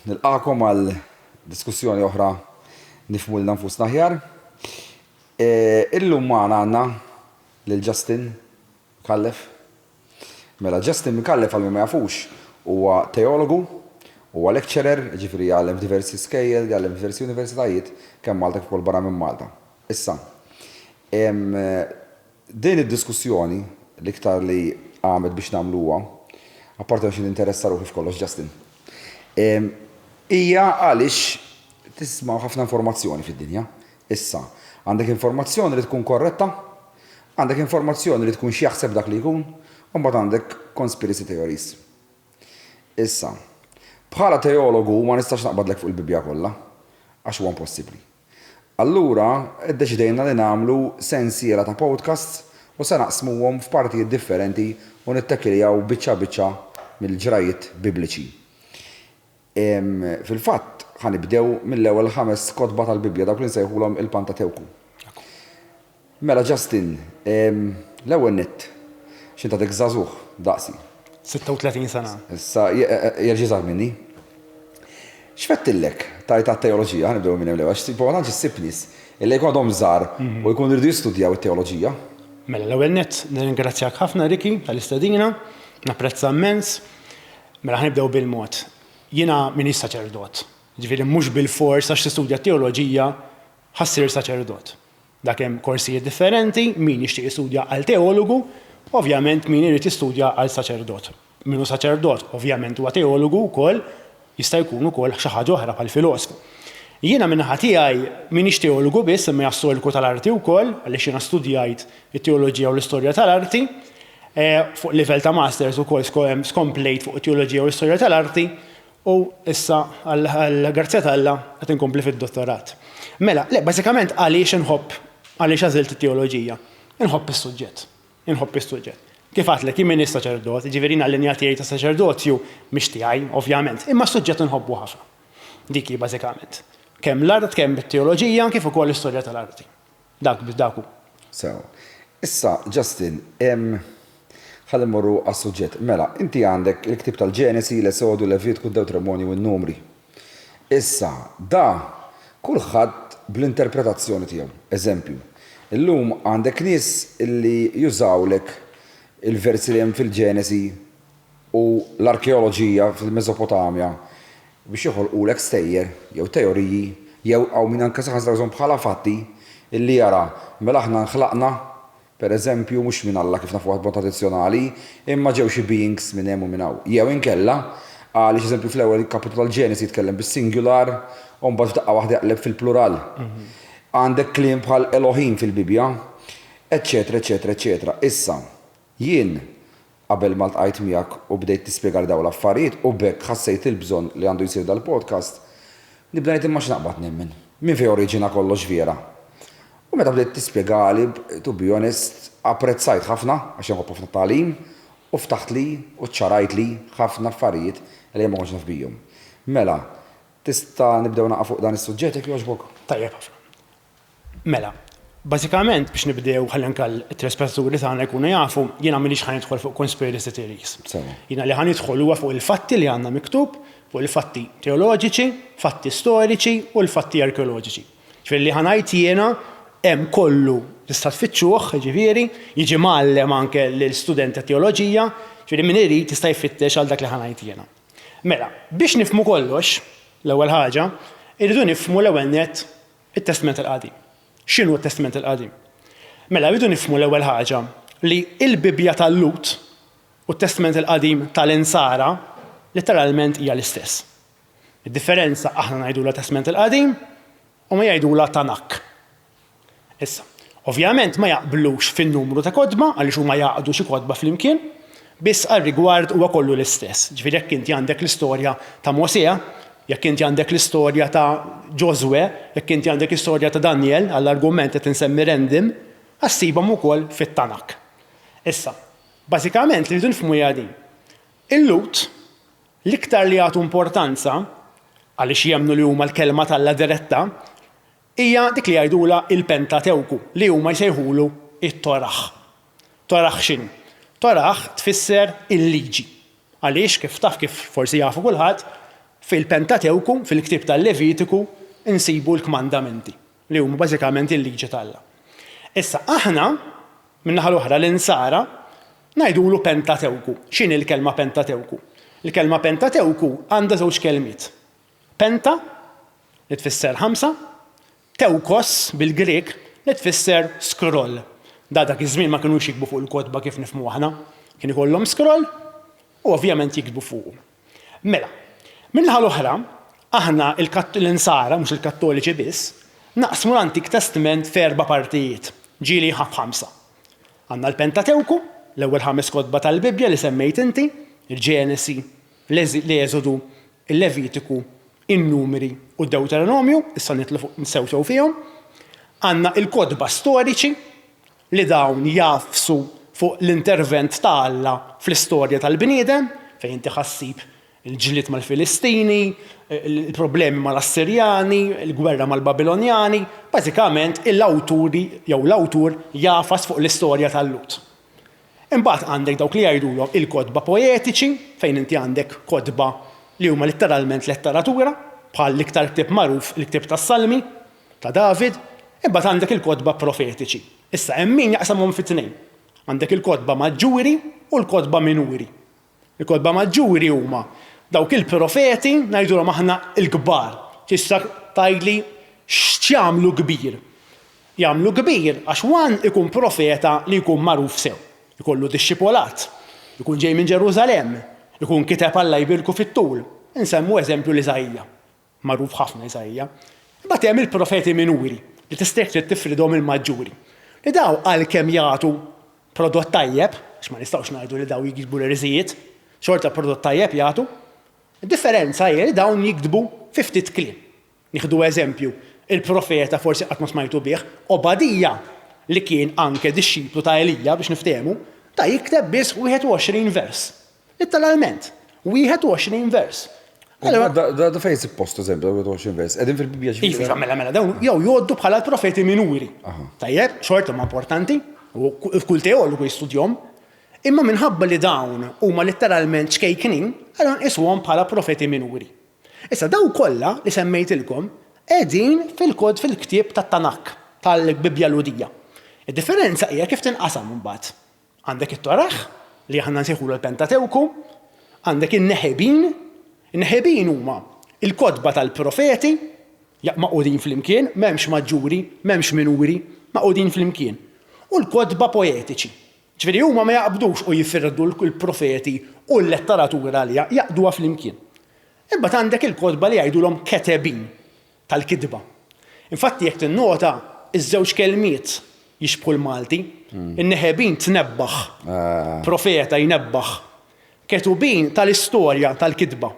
Nilqakom għal diskussjoni oħra nifhmu lil nfusna aħjar. Illum magħna għandna lil Justin Mkallef. Mela Justin Mkallef għal min ma jafux huwa teologu, huwa lecturer, ġifieri jgħallem diversi skejjel, jgħallem diversi universitajiet kemm Malta kif ukoll barra minn Malta. Issa, din id-diskussjoni l-iktar li għamet biex nagħmluha, apparti għax ninteressa ruħi f'kollox Justin. Hija għaliex tisma' ħafna informazzjoni fid-dinja. Issa, għandek informazzjoni li tkun korretta, għandek informazzjoni li tkun xi jaħseb dak li jkun, u mbagħad għandek conspiracy theories. Issa, bħala teologu ma nistax naqbadlek fuq il-Bibja kollha, għax huwa impossibbli. Allura, iddeċidejna li nagħmlu sensiela ta' podcasts u se naqsmuhom f'partijiet differenti u nittekkiljaw biċċa mill-ġrajiet bibliċi. Fil-fatt, ħanibdew mill-ewwel 5 kotba tal-Bibja dawk li nsejħulhom il-Pentatewku. Mela Justin, l-ewwel nett, x'inta dik żagħżugħ daqsi. 36 sena. Issa jerġi' żgħar minni. X'fettillek tajt għat-teoloġija, ħanibdew minn hemm l-ewwel, għax tibgħu issib nies illi jkun għadhom żgħar u jkunu jridu jistudjaw it-teoloġija. Mela l-ewwel nett nirringrazzjak ħafna Riki tal-istedina, napprezza immens. Mela ħnibdew bil-mod. Jiena minix saċerdot. Ġifieri mhux bil-fors għax tistudja teoloġija ħassir saċerdot. Dak hemm korsijiet differenti, min jixtieq jistudja għal teologu, ovvjament min irid jistudja għal saċerdot. Minu saċerdot, ovvjament huwa teologu wkoll, jista' jkun ukoll xi ħaġa oħra bħal filosofu. Jiena min-naħa tiegħi minix teologu biss imma storiku tal-arti wkoll, għaliex jiena studjajt it-teoloġija u l-istorja tal-arti, fuq livell ta' masters ukoll skomplejt fuq it-teoloġija u l-istorja tal-arti, u issa għall-grazzja tal-Alla qed inkompli fid-dottorat. Mela, bażikament għaliex għażilt it-teoloġija. Inħobb is-suġġett. Kif għatlek jien minix saċerdot, ġifieri l-linja tiegħi ta' saċerdozju mhix tiegħi, ovvjament, imma s-suġġett inħobbu ħafna. Dik hi bażikament. Kemm l-art, kemm it-teoloġija, kif ukoll l-istorja tal-arti. Dak hu. Sew. Issa, Justin, ħalli mmorru għas-suġġett. Mela, inti għandek il-ktib tal-Ġenesi, l-Esodu, l-Levitku, d-Deuteronomju u n-Numri. Issa, kulħadd bl-interpretazzjoni tiegħu. Eżempju, illum għandek nies illi jużawlek il-versi li hemm fil-Ġenesi u l-arkeoloġija fil-Mesopotamja biex joħolqulek stejjer jew teoriji jew hawn min anke saħansrawhom bħala fatti illi jara mela aħna nħlaqna pereżempju mhux minn Alla kif nafu għadbon tradizzjonali imma ġew xi beings minn hemm u minn hawn. Jew inkella għaliex eżempju fl-ewwel kapitolu tal-Ġenesi jitkellem bis-singular u mbagħad f'daqqa waħda jaqleb fil-plural. Għandek kliem bħal Elohim fil-Bibja, eċċetera, eċċetera, eċċetera. Issa, jien qabel ma ltqajt miegħek u bdejt tispjega dawn l-affarijiet u bekk ħassejt il-bżonn li għandu jsir dal-podcast, nibda ngħid imma x'naqbad nemmen. Min fejn oriġina kollox vera. U meta bdejt tispjegali, to be honest, apprezzajt ħafna għax hemm ħafna tagħlim u ftaħt li u ċċarajt li ħafna affarijiet li ma kontx naf bihom. Mela, tista' nibdew naqa' fuq dan is-suġġett jekk jogħġbok? Tajjeb ħafna. Mela, bażikament biex nibdew ħalli anke t-telespettaturi tagħna jkunu jafu, jiena m'iniex ħanidħol fuq conspiracy theories. Jiena li ħanidħol huwa fuq il-fatti li għandna miktub, fuq il-fatti teoloġiċi, fatti storiċi u l-fatti arkeoloġiċi. Ġifieri li ħanajt jiena hemm kollu tista' tfittxuh, ġifieri, jiġi mgħallem anke lill-studenti ta' teoloġija, ġifieri min irid tista' jfittex għal dak li ħanajt jiena. Mela, biex nifhmu kollox, l-ewwel ħaġa, irridu nifhmu l-ewwel nett it-Testament il-Qadim. X'inhu t-Testament il-Qadim? Mela rridu nifhmu l-ewwel ħaġa li l-Bibja tal-Lut u t-Testament il-Qadim tal-Insara letteralment hija l-istess. Id-differenza aħna ngħidula Testament il-Qadim u ma jgħidula Tanakh. Issa, ovvjament ma jaqblux fin-numru ta' kotba għaliex huma jaqgħdu xi kotba flimkien, biss għar-rigward huwa kollu l-istess. Ġifieri jekk inti għandek l-istorja ta' Mosè, jekk inti għandek l-istorja ta' Ġoswe, jekk inti għandek l-istorja ta' Daniel, għall-argument qed insemmi random, ħassibhom ukoll fit-Tanakh. Issa, bażikament li rridu nifhmu hija din. Il-Lut l-iktar li jagħtu importanza għaliex jemmnu li huma l-kelma tal-Alla diretta hija dik li jgħidula il-Pentatewku li huma jsejħulu it-Torah. Torah x'inhu? Torah tfisser il-liġi. Għaliex kif taf kif forsi jafu kulħadd fil-Pentatewku, fil-Ktieb tal-Levitiku, insibu l-kmandamenti li huma bażikament il-liġi tal-Alla. Issa aħna min-naħa l-oħra l-insara ngħidulu Pentatewku. X'inhi l-kelma Pentatewku? Il-kelma Pentatewku għandha żewġ kelmiet. Penta li tfisser 5, Teukos bil-Grek li tfisser scroll. Dak iż-żmien ma kinux jikbu fuq il-kotba kif nifhmu aħna, kien ikollhom scroll u ovvjament jikbu fuq. Mela, min-naħa l-oħra aħna l-insara mhux il-Kattoliċi biss naqsmu l-Antik Testament f'4 partijiet, ġieli 5. Għandna l-Pentatewku, l-ewwel 5 kotba tal-Bibja li semmejt inti, il-Ġenesi, l-Eżodu, il-Levitiku, in-Numri u d-Deuteronomju, issa nitlu nsewsew fihom. Għandna il-kotba storiċi li dawn jafsu fuq l-intervent ta' Alla fl-istorja tal-bniedem, fejn inti ħassib il-ġlied mal-Filistini, il-problemi mal-Assirjani, il-gwerra mal-Babilonjani, bażikament l-awtur jafas fuq l-istorja tal-Lut. Imbagħad għandek dawk li jgħidulhom il-kotba poetiċi, fejn inti għandek kotba li huma letteralment letteratura, bħal l-iktar ktieb magħruf il-ktieb tas-Salmi ta' David, imbagħad għandek il-kotba profetiċi. Issa hemm min jaqsamhom fit-tnejn. Għandek il-kotba maġġuri u l-kotba minuri. Il-kotba maġġuri huma dawk il-profeti ngħidulhom aħna l-kbar. Tista' tgħidli x'jagħmlu kbir. Jagħmlu kbir għax wan ikun profeta li jkun magħruf sew. Ikollu dixxipolat, ikun ġej minn Ġeruzalem, ikun kiteb Alla jbilku fit-tul. Insemmu eżempju l-Iżajja. Magħruf ħafna Iżajja. Imbagħad hemm il-profeti minuri li tista' tifridhom il-maġġuri. Li daw għalkemm jagħtu prodott tajjeb, għax ma nistgħux ngħidu li daw jiksbu l-irżijiet, xorta prodott tajjeb jagħtu. Id-differenza hija li dawn jiktbu 50 kliem. Nieħdu eżempju, il-profeta forsi qatt ma smajtu bih, Obadija li kien anke dixxiplu ta' Elija biex niftehmu, ta' jikteb biss 21 vers. Letteralment, 21 vers. Da fejn suppost eżempju 21 vers, qegħdin fil-Bibja Iva, mela dawn jew jgħoddu bħala l-profeti minuri. Tajjeb, xorta ma' importanti, u f'kull teologu jistudjhom, imma minħabba li dawn huma letteralment xkejknin, allura nqisuhom bħala profeti minuri. Issa daw kollha li semmejtilkom qegħdin fil-ktieb tat-Tanakk tal-Bibja Ludija. Id-differenza hija kif tinqasam imbagħad. Għandek it-Toraħ li aħna nsejħulu l-Pentatewku, għandek in-Neħebin. In-Neħebin huma il-kotba tal-profeti maqudin flimkien, m'hemmx maġġuri, m'hemmx minuri, maqudin flimkien. U l-kotba poetiċi. Ġifieri huma ma jaqbdux u jifirdu l-profeti u l-letteratura li jaqduha flimkien. Imbagħad għandek il-kotba li jgħidulhom ketebin tal-kidba. Infatti jekk tinnota iż-żewġ kelmiet jixbħu l-Malti, in-Neħebin tnebbaħ, profeta jnebbaħ, ketubin tal-istorja tal-kidba.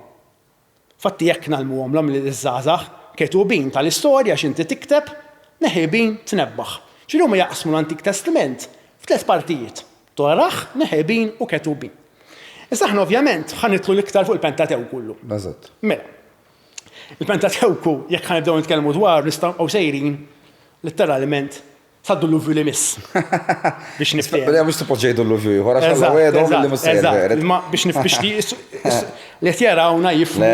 Fatti jekk nagħmluhom l żgħażagħ, ketubin tal-istorja x'inti tikteb, Neħebin tnebbaħ. X'inhu huma jaqsmu l-Antik Testament f'3 partijiet: Toraħ, Neħebin u ketubin. Issa aħna ovvjament ħanitlu l-iktar fuq il-Pentatewku kullu. Eżatt. Mela. Il-Pentatewku jekk ħanibdew nitkellmu dwar nistgħu sejrin letteralment saddu l-luvju li miss. Biex niftehom. Bada mhux tipoġġejdu l-luvju, ħora xalla wedhom li mhux sejjer. Ma biex li jarawna jifhmu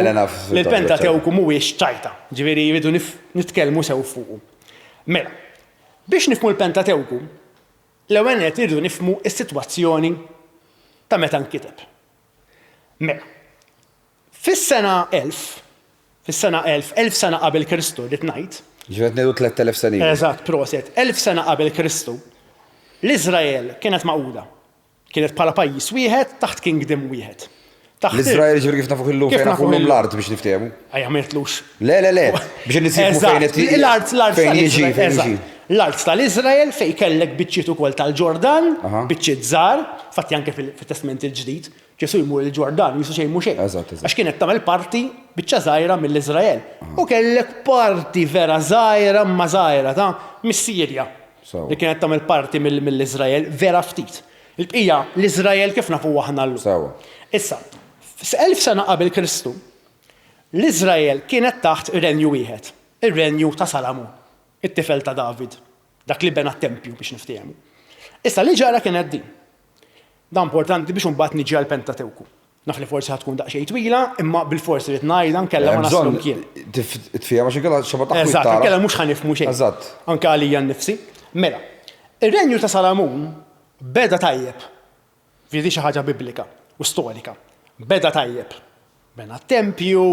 li l-Pentatewku mhuwiex ċajta. Ġifieri jridu nitkellmu sew fuqu. Mela, biex nifhmu l-Pentatewku, l-ewwel qed irridu nifhmu s-sitwazzjoni ta' meta nkiteb. Mela, fis-sena 1000 sena qabel Kristu rid ngħid. Ġivet ngħidu 3000 sena. Eżatt, proset. 1000 sena qabel Kristu, l-Iżrael kienet maquda. Kienet bħala pajjiż wieħed taħt kingdom wieħed. L-Iżrael ġifieri kif nafu illum fejn nafu l-art biex niftehmu. Ejja ma jitlux. Le, biex nisifhmu fejn qed l-art jiġi. L-art tal-Iżrael fejn kellek biċċiet ukoll tal-Ġordan, biċċiet żgħar, fatti anke fit-Testament il-Ġdid, Ġesu jmur il-Ġordan, jisu xejn mhux xejn. Għax kienet tagħmel parti biċċa żgħira mill-Iżrael. U kellek parti vera żgħira ma żgħira ta' mis-Sirja. Li kienet tagħmel parti mill-Iżrael vera ftit. Il-bqija l-Iżrael kif nafu aħna llum. Issa, 1000 sena qabel Kristu, l-Iżrael kienet taħt ir-renju wieħed, ir-renju ta' Salamun, it-tifel ta' David, dak li bena t-tempju biex niftehmu. Issa li ġara kienet din. Da importanti biex mbagħad niġi għall-Pentatewku. Naf li forsi ħatkun daqsxejn twila, imma bil-forsi li tnajda nkella ma naslu kien. Tfija għax inkella xabat taħt. Eżatt, nkella mhux ħanifhmu xejn. Eżatt. Anke għalija nnifsi. Mela, ir-renju ta' Salamun beda tajjeb. Vidi xi ħaġa biblika u storika. Beda tajjeb. Bena t-tempju,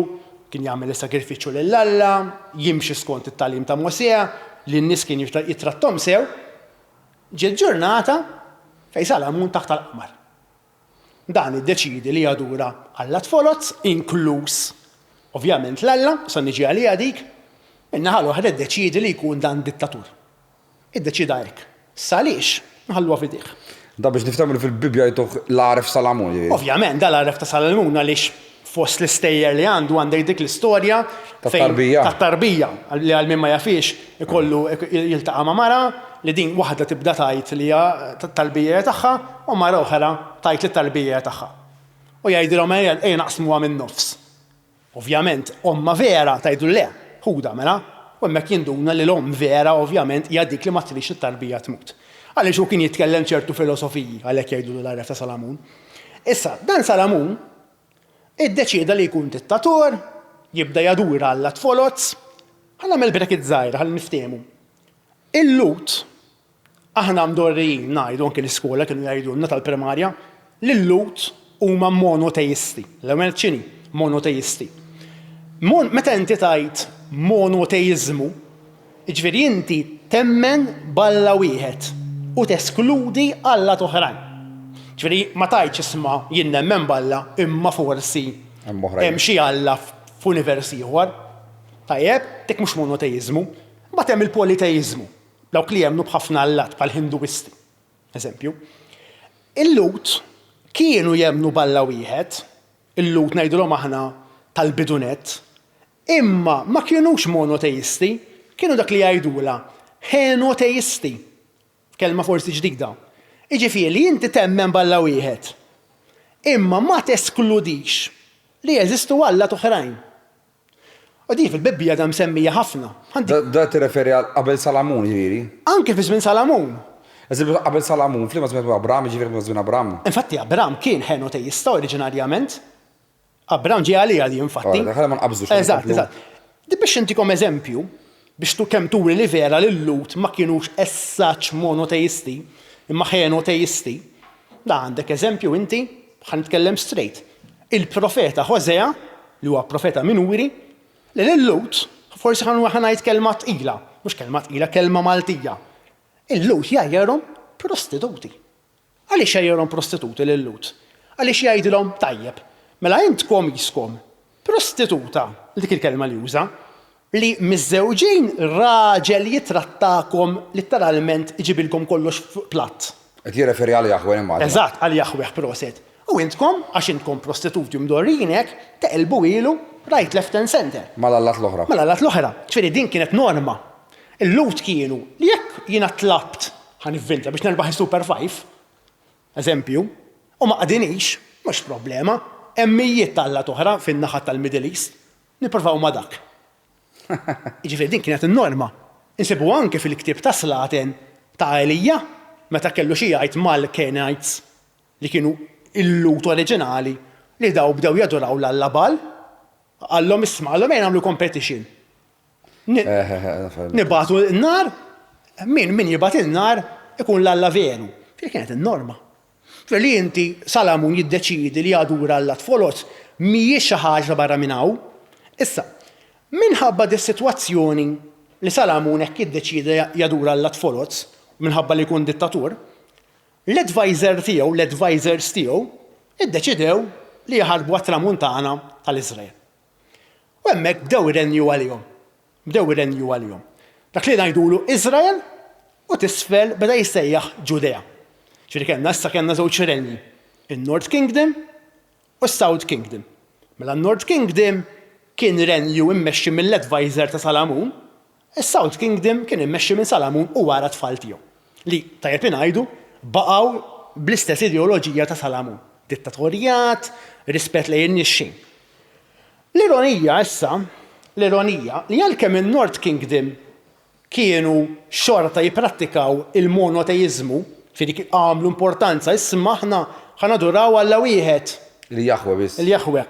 kien jagħmel is-sagrifiċċju lill-Alla, jimxi skont it-tagħlim ta' Mosè, li n-nies kien jitrattom sew. Ġiet ġurnata fejn Salamun taħt tal-qmar. Dan iddeċidi li jadura Alla tfolot, inkluż ovvjament l-Alla, sa niġi għalija dik, minnaħa l-oħra iddeċidi li jkun dan dittatur. Iddeċida hekk. Salix, nħalluha fidih. Da biex nifhmu li fil-Bibja jtuh l-għaref Salamun. Ovvjament, da l-għaref ta' Salamun għaliex fost l-istejjer li għandek dik l-istorja tat-tarbija li għal min ma jafix ikollu jiltaqa' ma' mara li din waħda tibda tajt li hija tat-tarbija tagħha u mara oħra tajt li t-tarbija tagħha. U jgħidilhom ejja naqsmuha min-nofs. Ovvjament, omma vera tajdu le, ħuda mela, u hemmhekk jinduna li l-omm vera ovvjament hija dik li ma tridx it-tarbija tmut. Għaliex hu kien jitkellem ċertu filosofiji għalhekk jgħidu l-għaref ta' Salamun. Issa, dan Salamun iddeċieda li jkun dittatur, jibda jadura Alla tfolot, ħalla nagħmel bracket żgħira ħalli niftehmu. Il-Lut, aħna mdorrijin ngħidu anke l-iskola kienu jgħidulna tal-primarja li l-Lut huma monoteisti. L-ewwel ċini monoteisti. Meta inti tajt monoteizmu, jiġifieri inti temmen balla wieħed u teskludi Alla oħrajn. Ġifieri ma tajtx isma' jien nemmen balla imma forsi hemm xi Alla f'univers ieħor. Tajjeb, dik mhux monoteizmu, ma hemm il-politeizmu. Dawk li jemmnu b'ħafna Allat bħal-Hinduisti, eżempju. Il-Lut kienu jemmnu balla wieħed, il-Lut ngħidulhom aħna tal-bidunet, imma ma kienux monoteisti, kienu dak li jgħidula henoteisti. Kelma forsi ġdida. Jiġifieri inti temmen balla wieħed, imma ma teskludix li jeżistu Alla oħrajn. U di fil-Bibbja da msemmija ħafna. Da tirreferi għal qabel Salamun jiġifieri? Anke fi żmien Salamun. Eżempju qabel Salamun, fl-imma żmien Abraham jiġifieri fi żmien Abraham. Infatti Abraham kien henoteista oriġinarjament. Abraham ġie għalija di infatti. Ħalli ma nqabżux. Eżatt. Di biex intikom eżempju biex kemm turi li vera li l-Lut ma kienux essaċ monoteisti, imma henoteisti. Da għandek eżempju inti ħanitkellem straight. Il-profeta Hosea, li huwa profeta minuri, li l-Lut, forsi ħanajt kelma tqila, mhux kelma tqila, kelma Maltija. Il-Lut jgħajjarhom prostituti. Għaliex jgħajjarhom prostituti lill-Lut? Għaliex jgħidilhom tajjeb, mela intkom jiskom prostituta, dik il-kelma li juża, li miż-żewġin raġel jitrattakom litteralment iġibilkom kollox fuq platt. Qed jirreferi għal Jahweh imma. Eżatt, għal Jahweh proset. U intkom, għax intkom prostituti mdorrinek, teqelbu ilu right, left and center. Mal-Allat l-oħra. Mal-Allat l-oħra. ċveri din kienet norma. Il-Lut kienu li jekk jiena tlabt ħanivvinta biex nerbaħ Super 5, eżempju, u ma qadinix, mhux problema, emmijiet tal-Alla oħra fin-naħa tal-Middle East, nipprovaw ma dak. Jiġifieri din kienet in-norma. Insibu anke fil-ktieb ta' Slaten ta' Elija, meta kellu xi jgħid mal-Kenites li kienu il-Lut oriġinali li daw bdew jaduraw l-Alla Bal, għallhom isma' għallhom ejn nagħmlu competition. Nibatu n-nar, min jibat in-nar ikun l-Alla veru. Fil kienet in-norma. Li inti Salamun jiddeċidi li jadura Alla tfolot mhijiex xi ħaġa barra minn hawn. Issa, minħabba dis-sitwazzjoni li Salamun hekk jiddeċidi jadura Alla tfolot minħabba li jkun dittatur, l-advisors tiegħu iddeċidew li jħarbu għat-tramuntana tal-Iżrael. U hemmhekk bdew irenju għalihom. Dak li ngħidulu Iżrael u t'isfel beda jissejjaħ Ġudea. Ġifieri kellna żewġ renji, in-North Kingdom u s-South Kingdom. Mela n-North Kingdom kien renju immexxi mill-advisor ta' Salamun, is-South Kingdom kien immexxi minn Salamun u wara tfal tiegħu. Li tajjeb ngħidu baqgħu bl-istess ideoloġija ta' Salamun. Dittatorjat, rispett lejn in-nixxin. L-ironija li għalkemm in-North Kingdom kienu xorta jipprattikaw il-monoteizmu, fieri għamlu importanza, isma' aħna ħanaduraw Alla wieħed Li jaħwe biss. Il-Jahwe.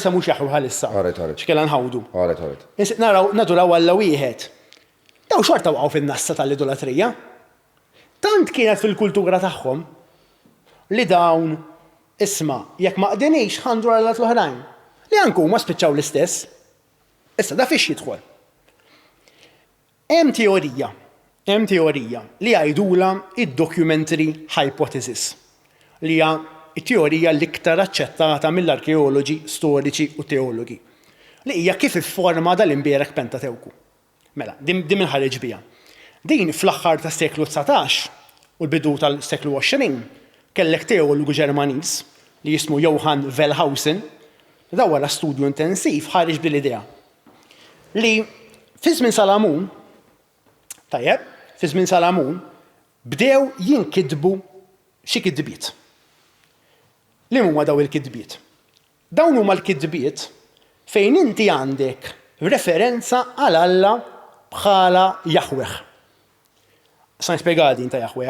Sa mhux Jahwe bħalissa. Alright. X'kella nħawdu. Alright. Naduraw Alla wieħed. Daw xorta waqgħu fin-nassa tal-idolatrija. Tant kienet fil-kultura tagħhom li dawn isma' jekk ma qdinix ħandur għal l-oħrajn. Li anke huma spiċċaw l-istess. Issa da fiex jidħol. Hemm teorija li jgħidula id-documentary hypothesis li hija t-teorija l-iktar aċċettata mill-arkeoloġi, storiċi u teologi. Li hija kif ifforma dal-imbierek Pentatewku. Mela, din minħareġ biha. Din fl-aħħar tas-seklu 19 u l-bidu tal-seklu 20 kellek teologu Ġermaniż li jismu Johann Wellhausen li daw wara studju intensiv ħareġ bil-idea li fi żmien Salamun bdew jinkidbu xi kidbiet. Li huma daw il-kidbiet? Dawn huma l-kidbiet fejn inti għandek referenza għal Alla bħala Jahwe. Sa nispjega din ta' Jahwe.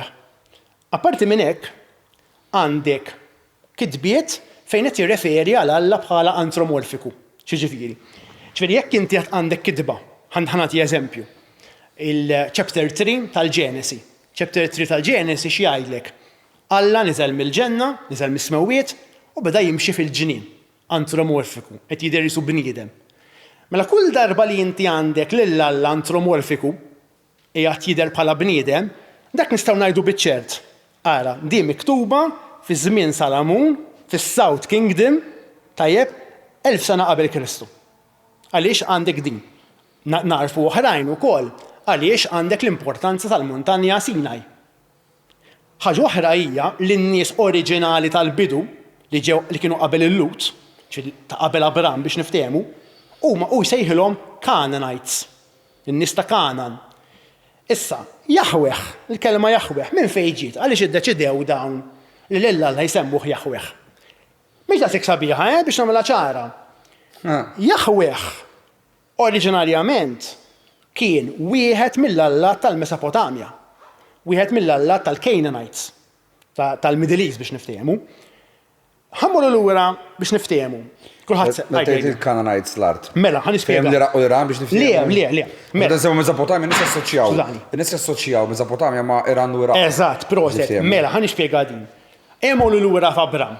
Apparti minn hekk għandek kidbiet fejn qed jirreferi għal Alla bħala antromorfiku. Xiġifieri. Ġifieri jekk inti għandek kidba, ħanati eżempju. Il-chapter 3 tal-Ġenesi. Chapter 3 tal-Ġenesi xi jgħidlek? Alla niżel mill-ġenna, niżel mis-smewwiet u beda jimxi fil-ġnien, antromorfiku, qed jidher isu bniedem. Mela kull darba li inti għandek lil Alla antromorfiku qiegħed jidher bħala bniedem, dak nistgħu ngħidu biċ-ċert. Ara, di miktuba fi żmien Salamun, fis-South Kingdom, tajjeb, 1000 sena qabel Kristu. Għaliex għandek din? Narfu oħrajn ukoll għaliex għandek l-importanza tal-Muntanja Sinaj. Ħaġa oħra hija li n-nies oriġinali tal-bidu li kienu qabel il-Lut, ta' qabel Abraham biex niftehmu, huma jsejħilhom Canaanites, in-nies ta' Kanaan. Issa, Jahwe, il-kelma Jahwe, minn fejn ġiet? Għaliex iddeċidew dawn li lil Alla jsemmuh Jahwe. Mhix daqshekk sabiħa, biex nagħmilha ċara. Jahwe oriġinarjament kien wieħed mill-Alla tal-Mesopotamja. Wieħed mill-Alla tal-Canaanites, tal-Middle East biex niftehmu. Ħammuru lura biex niftehmu. Kulħadd il-Canaanites l-art. Mela, ħanispjega. Li raqqu l-Iran biex niftehmu. Le. Meta nsemmu Mesopotamja nies assoċjaw. Nies assoċjaw Mesopotamja ma' Iran u Iraq. Eżatt, proset. Mela, ħanispjega din. Emmolu lura f'Abram.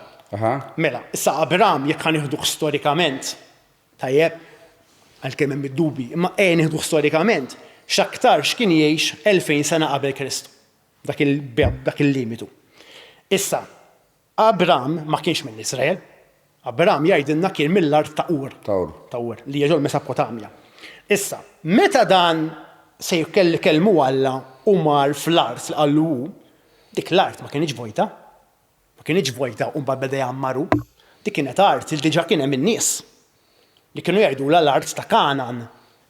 Mela, issa Abram jekk ħanieħdu storikament, tajjeb, għalkemm hemm id-dubi, imma nieħdu storikament, x'aktar x'kien jgħix 2000 sena qabel Kristu. Dak il-limitu. Issa, Abram ma kienx minn Iżrael. Abram jgħidilna kien mill-art ta' Ur. Ta' Ur, li hija Mesopotamja. Issa, meta dan se jkellmu Alla u mar fl-art li qallu hu, dik l-art ma kienx vojta. Ma kienx vojta u mbagħad beda jagħmmaru. Dik kienet art li diġà kien hemm in-nies li kienu jgħidula l-art ta' Kanaan,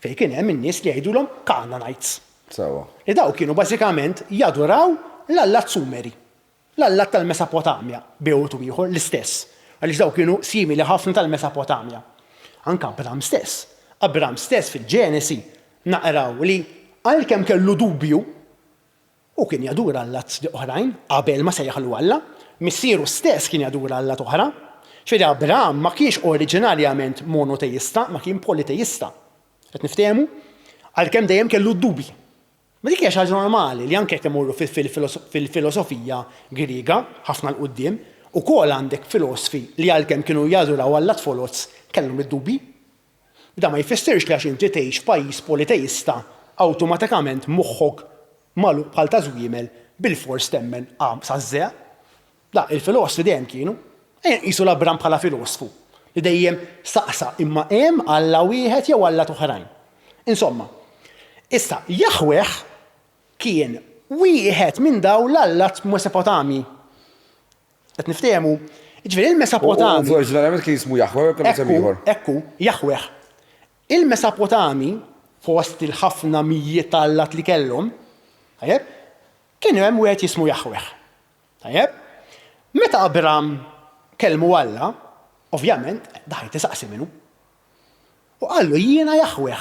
fejn kien hemm in-nies li jgħidulhom Canaanites. Sewa. Li daw kienu bażikament jaduraw l-Alla Sumeri, l-Alla tal-Mesopotamja, bewtu ieħor l-istess, għaliex daw kienu simili ħafna tal-Mesopotamja. Anke Abram stess. Abram stess fil-Ġenesi naqraw li għalkemm kellu dubju u kien jadura Allat oħrajn qabel ma sejjaħlu Alla, missieru stess kien jadura Allat oħra. Xfedi Abram ma kienx oriġinarjament monoteista, ma kien politeista. Qed niftehmu? Għalkemm dejjem kellu d-dubi. Ma dik hija xi ħaġa normali li anke jekk imorru fil-filosofija Griega ħafna l quddiem ukoll għandek filosofi li għalkemm kienu jaduraw Alla tfoloz kellhom id-dubi. Da ma jfissirx li għax inti tgħix f'pajjiż politeista awtomatikament moħħok magħluq bħal ta' żwiemel bil-fors temmen sażżeq. Da, il-filosofi dejjem kienu. Qisu l-Abram bħala filosofu li dejjem saqsa imma hemm Alla wieħed jew Alla oħrajn. Insomma, issa Jahwe kien wieħed minn daw l-Alla Mesopotami. Qed niftehmu, jiġifieri il-Mesopotami. Oriġinarjament kien jismu Jahwe jew kien isem ieħor? Ekku, Jahwe. Il-Mesopotami fost il-ħafna mijiet ta' Allat li kellhom, tajjeb, kien hemm wieħed jismu Jahwe. Tajjeb? Meta Abram kellmu Alla, ovvjament, daħi tisaqsi minnu. U qallu jiena Jahwe.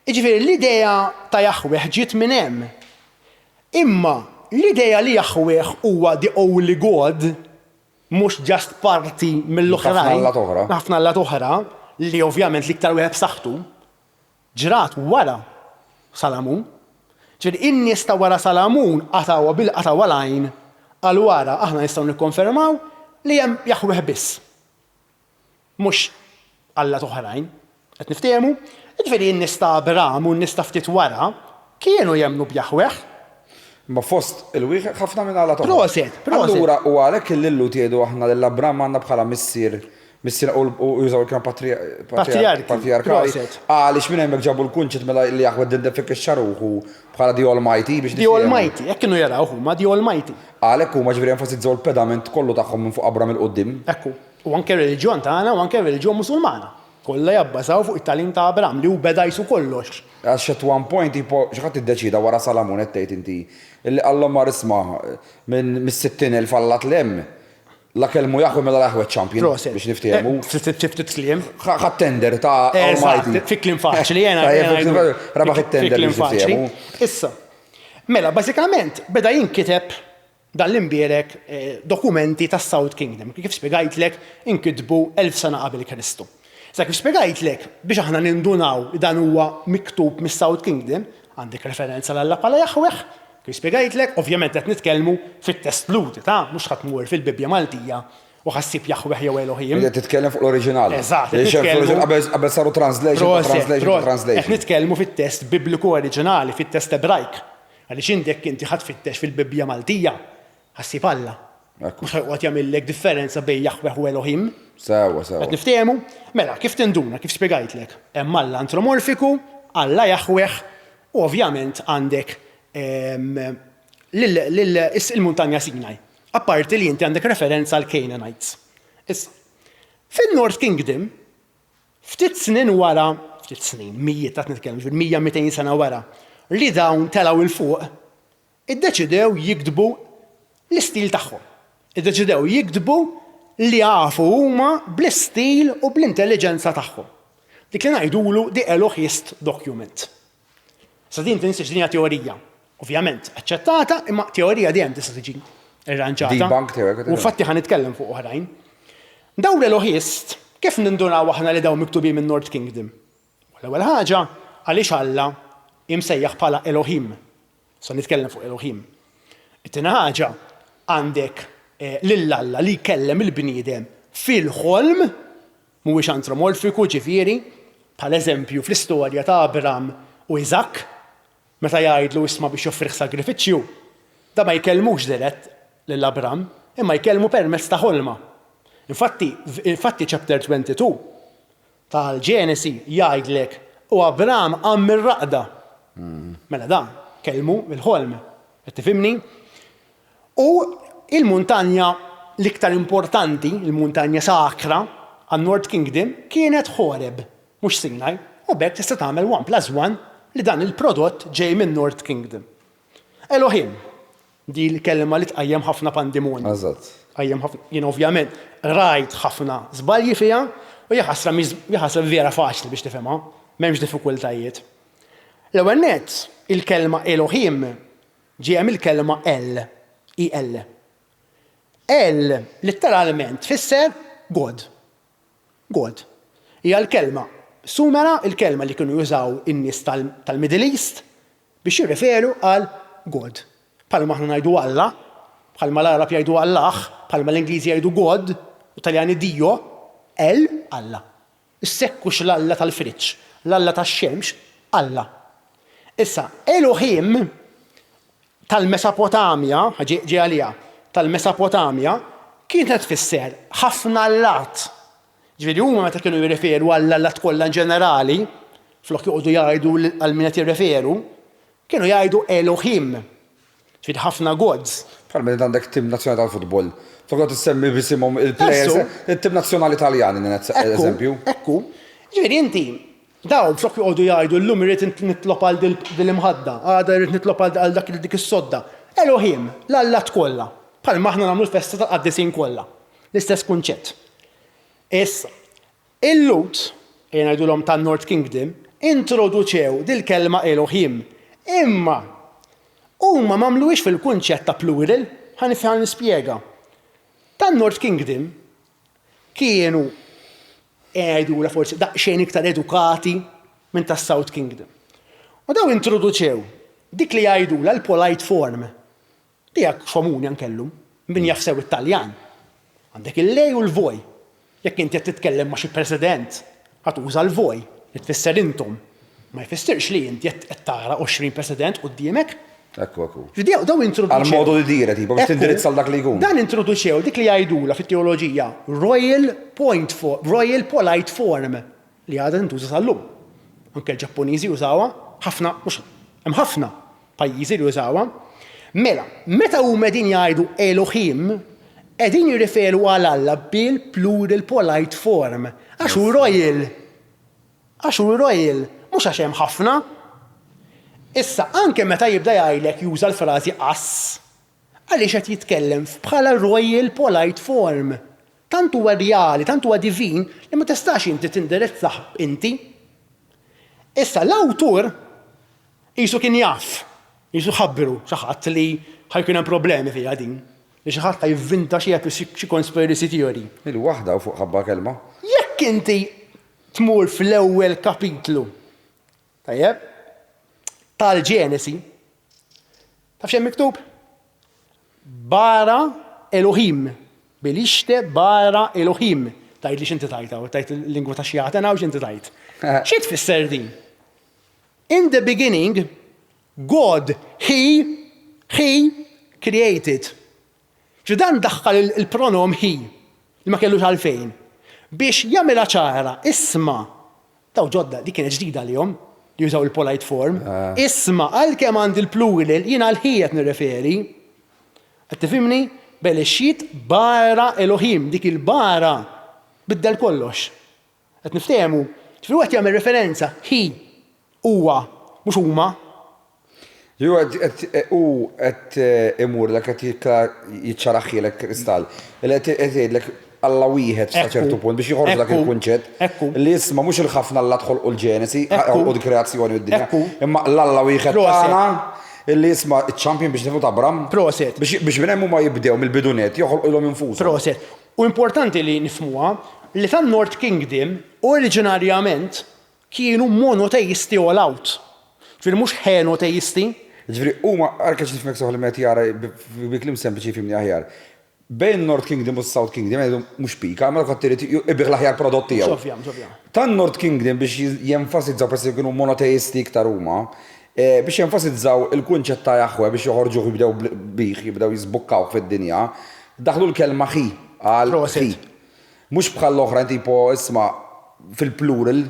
Jiġifieri l-idea ta' Jahwe ġiet minn hemm. Imma l-idea li Jahwe huwa the only God mhux just parti mill-oħrajn. Ħafna allat oħra. Ħafna allat oħra li ovvjament l-iktar wieħed b'saħħtu ġrat wara Salamun. Ġifieri in-nies ta' wara Salamun qatawa bil-qatawa lajn għal wara aħna nistgħu nikkonfermaw li hemm Jaħweh biss. Mhux allat oħrajn. Qed niftehmu? Ġifieri n-nies ta' Abram u n-nies ta' ftit wara kienu jemmnu b'Jaħweh. Ma fost il-wieħed ħafna minn għala toħra. Proset. Allura u għalhekk il-lillu tiedu aħna l-Abram għandna bħala missier u jużaw il-kien patriarkali. Għaliex minn hemmhekk ġabu l-kunċett mela li Jaħweh identifika x-xaruħu bħala The Almighty biex The Almighty, hekk kienu jaraw huma The Almighty. Għalhekk huma ġifieri enfasizzaw il-pedament kollu tagħhom minn fuq Abram il-qudiem. Ekku. U anke reliġjon tagħna u anke reliġjon Musulmana. Kollha jabbażaw fuq it-talim ta' Abram li hu beda jsu kollox. Għax at one point xi ħadd iddeċida wara Salamun qed tgħid inti illi Alla mar isma' minn mis-60,000 allat lem la kelmu Jaħweh mela Jaħweh champion biex niftehmu. Ftit kliem. Ħadd tender ta' Almighty. Fi kliem faċli jiena. Rabaħ it-tender biex niftehmu. Issa. Mela bażikament beda jinkiteb dan l-imbierek dokumenti tas South Kingdom. Kif spjegajtlek inkitbu 1000 sena qabel Kristu. Sa kif spjegajtlek biex aħna nindunaw dan huwa miktub mis-South Kingdom, għandek referenza l-Alla bħala Jaħweh, kif spjegajtlek, ovvjament qed nitkellmu fit-test Ludi, mhux ħadd tmur fil-Bibbja Maltija u ħassib Jaħweh jew Elohim. Qed titkellem fuq l-oriġinali. Eżatt. Qabel saru translation. Qed nitkellmu fit-test Bibliku oriġinali, fit-test Ebrajk. Għaliex indek inti ħadd fittex fil-Bibbja Maltija, ħassib Alla. Mhux ħajqgħod jagħmilek differenza bejn Jaħweh u Elohim. Sewa. Qed niftehmu? Mela, kif tinduna, kif spjegajtlek? Hemm Alla antromorfiku, Alla Jaħweh u ovvjament għandek il-muntanja Sinai. Apparti li inti għandek referenza għal Canaanites. Issa, fin-North Kingdom, ftit snin wara, mijiet qed nitkellmu, 100-200 sena wara, li dawn telgħu il fuq, iddeċidew jiktbu l-istil tagħhom. Iddeċidew jiktbu li għafu huma bl-istil u bl-intelligenza tagħhom. Dik li ngħidulu the Elohist document. Sa din tinsiex dinja teorija. Ovvjament, aċċettata, imma teorija dejjem tista' tiġi irranġata. Debunk teorija. U fatti ħanitkellem fuq oħrajn. Dawn l-Elohist, kif nindunaw aħna li dawn miktubin minn North Kingdom? L-ewwel ħaġa għaliex Alla imsejjaħ bħala Elohim. So nitkellem fuq Elohim. It-tieni ħaġa għandek lill-Alla li jkellem il-bniedem fil-ħolm mhuwiex antromorfiku ġifieri, bħal eżempju fl-istorja ta' Abram u Iżak, meta jgħidlu isma' biex joffriħ sagrifiċċju, da ma jkellmux dirett lill-Abram, imma jkellmu permezz ta' ħolma. Infatti chapter 22 tal-Ġenesi jgħidlek u Abram għam mir-raqda. Mela dan kellmu bil-ħolm. Qed tifhimni? U il-muntanja l-iktar importanti, il-muntanja sakra għan-North Kingdom kienet Horeb, mhux Sinai, u bekk tista' tagħmel 1+1 li dan il-prodott ġej minn North Kingdom. Elohim, di l-kelma li tqajjem ħafna pandemonju. Eżatt. Qajjem ħafna, jien ovvjament rajt ħafna żbalji fiha u jaħasra vera faċli biex tifhimha, m'hemmx diffikultajiet. L-ewwel nett, il-kelma Elohim ġie hemm il-kelma El. El letteralment tfisser God. God. Hija l-kelma Sumera, il-kelma li kienu jużaw in-nies tal-Middle East biex jirreferu għal God. Bħalma aħna ngħidu Alla, bħalma l-Arab jgħidu Allah, bħalma l-Ingliżi jgħidu God, u Taljani Dio, Alla. Issekkux l-Alla tal-friċ, l-Alla tax-xemx, Alla. Issa, Elohim tal-Mesopotamja, ġie għalija, tal-Mesopotamja kienet tfisser ħafna allat. Ġifieri huma meta kienu jirreferu għall-allat kollha ġenerali, flok joqogħdu jgħidu għal min qed jirreferu, kienu jgħidu Elohim. Ġifieri ħafna gods. Bħalma għandek tim nazzjonali tal-futbol. Togħod issemmi bisimhom il-players, it-tim nazzjonali Taljani eżempju. Ekku. Ġifieri inti daw flok joqogħdu jgħidu llum irid nitlob għal dil-imħadda, għada irid nitlob għal dik is-sodda. Elohim, l-allat kollha. Bħalma aħna nagħmlu l-festa tal-qaddisin kollha. L-istess kunċett. Issa, il-Lut, jgħidulhom tan-North Kingdom, introduċew dil-kelma Elohim. Imma huma m'għamluhiex fil-kunċett ta' plural, ħanifhem nispjega. Tan-North Kingdom kienu għajdula forsi daqsxejn iktar edukati minn tas-South Kingdom. U daw introduċew dik li jgħidula l-polite form. Dijak komuni ankellum, min jafsew it-Taljan. Għandek il-lej u l-voj. Jekk inti qed titkellem ma' xi president, ħatuża l-voj, li tfisser intom. Ma jfissirx li inti qed tara 20 president quddiemek. Ekku. Daw introduċew. Għal-modu li dire, tipo, biex tindirizza dak li jkun. Dan introduċew dik li jgħidula fit-teoloġija Royal Polite Form li għadha tintuża sal-lum. Anke l-Ġappuniżi użawha, ħafna, mhux hemm ħafna pajjiżi li użawha. Mela, meta huma din jgħidu Elohim, qegħdin jirriferu għal Alla bil-plural polite form. Għax hu royal. Mhux għax hemm ħafna. Issa, anke meta jibda jgħidlek juża l-frażi ass, għaliex qed jitkellem bħala royal polite form. Tant huwa reali, tant huwa divin li ma tistax inti tindirizzah inti. Issa l-awtur qisu kien jaf, qisu ħabbiru xi ħadd li ħajkun hemm problemi fiha din. Li xi ħadd ħajvvinta xi conspiracy theory. Il-waħda u fuq ħabba kelma. Jekk inti tmur fl-ewwel kapitlu, tajjeb, tal-Ġenesi, taf xemm miktub? Bara Elohim, bil-ixte bara Elohim. Tajt li x'inti tajta, u tajt il-lingwa ta' xjatana u x'inti tajt. Xi tfisser din? In the beginning, God, He created. Dan daħħal il-pronom He, li ma kellux għalfejn. Biex jagħmilha ċara, isma' taw ġodda, dik kienet ġdida lihom, li jużaw il-polite form. Isma' għalkemm għandi l-plural, jiena għal-He qed nirreferi. Qed tifhimni? Belexxiet bara Elohim, dik il-bara biddel kollox. Qed niftehmu, ġifieri qed jagħmel referenza He huwa, mhux huma. U qed imur lek qed jiċċaraħħilek kristall. Qed jgħidlek Alla wieħed sa ċertu punt biex jħorġ dak il-kunċett li jisma' mhux il-ħafna Alla tħolqu l-Ġenesi u l-kreazzjoni d-dinja. Imma l-Alla wieħed tagħna illi jisma' iċ-champion biex nifu Abram. Proset. Biex minn hemm huma jibdew mill-bidunet joħolqulhom infushom. Proset. U importanti li nifhmuha li tan-North Kingdom oriġinarjament kienu monoteisti all out. Ġifieri mhux henoteisti. Ġifieri huma arkeċ nifhmek soħli met jara bi kliem sempliċi jifhimni aħjar. Bejn North Kingdom u South Kingdom għedu mhux pika, ma kont irid ibiħ l-aħjar prodott tiegħu. Tan North Kingdom biex jenfasizzaw peress jkunu monoteisti iktar huma, biex jenfasizzaw il-kunċett ta' Jahwe biex joħorġu jibdew bih, jibdew jisbukkaw fid-dinja, daħlu l-kelma Hi għal Hi. Mhux bħal l-oħra tipo isma' fil-plural.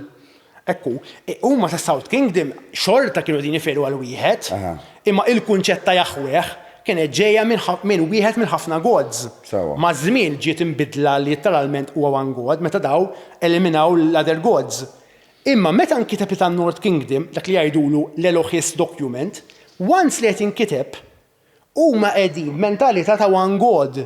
Ekku, huma ta' South Kingdom xorta kienu din iferu għal wieħed, imma il-kunċett ta' Jahwe kienet ġejja minn wieħed minn ħafna gods. Ma' żmien ġiet inbidla li literalment huwa one god meta daw eliminaw l-other gods. Imma meta nkiteb ta' North Kingdom, dak li jgħidulu l-Elohis document, once li qed inkiteb huma qegħdin mentalità ta' one god.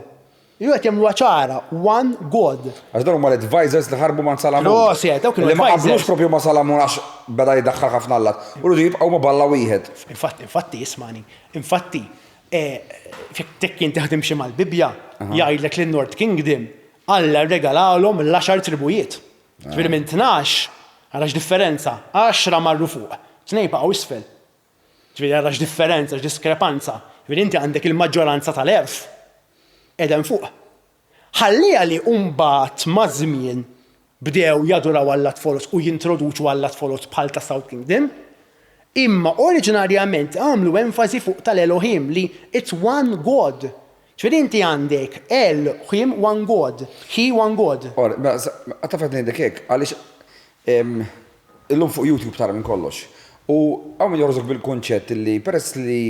Jew qed jagħmluha ċara, one god. Għax dawn huma l-advisors li ħarbu ma' Salamun. Proset, dawk kienu li ma qablux propju ma' Salamun għax beda jiddaħħal ħafna Allat. U rridu jibqgħu ma' Balla wieħed. Infatti ismani, infatti fik inti ħatimxi mal-Bibja, jgħidlek li North Kingdom Alla regalalhom l-10 tribujiet. Ġifieri minn 12 għarax differenza, 10 marru fuq, 2 baqgħu isfel. Ġifieri għarax differenza, diskrepanza. Ġifieri inti għandek il-maġġoranza tal-erf qegħdin fuq. Ħallija li mbagħad ma' żmien bdew jaduraw Alla tfolot u jintroduċu Alla tfolot bħal ta' South Kingdom. Imma oriġinarjament għamlu enfasi fuq tal-Elohim li it's one God. ċveri inti għandek Elohim one God, He one God. Għatafat ngħidlek hekk, għaliex illum fuq YouTube tara minn kollox. U għaw jorżok bil-konċett li peress li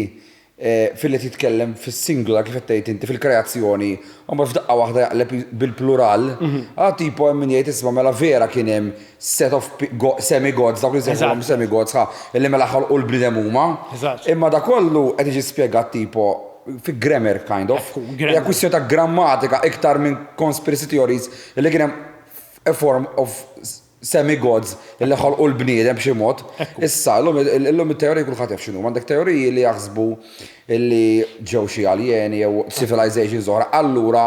fil-li titkellem fil-singular kif tgħid inti fil-kreazzjoni, għamma f'daqqa waħda jaqleb bil-plural, tipo hemm min jgħid isma' mela vera kien hemm set of semi-gods, dawk li sejħulhom semi-gods, illi mela ħolqu l-bniedem huma. Imma da kollu qed jiġi spjegat tipo fi grammar kind of. Hija kwistjoni ta' grammatika iktar minn conspiracy theories illi kien hemm a form of semi-gods illi ħolqu l-bniedem b'xi mod. Issa, illum it-teoriji kulħadd jaf x'inhu. Għandek teoriji li jaħsbu illi ġew xi aljeni jew civilizations oħra, allura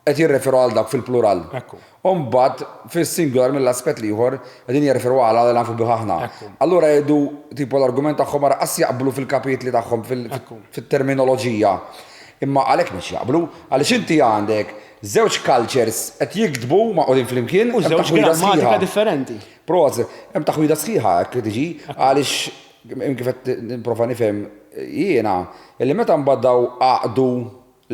qed jirreferu għal dak fil-plural. Ekku. U mbagħad fis-singular mill-aspett ieħor qegħdin jirreferu għal għal nafu biha aħna. Ekku. Allura jgħidu tipo l-argument tagħhom ma raqqas jaqblu fil-kapitli tagħhom Ekku. fit-terminoloġija. Imma għalhekk mhux jaqblu, għaliex inti għandek żewġ cultures qed jiktbu maqogħdin flimkien U żewġ grammatika differenti. Proz, hemm taħwida sħiħa hekk tiġi għaliex kif qed nipprova nifhem jiena illi meta mbagħad għaqdu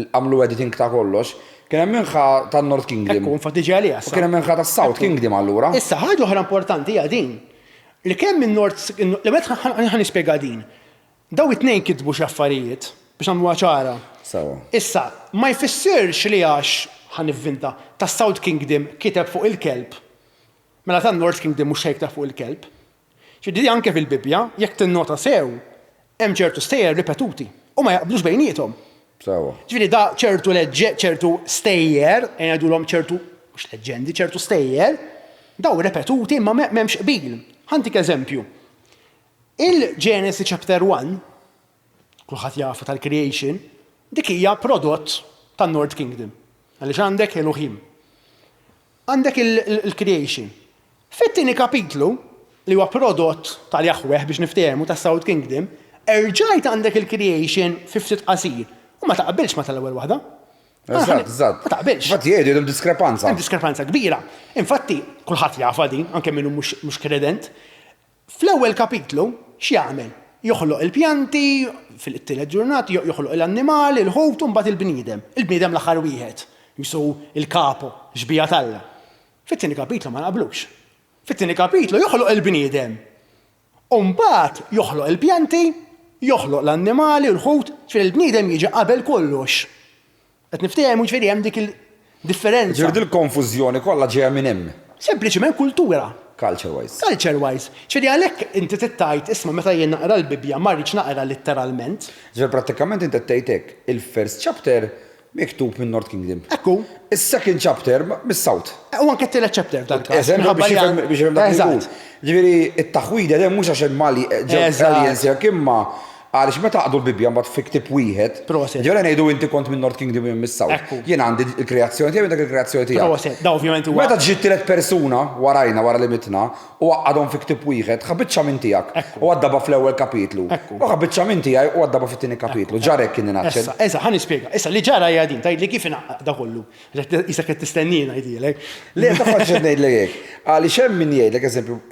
għamlu editing ta' kollox, kien hemm minħa tan-North Kingdom. Ekku, infatti ġej għalija. U kien hemm minħa tas-South Kingdom allura. Issa ħaġa oħra importanti hija din. Li kemm min-Nord li meta ħan nispjega din. Daw it-tnejn kitbu xi affarijiet biex nagħmluha ċara. Sewa. Issa, ma jfissirx li għax ħanivvinta tas-South Kingdom kiteb fuq il-kelb. Mela tan-North Kingdom mhux jektab fuq il-kelb. Ġifieri anke fil-Bibja, jekk tinnota sew, hemm ċertu stejjer ripetuti u ma jaqblux bejniethom. Sewa. Ġifieri da ċertu stejjer, ngħidulhom ċertu mhux leġendi, ċertu stejjer, daw repetuti imma m'hemmx qbil. Ħantik eżempju. Il-Genesis chapter 1, kulħadd jafu tal-creation, dik hija prodott tan-North Kingdom. Għaliex għandek Elohim. Għandek il-creation. Fit-tieni kapitlu li huwa prodott tal-Jahweh biex niftehmu tas-South Kingdom, erġajt għandek il-creation fi ftit qasir. U ma taqbilx ma tal-ewwel waħda. Eżatt. Ma taqbilx. Infatti jgħidu hemm diskrepanza. Hemm diskrepanza kbira. Infatti, kulħadd jafa din, anke minnu mhux kredent. Fl-ewwel kapitlu x'jagħmel? Joħloq il-pjanti, fil-tielet ġurnati joħloq l-annimali, il-ħut u mbagħad il-bniedem. Il-bniedem l-aħħar wieħed. Jisu il-kapo, xbija talla. Fit-tieni kapitlu ma naqblux. Fit-tieni kapitlu joħloq il-bniedem. U mbagħad joħloq il-pjanti, joħloq l-annimali, il-ħut, il-bniedem jiġi qabel kollox. Qed niftehmu ġifieri hemm dik il-differenza. Ġifieri il-konfużjoni kollha ġejja minn hemm. Sempliċement kultura. Culture-wise. Culture-wise. ċedi għalhekk inti tittajt isma' meta jien naqra l-Bibja ma rridx naqra litteralment. Ġifier prattikament inti tgħidek il-first chapter miktub minn North Kingdom. Ekku. Is-second chapter mis-South. U anke t-tielet chapter tal-każ. Eżempju biex jifhem dak il-punt. Ġifieri it-taħwida dejjem mhux għax Mali aliens jekk imma għaliex meta għaqdu l-Bibja mbagħad fi ktieb wieħed. Ġifieri ngħidu inti kont minn North Kingdom minn mis-South. Jien għandi l-kreazzjoni tiegħi dak il-kreazzjoni tiegħek. Proset, da ovvjament huwa. Meta ġiet tielet persuna warajna wara li mitna u għadhom fi ktieb wieħed ħabiċċa minn tiegħek u għaddaba fl-ewwel kapitlu. U ħabiċċa minn tiegħi u għaddaba fit-tieni kapitlu. Ġarek kien inaċċel. Issa ħa nispjega. Issa li ġara hija din tgħidli kif inaqqaq da kollu. Issa qed tistennina jgħidilek. Le ta' faċċet ngħidlek hekk. Għaliex hemm min jgħidlek eżempju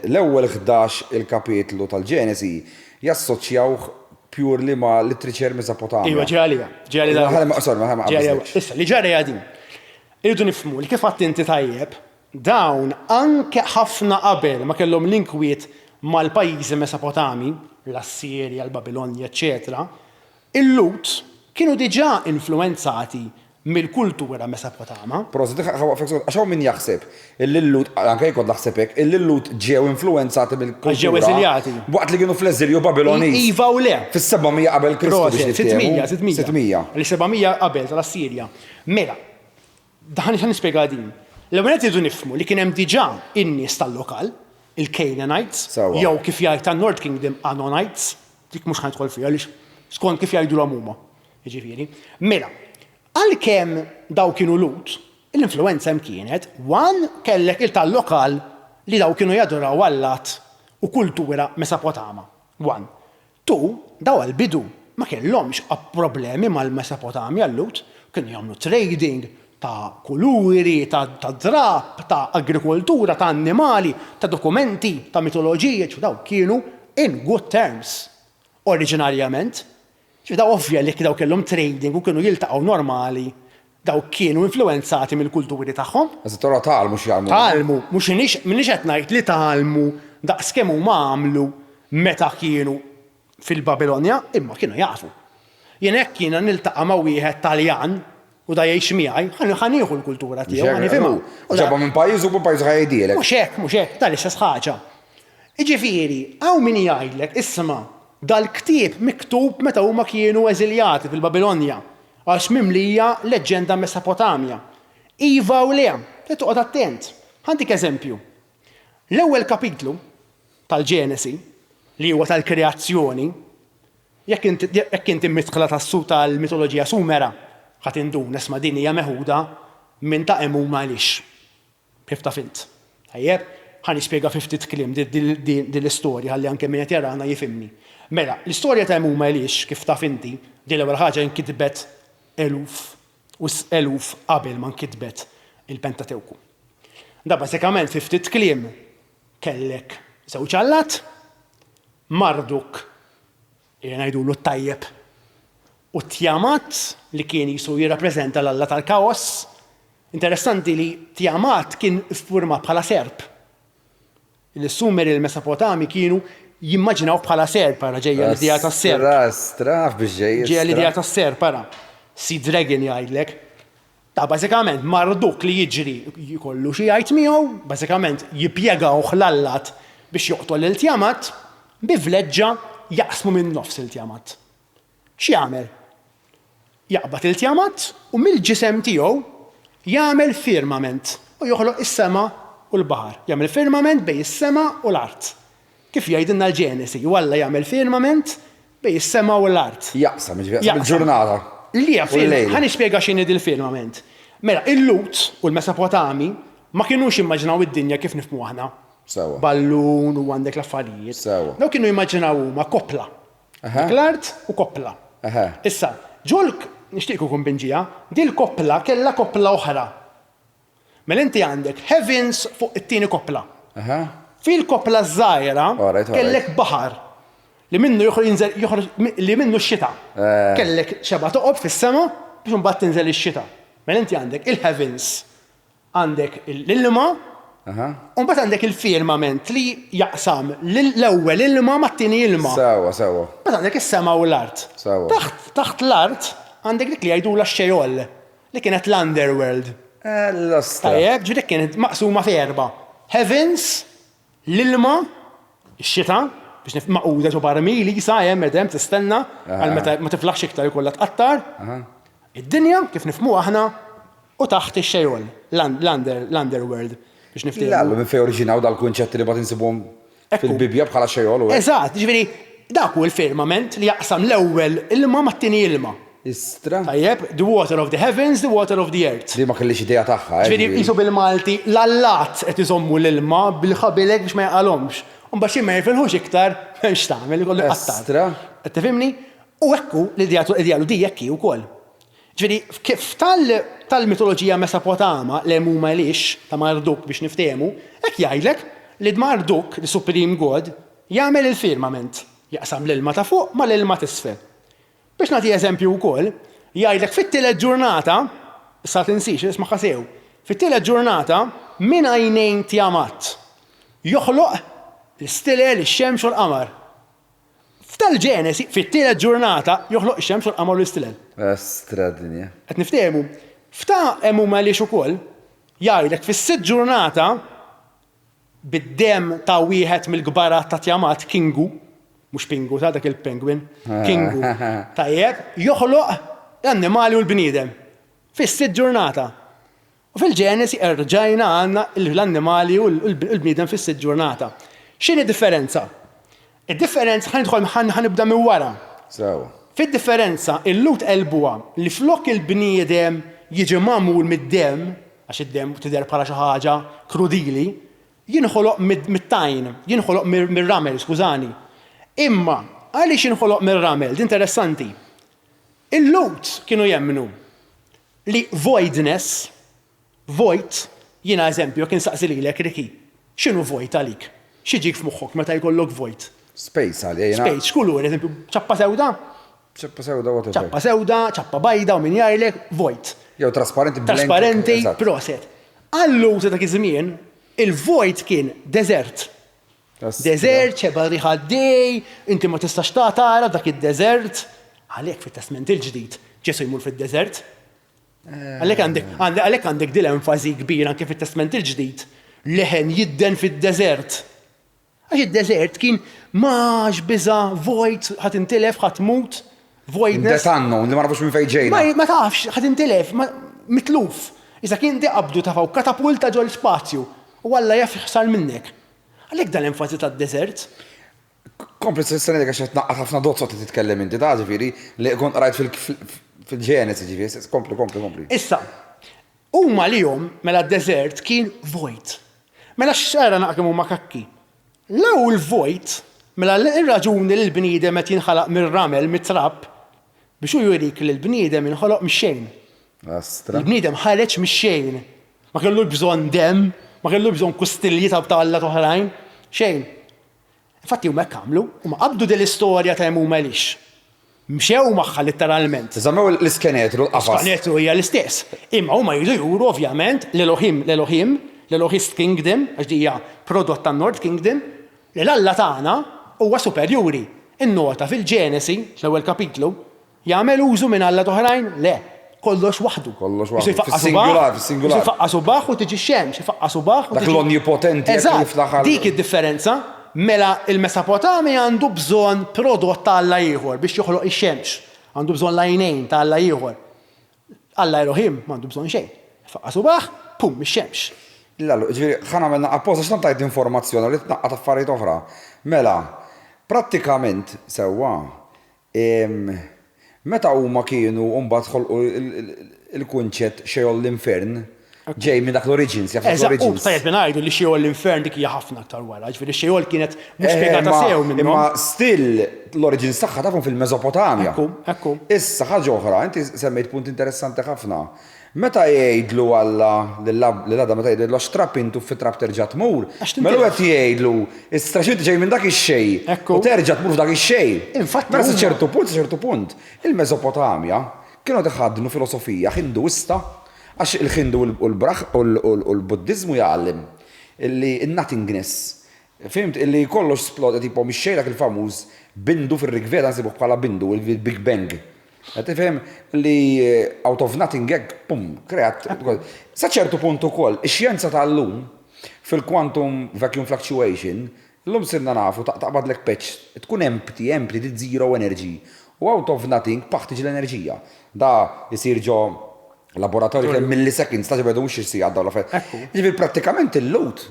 l-ewwel 11 il-kapitlu tal-Ġenesi jassoċjawh purely ma' literature Mesopotamia. Iwa ġalija. Issa li ġara hija din. Irridu nifhmu li kif qatt inti tajjeb dawn anke ħafna qabel ma kellhom linkwiet mal-pajjiżi Mesopotami, l-Assirja, l-Babilonja, eċetera, il-Lut kienu diġà influenzati mill-kultura Mesopotama. Għax hawn min jaħseb il-Lut, anke jkun naħseb hekk, il-Lut ġew influenzati mill-kultura. Ġew eżiljati. Waqt li kienu fl-eżilju Babiloniż. Iva u le. Fis-700 qabel Kristu biex 600. Li 700 qabel tal-Assirja. Mela, daħni ħan nispjega din. L-ewwel qed idu nifhmu li kien hemm diġà in-nies tal-lokal, il-Canaanites, jew kif jgħid tan-North Kingdom Annonites, dik mhux ħanidħol fiha għaliex skont kif jgħidulhom huma. Jiġifieri. Mela, għalkemm daw kienu Lut, l-influenza hemm kienet, kellek il-tal-lokal li daw kienu jadoraw Allat u kultura Mesopotama. Daw għal-bidu ma kellhomx problemi mal-Mesopotamja Lut, kienu jagħmlu trading ta' kuluri, ta' drab, ta' agrikoltura, ta' annimali, ta' dokumenti, ta' mitoloġija, daw kienu in good terms oriġinarjament. Daw ovvja li daw kellhom trading u kienu jiltaqgħu normali, daw kienu influenzati mill-kulturi tagħhom. Tora talmu x'jagħmlu. Talmu, mhux qed ngħid li talmu daqskemm huma għamlu meta kienu fil-Babilonja, imma kienu jafu. Jien hekk jiena niltaqa' ma' wieħed Taljan u da jgħix miegħi, ħanieħu l-kultura tiegħu, ħanifhimha. Ġabha minn pajjiż u minn pajjiż ħajdilek. Mhux hekk, tal-istess ħaġa. Jiġifieri, hawn min jgħidlek isma' dal-ktieb miktub meta huma kienu eżiljati fil-Babilonja għax mimlija leġġenda Mesopotamja. Iva u le, toqgħod attent. Ħandik eżempju. L-ewwel kapitlu tal-Ġenesi li huwa tal-kreazzjoni, jekk inti mitħla tas-su tal-mitoloġija Sumera, ħadd induna isma' din hija meħuda minn ta' emuma għaliex. Kif taf int. Tajjeb, ħa nispjega 50 kliem din l-istorja ħalli anke min qed jarana jifhimni. Mela, l-istorja ta' emuma għaliex kif taf inti, din l-ewwel ħaġa nkitbet eluf qabel ma nkitbet il-Pentatewku. Da bażikament 50 kliem kellek żewġ Allat, Marduk, ngħidulu t-tajjeb, u Tiamat li kien jisu jirrappreżenta l-Alla tal-kaos. Interessanti li Tiamat kien ffurma bħala serp. Il-Sumeri il-Mesopotami kienu jimmaġinaw bħala serp para ġejja l-idea tas-serp. Straf biex ġejja. Ġejja l-idea tas-serp para. Sea Dragon jgħidlek. Ta' bażikament Marduk li jiġri jkollu xi jgħid miegħu, bażikament jippjegawh l-Allat biex joqtol il-Tiamat, bi vleġġa jaqsmu minn nofs il-Tiamat. X'jagħmel? Jaqbad il-Tiamat u mill-ġisem tiegħu jagħmel firmament u joħloq is-sema u l-baħar. Jagħmel firmament bejn is-sema u l-art. Kif jgħidilna l-Ġenesi, Alla jagħmel firmament bejn is-sema u l-art. Jaqsam il-ġurnata. Li ħa nispjega x'inhi il-firmament. Mela, il-Lut u l-Mesopotami ma kinux immaġinaw id-dinja kif nifhmu aħna. Sewa. Ballun u għandek l-affarijiet. Sewa. Daw kienu jimmaġinaw huma koppla. L-art u koppla. Issa, ġolk nixtiequ kumbinġija, dil koppla kellha koppla oħra. Mela inti għandek heavens fuq it-tieni koppla. Fil-koppla żgħira kellek baħar li minnu li minnu x-xita. Kellek xeba toqob fis-sema biex imbagħad tinżel ix-xita. Mela inti għandek il-heavens, għandek l-ilma, u mbagħad għandek il-firmament li jaqsam l-ewwel ilma mat-tieni ilma. Sewa. Mbagħad għandek is-sema u l-art. Taħt l-art għandek dik li jgħidula x-xejol li kienet l-underworld. Tajjeb, ġifieri kienet maqsuma f'erba'. Heavens, l-ilma, x-xita, biex maquda ġo barmili sa medem tistenna għal meta ma tiflaħx iktar ikollha tqattar. Id-dinja kif nifhmu aħna u taħt ix-xejol, l-underworld biex nifhmu. Lallu minn fejn oriġinaw dal-kunċetti li bad insibuhom fil-Bibja bħala xejol. Eżatt, ġifieri dak hu l-firmament li jaqsam l-ewwel ilma mat-tieni ilma. Istra. Tajjeb, the water of the heavens, the water of the earth. Li ma kellix idea tagħha. Ġifieri qisu bil-Malti l-Allat qed iżommu l-ilma bil-ħabilek biex ma jaqalhomx. Mbagħad ma jirfilħux iktar m'hemmx tagħmel ikollu qattar. Qed tifhimni? U hekku l-idea di hekk wkoll. Ġifieri kif tal-mitoloġija Mesopotama l-emuma lix ta' Marduk biex niftehmu, hekk jgħidlek li Marduk, the supreme god, jagħmel il-firmament, jaqsam l-ilma ta' fuq ma l-ilma t'isfel. Biex nagħti eżempju wkoll, jgħidlek fit-tielet ġurnata, issa tinsix isma' sew, fit-tielet ġurnata minn għajnejn Tiamat joħloq l-istilel, ix-xemx u l-qamar. F'tal-Ġenesi, fit-tielet ġurnata joħloq ix-xemx u l-qamar u l-istilel. Estra dinja. Qed niftehmu. F'ta' emuma għaliex ukoll jgħidlek fis-sitt ġurnata bid-dem ta' wieħed mill-kbarat ta' Tiamat, Kingu, mhux Pingu ta' dak il-penguin, Kingu, tajjeb, joħloq l-annimali u l-bniedem fis-sitt ġurnata. U fil-Ġenesi rġajna għandna l-annimali u l-bniedem fis-sitt ġurnata. X'inhi differenza? Id-differenza ħanibda minn wara. Fid-differenza il-Lut elbuha li flok il-bniedem jiġi magħmul mid-dem, għax id-dem tidher bħala xi ħaġa krudili, jinħoloq mit-tajn, jinħoloq mir-ramel, skużani. Imma għaliex jinħoloq mir-ramel, interessanti. Il-Lut kienu jemmnu li voidness, void, jiena eżempju, kien saqsi lilek Riki, x'inhu void għalik? X'jiġik f'moħħok meta jkollok void? Space għalija. Space, x'kulur, eżempju, ċappa sewda? ċappa sewda, whatever. ċappa sewda, ċappa bajda u min jgħidlek void. Jew trasparenti blank. Trasparenti, proset. Għallu ta' dak iż-żmien, il-void kien desert. Desert, ċeba riħaddej, inti ma tistax tara dak id-desert. Għalhekk fit-Testament il-ġdid Ġesu jmur fid-desert. Għalhekk għandek dil enfasi kbira anke fit-Testament il-ġdid. Leħen jidden fid-desert. Għax id-desert kien maġ biża void, ħadd intilef, ħadd mut, voidness. Detannu, li ma nafux minn fejn ġejna. Ma tafx, ħadd intilef, mitluf. Iżda kien qabdu ta' fuq katapulta ġol spazju u Alla jaf ħsar minnek. Għalhekk dan l-enfasi tad-desert. Kompli s-sena dik għax naqqat ħafna dozzot li titkellem inti ta' ġifieri li kont rajt fil-Ġenesi ġifieri, kompli. Issa, huma lihom mela d-deżert kien void. Mela x-xara naqgħu huma kakki. L-ewwel void mela l-raġuni li l-bniedem qed jinħalaq mir-ramel mit-trapp biex hu jurik li l-bniedem inħoloq mix-xejn. Astra. Il-bniedem ħareġ mix-xejn. Ma kellu bżonn demm, ma kellu bżonn kustilji ta' btalla oħrajn, xejn. Infatti huma hekk għamlu, huma qabdu din l-istorja ta' huma lix. Mxew magħha letteralment. Żammew l-iskenetru l-qafas. Iskanetru hija l-istess. Imma huma jridu juru ovvjament l-Elohist Kingdom, għax hija prodott tan-Nord Kingdom, li l-Alla tagħna huwa superjuri. In-nota fil-Ġenesi, l-ewwel kapitlu, jagħmel użu minn Alla oħrajn? Le, kollox waħdu. Kollox waħdu. Fis-singular. Ifaqqa subaħ u tiġi x-xemx, ifaqqa subaħ u dak l-onnipotenti fl-aħħar. Dik id-differenza. Mela il-Mesopotamia għandu bżonn prodott ta' Alla ieħor biex joħloq ix-xemx. Għandu bżonn lajnejn ta' Alla ieħor. Alla Elohim m'għandu bżonn xejn. Faqqa subaħ, pum, ix-xemx. Lallu, ġifieri ħana għamilna apposta x'nam informazzjoni li tnaqqat affarijiet oħra. Mela, prattikament sewwa meta huma kienu mbagħad ħolqu il-kunċett xejn l-infern ġej minn dak l-origins, jaf l-origins. Tajjeb ngħidu li xejn l-infern dik hija ħafna aktar wara, ġifieri xejn kienet mhux spjegata sew minnhom. Imma still l-origins tagħha tafhom fil-Mesopotamja. Ekku. Issa ħaġa oħra, inti semmejt punt interessanti ħafna. Meta jgħidlu Alla l-għada meta jgħidlu x'trapp intu fit-trapp terġa' tmur, mela qed jgħidlu is-straċinti ġej minn dak ix-xejn u terġa' tmur f'dak ix-xejn. Infatti sa ċertu punt, il-Mesopotamja kienu iħaddnu filosofija ħinduista għax il-ħindu u l-Buddiżmu jgħallim illi in-nothingness. Fimt illi kollox sploda tipo mix-xejn dak il-famuż bindu fir-Rigveda nsibuh bħala bindu il-Big Bang. Tifhem li out of nothing hekk pum kreat. Sa ċertu punt ukoll ix-xjenza tal-lum fil-quantum vacuum fluctuation l-lum sirna nafu taqbadlek patch tkun empty di zero energy u out of nothing paħtiġ l-enerġija. Da jisir ġo laboratorju kemm milliseconds ta' ġebedu mhux issi għaddaw l-affarijiet. Ġifier prattikament il-lot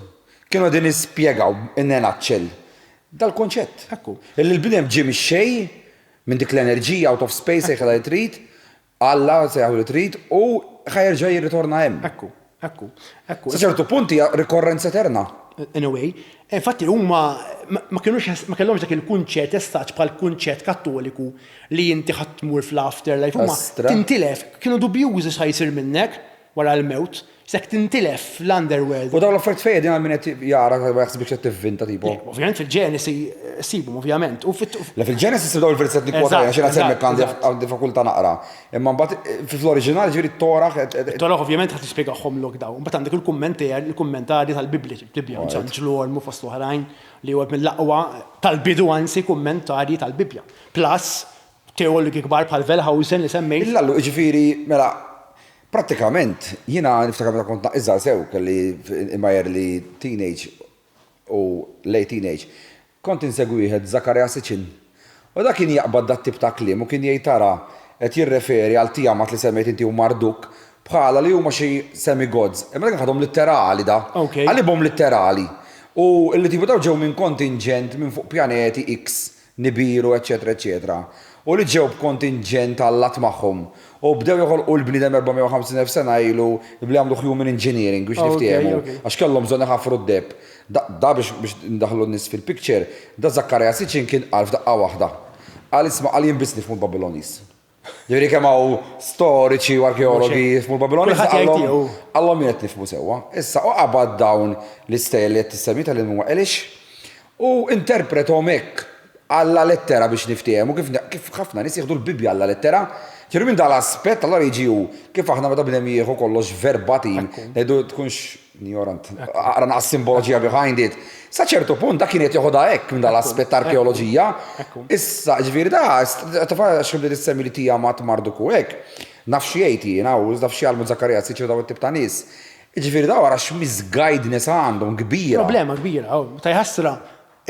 kienu din ispjegaw in-nenaċċel dal-konċett. Illi l-bniem ġie mix-xejn minn dik l-enerġija out of space jħedha jitrid, Alla sejħu li trid u ħajerġa' jirritorna hemm. Ekku. Sa ċertu punt hija rikorrenza eterna. In a way, infatti huma ma kellhomx dak il-kunċett estaċ bħal kunċett kattoliku li inti ħadd tmur fl-afterlife. Huma tintilef, kienu dubjużi x'ħajsir minnek wara l-mewt, sek tintilef l-underworld. U dawn l-affarijiet fejn din min qed jara jaħsbek qed tivvinta tipo. Ovvjament fil-Ġenesi sibhom ovvjament. La fil-Ġenesi sibdew il-verset nikkwota għax qed semmek għandi fakultà naqra. Imma mbagħad fl-oriġinali ġifieri t-Torah Torah ovvjament ħadd tispjegahom lok daw. Mbagħad għandek il-kummentarji tal-Bibbja, ġlor mu fost oħrajn li huwa mill-aqwa tal-bidu ansi kummentarji tal-Bibbja. Plus teologi kbar bħal Wellhausen li semmejt. Illallu ġifieri mela prattikament, jiena niftakar meta kont naqiżżar sew kelli imajr li teenage u late teenage, kont insegwi wieħed Zakarja Sitchin. U dak kien jaqbad dat tip ta' kliem u kien jgħid tara qed jirreferi għal tijamat li semmejt inti u Marduk bħala li huma xi semi-gods. Imma dak ħadhom litterali da. Għalibhom litterali. U li tibu daw ġew minn kontingent minn fuq pjaneti X, Nibiru, eċetera, eċetera. U li ġew b'kontingent għallat magħhom. U bdew joħolqu l-bniedem 450,000 sena ilu li għamlu human engineering biex niftehmu. Għax kellhom bżonn iħaffru d-deb. Da biex ndaħlu n-nies fil-picture, da Zakarja Sitchin kien qal f'daqqa waħda. Qal isma' qal jien biss nifhmu l-Babilonis. Ġifieri kemm hawn storiċi u arkeologi jifhmu l-Babilonis għallhom jien qed nifhmu sewwa. Issa u qabad dawn l-istejl li qed tissemmi tal-ilmu Elix u interpretom hekk alla lettera biex niftehmu kif ħafna nies jieħdu l-Bibja alla lettera. Ġiru minn dal-aspett allura jiġi hu kif aħna meta bdem jieħu kollox verbatim, ngħidu tkunx ignorant, aqra naqas simboloġija behind it. Sa ċertu punt dak kien qed joħodha hekk minn dal-aspett arkeoloġija. Issa ġifieri da tafa x'ibda tissemmi li tijamat Marduk u hekk. Naf xi jgħid jiena u naf xi għalmu Zakarja Sitchin daw it-tip ta' nies. Ġifieri da wara x'misguidedness għandhom kbira. Problema kbira, ta' jħassra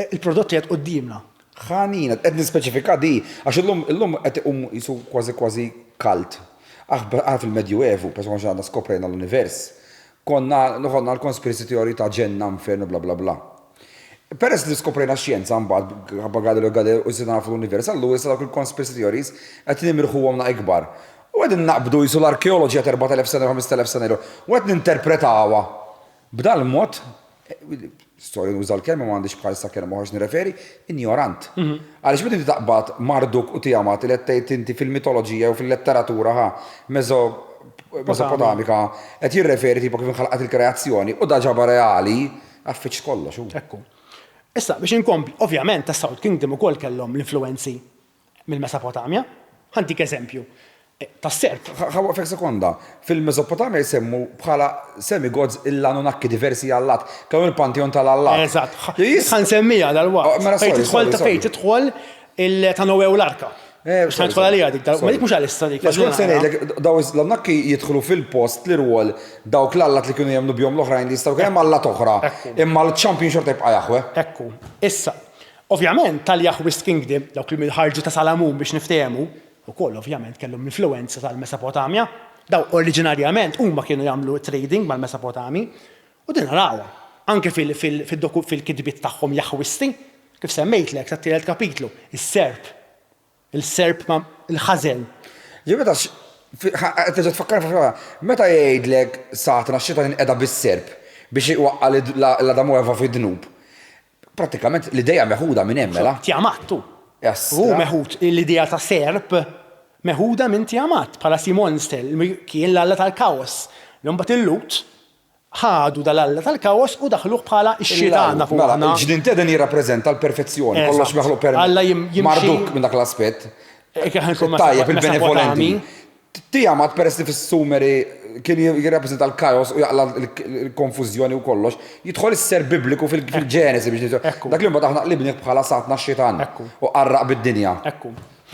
il-prodotti qed qudiemna. Ħanina, qed nispeċifika di, għax illum qed jisu kważi kalt. Aħ fil-Medjuevu, pes konx għandna skoprejna l-univers, konna l-conspiracy theory ta' ġenna infernu bla bla bla. Peress li skoprejna xjenza mbagħad għadu u sidna nafu l-univers, allura issa dawk il-conspiracy theories qed nimirħuhom na ikbar. U għedin naqbdu jisu l-arkeoloġija 4,000 sena, 5,000 sena ilu. U għed ninterpretawa. B'dal mod, storja nuża l-kelma ma għandix bħalissa kelma maħħax nireferi, ignorant. Għalix bid inti taqbad Marduk u Tiamat li għettejt inti fil-mitoloġija u fil-letteratura mesopotamika qed jirreferi tipo kif inħalqat il-kreazzjoni u da ġaba reali affiċ kollox. Ekku. Issa biex inkompli, ovvjament ta' South Kingdom ukoll kellhom l-influenzi mill-Mesopotamja. Ħantik eżempju. Tas-Serb. Fek sekonda, fil-Mesopotamja jisemmu bħala semi-gods il-Anunnaki diversi għallat, kellhom il-pantheon tal-allat. Eżatt. Ħan semmija dal-waqt. Fejn tidħol il-Tanoe u l-Arka. X'ħan tidħol għalija dik, ma dik mhux għalissa dik. Daw l-Anunnaki jidħlu fil-post li rwol dawk l-allat li kienu jemnu bjom l-oħrajn li jistgħu kien allat oħra. Imma l-champion xorta jibqa' Jahwe. Ekku. Issa, ovvjament tal-Jahwist Kingdom, dawk li ħarġu ta' Salamun biex niftehmu, ukoll ovvjament kellhom influenza tal-Mesopotamja, daw oriġinarjament huma kienu jagħmlu trading mal-Mesopotami u din narawha anke fil-kitbiet tagħhom Jahwisti, kif semmejtlek tat-tielet kapitlu, il-serp ma' il-ħażel. Meta terġa' tfakkar meta jgħidlek Satana x-xita qiegħda bis-serp biex iwaqqa l-Adamu Eva fid-dnub. Prattikament l-idea meħuda minn hemm mela. Tiamattu. U meħud l-idea ta' serp meħuda minn Tiamat bħala Simonstel kien l-alla tal-kaos. L-imbagħad il-Lut ħadu dal-alla tal-kaos u daħluh bħala x-xitana fuqna. Ġdin teden jirrappreżenta l-perfezzjoni, kollox meħluq per Marduk minn dak l-aspett. Tajjeb il-benevolenti. Tiamat peress li fis-Sumeri kien jirrappreżenta l-kaos u jaqla l-konfużjoni u kollox, jidħol is-ser bibliku fil-Ġenesi biex dak li mbagħad aħna qlibnieh bħala Satna x-xitan u qarraq bid-dinja.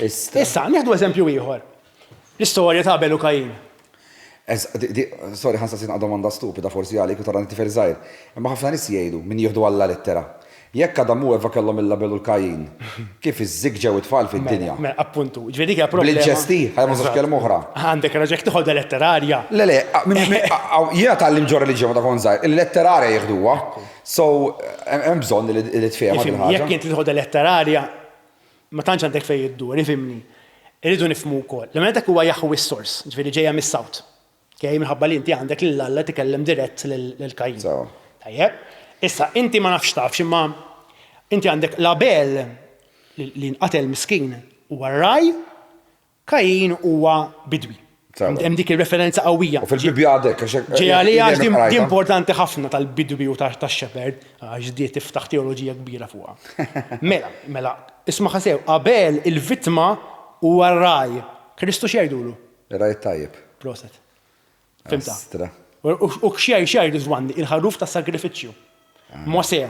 Issa, nieħdu eżempju ieħor. L-istorja ta' Abel u Kajin. Sorry, ħansa sina domanda stupida forsi għalik u tara tifel żgħir. Imma ħafna nies jgħidu min jieħdu Alla lettera. Jekk Adamu Eva kellhom il-Abel u l-Kajin, kif iż-żig ġew it-tfal fid-dinja. Appuntu, ġifieri dik hija problema. Bl-inċesti, ħajma żewġ kelma oħra. Għandek raġek tieħodha letterarja. Le, jiena tallim ġor reliġjon ta' kon żgħir, il-letterarja jieħduha. So hemm bżonn li tfehma ħaġa. Jekk inti tieħodha letterarja, ma tantx għandek fejn iddur, ifhimni. Irridu nifhmu wkoll. Li dak huwa Jahwe source, ġifieri ġejja mis-Sawt. Ġej minħabba li inti għandek lil Alla tikellem dirett lil Kajin. Tajjeb. Issa, inti ma nafx tafx imma inti għandek l-Abel li nqatel miskin huwa raj, Kajin huwa bidwi. Hemm dik ir-referenza qawwija. U fil-Bibja għadek ġejja di importanti ħafna tal-bidwi u tax-shepherd għax di tiftaħ teoloġija kbira fuqha. Mela, isma' ħasew, Abel il-vittma huwa raj. Kristu x'jgħidulu? Raj tajjeb. Proset. Fimta. U x'jgħidu żwanni il-ħaruf tas-sagrifiċċju. Mosè.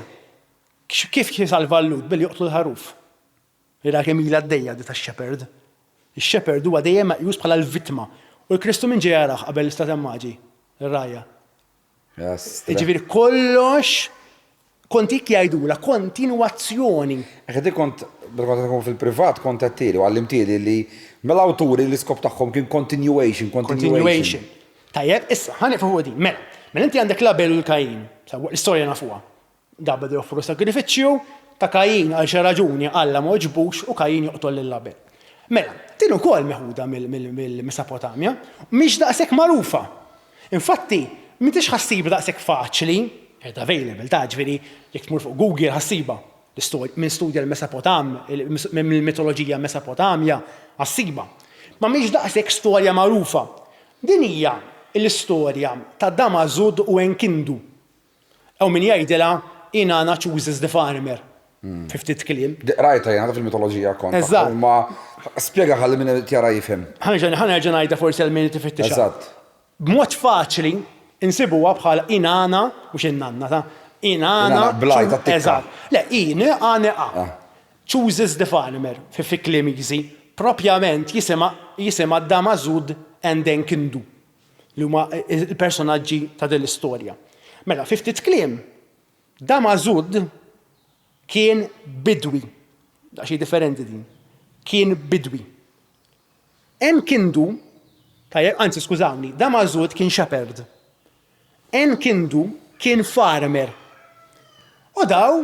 Kif jisalva l-Lut billi joqtlu l-ħaruf? Ira kemm ilha għaddejja di tax-shepherd. Ix-shepherd huwa dejjem maqjus bħala l-vittma. U l-Kristu minn ġej jaraħ qabel l-istat immaġi, ir-rajja. Jiġifieri kollox kontik jgħidula kontinwazzjoni. Ħedi kont fil-privat kont għattieli u għallimtieli li mill-awturi li skop tagħhom kien continuation. Tajjeb, issa, ħanifu fuq din. Mela inti għandek l-Abel u l-Kajin, l-istorja nafuha. Dabba joffru sagrifiċċju ta' Kajin għal xi raġuni Alla ma oġbux u Kajin joqtol lill-Abel. Mela, din ukoll meħuda mill-Mesopotamja, mhix daqshekk magħrufa. Infatti, m'intix ħassib daqshekk faċli, qed available ta' ġifieri jekk tmur fuq Google ħassiba minn studja l-Mesopotamja, mill-mitoloġija Mesopotamja ħassiba. Ma mhix daqshekk storja magħrufa. Din hija l-istorja ta' Damazud u Enkindu. Ew min jgħidilha Inanna chooses the farmer. 50 kliem. Rajta jena fil-mitoloġija kont. Eżatt. Ma spjega ħalli minn tjara jifhem. Ħanerġa' ngħidha forsi għal min tifittixa. Eżatt. B'mod faċli insibuha bħala Inanna mhux innanna ta' Inanna blajta tikka. Eżatt. Le, Inanna chooses the farmer fi kliem easy. Propjament jisimha Damazud and Enkindu li huma il-personaġġi ta' din l-istorja. Mela, 50 kliem. Damazud kien bidwi. Da xi differenti din. Kien bidwi. Enkindu, anzi skużawni, Damazud kien shepherd. Enkindu kien farmer. U daw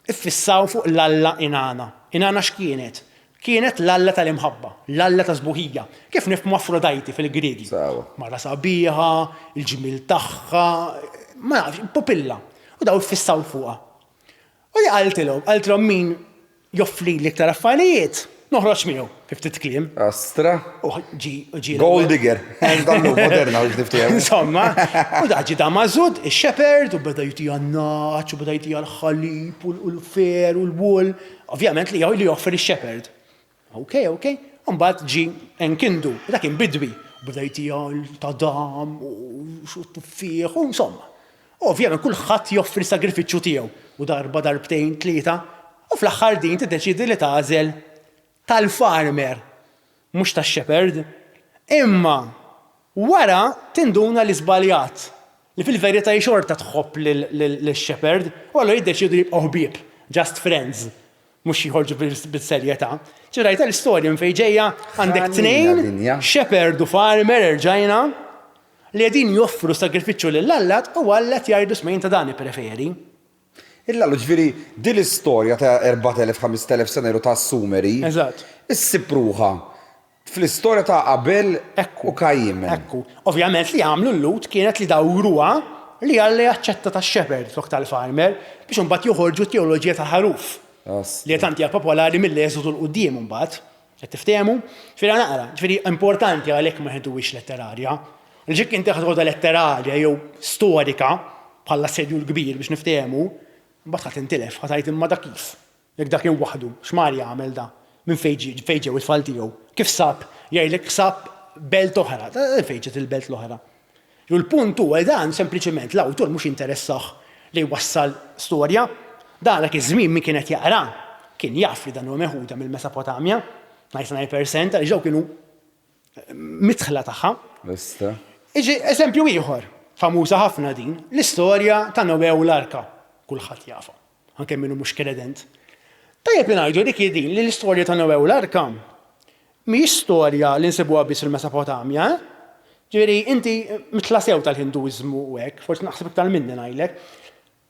iffissaw fuq l-Alla Inanna. Inanna x'kienet? kienet l-alla tal-imħabba, l-alla ta' sbuħija. Kif nifhmu Afrodajti fil-Griegi. Mara sabiħa, il-ġimil tagħha, ma nafx, pupilla. U daw fissaw fuqha. U li għaltilhom min joffri l-iktar affarijiet, noħroġ miegħu kif titkliem. Astra. Ġi. Gold digger. Dallu moderna u tiftijem. Insomma, u daġi ta' mażud, il-shepherd, u beda jtija n-naċ, u beda jtija l-ħalib, u l-fer, u l-wool. Ovvjament li joffri il-shepherd. Ok. Mbagħad ġi enkindu, dak kien bidwi, u beda jtija l-tadam, u xuttuffiħ, u insomma. Ovvjament kulħadd joffri sagrifiċċju tiegħu, u darba darbtejn tlieta, u fl-aħħar din tiddeċidi li tagħżel tal-farmer, mhux tax-shepherd, imma wara tinduna li żbaljat li fil-verità xorta tħobb lill-shepherd u allura jiddeċidu jibqgħu ħbieb, just friends, mhux jħorġu bis-serjetà. Ġirajta l-istorja fejn ġejja għandek tnejn, shepherd u farmer irġajna li qegħdin joffru sagrifiċċju lill-allat u għallet jgħidu smejn ta' dan preferi. Illallu ġviri, din l-istorja ta' 4,000-5,000 sena ilu ta' Sumeri. Eżatt. Issipruħa fl-istorja ta' Abel u Kajim. Ekku. Ovvjament li għamlu l-lut kienet li dawruha li għalli jaċċetta ta' shepherd flok tal-farmer biex imbagħad joħorġu teoloġija ta' ħaruf. Li tanti popolari mill-eżodu l-qudiem imbagħad. Qed tiftehmu? Ġifieri naqra, ġifieri importanti għalhekk ma ħeduwix letterarja. Ġik inti ħadħodha letterarja jew storika bħala sedju l-kbir biex niftehmu, mbagħad ħadd intilef, ħadd imma da kif. Jekk dak kien waħdu, x'mar jagħmel da? Minn fejn ġew it-tfal tiegħu. Kif sab? Jgħidlek sab belt oħra, fejn ġiet il-belt l-oħra. U l-punt huwa dan sempliċement l-awtur mhux interessaħ li jwassal storja, dan dak iż-żmien min kienet jaqra kien jaf li dan huwa meħuda mill-Mesopotamja, 99% għaliex ġew kienu mitħla tagħha. Iġi eżempju ieħor, famuża ħafna din, l-istorja ta' Noè u l-Arka. Kulħadd jafa, anke minnu mhux kredent. Tajjeb ngħidu dik din li l-istorja ta' Noè u l-Arka mhijiex storja li nsibuha biss fil-Mesopotamja. Ġifieri inti mitla sew tal-Hinduiżmu u hekk, forsi naħseb iktar minni ngħidlek.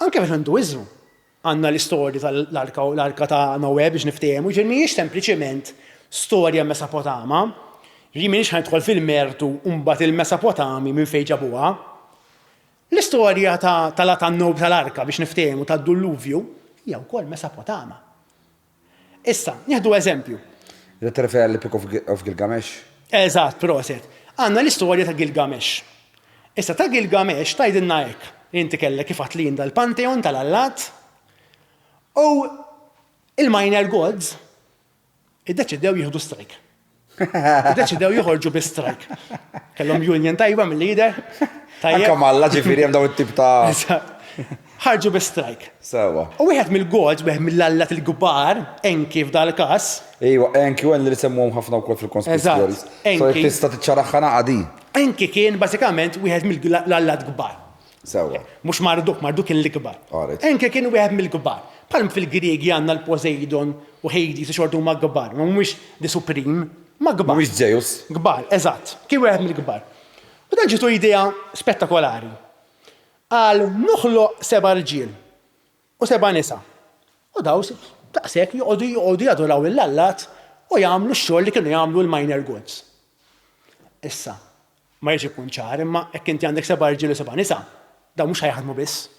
Anke fil-Hinduiżmu għandna l-istorja tal-Arka u l-Arka ta' Noè biex niftehmu, ġifieri mhijiex sempliċement storja Mesopotama. Ġifieri m'iniex ħadħol fil-mertu u mbagħad il-Mesopotami minn fejn ġabuha. L-istorja tal-Noè tal-Arka biex niftehmu tad-Dulluvju hija wkoll Mesopotama. Issa, nieħdu eżempju. Tirreferi għall-Epic of Gilgamesh? Eżatt, proset. Għandna l-istorja ta' Gilgamesh. Issa ta' Gilgamesh tgħidilna hekk. Inti kellek kif għatlin dal-Pantheon tal-Allat u il-Minor Gods iddeċidew jieħdu strike. Iddeċidew joħorġu bi strike. Kellhom union tajba mill-lider. Anka malla ġifieri hemm dawn it-tip ta' ħarġu bi strike. Sewa. U wieħed mill-gods, wieħed mill-allat il-kbar, Enki f'dal-każ. Ejwa, Enki u li semmuhom ħafna wkoll fil-conspiracy theories. So jekk tista' tiċċaraħħa naqadi. Enki kien bażikament wieħed mill-allat kbar. Sewa. Mhux Marduk kien l-kbar. Enki kien wieħed mill-kbar. Bħal fil-Griegi għandna l-Poseidon u Hades xortu ma' kbar, ma mhumiex the supreme, ma' kbar. Mhumiex Zeus. Kbar, eżatt. Kien wieħed mill-kbar. U dan ġitu idea spettakolari. Għal noħloq 7 rġiel u 7 nisa. U daw daqshekk joqogħdu jadoraw il-allat u jagħmlu x-xogħol li kienu jagħmlu l-Minor Gods. Issa, ma jiġi jkun ċar, imma hekk inti għandek 7 rġiel u 7 nisa, dawn mhux ħajħadmu biss.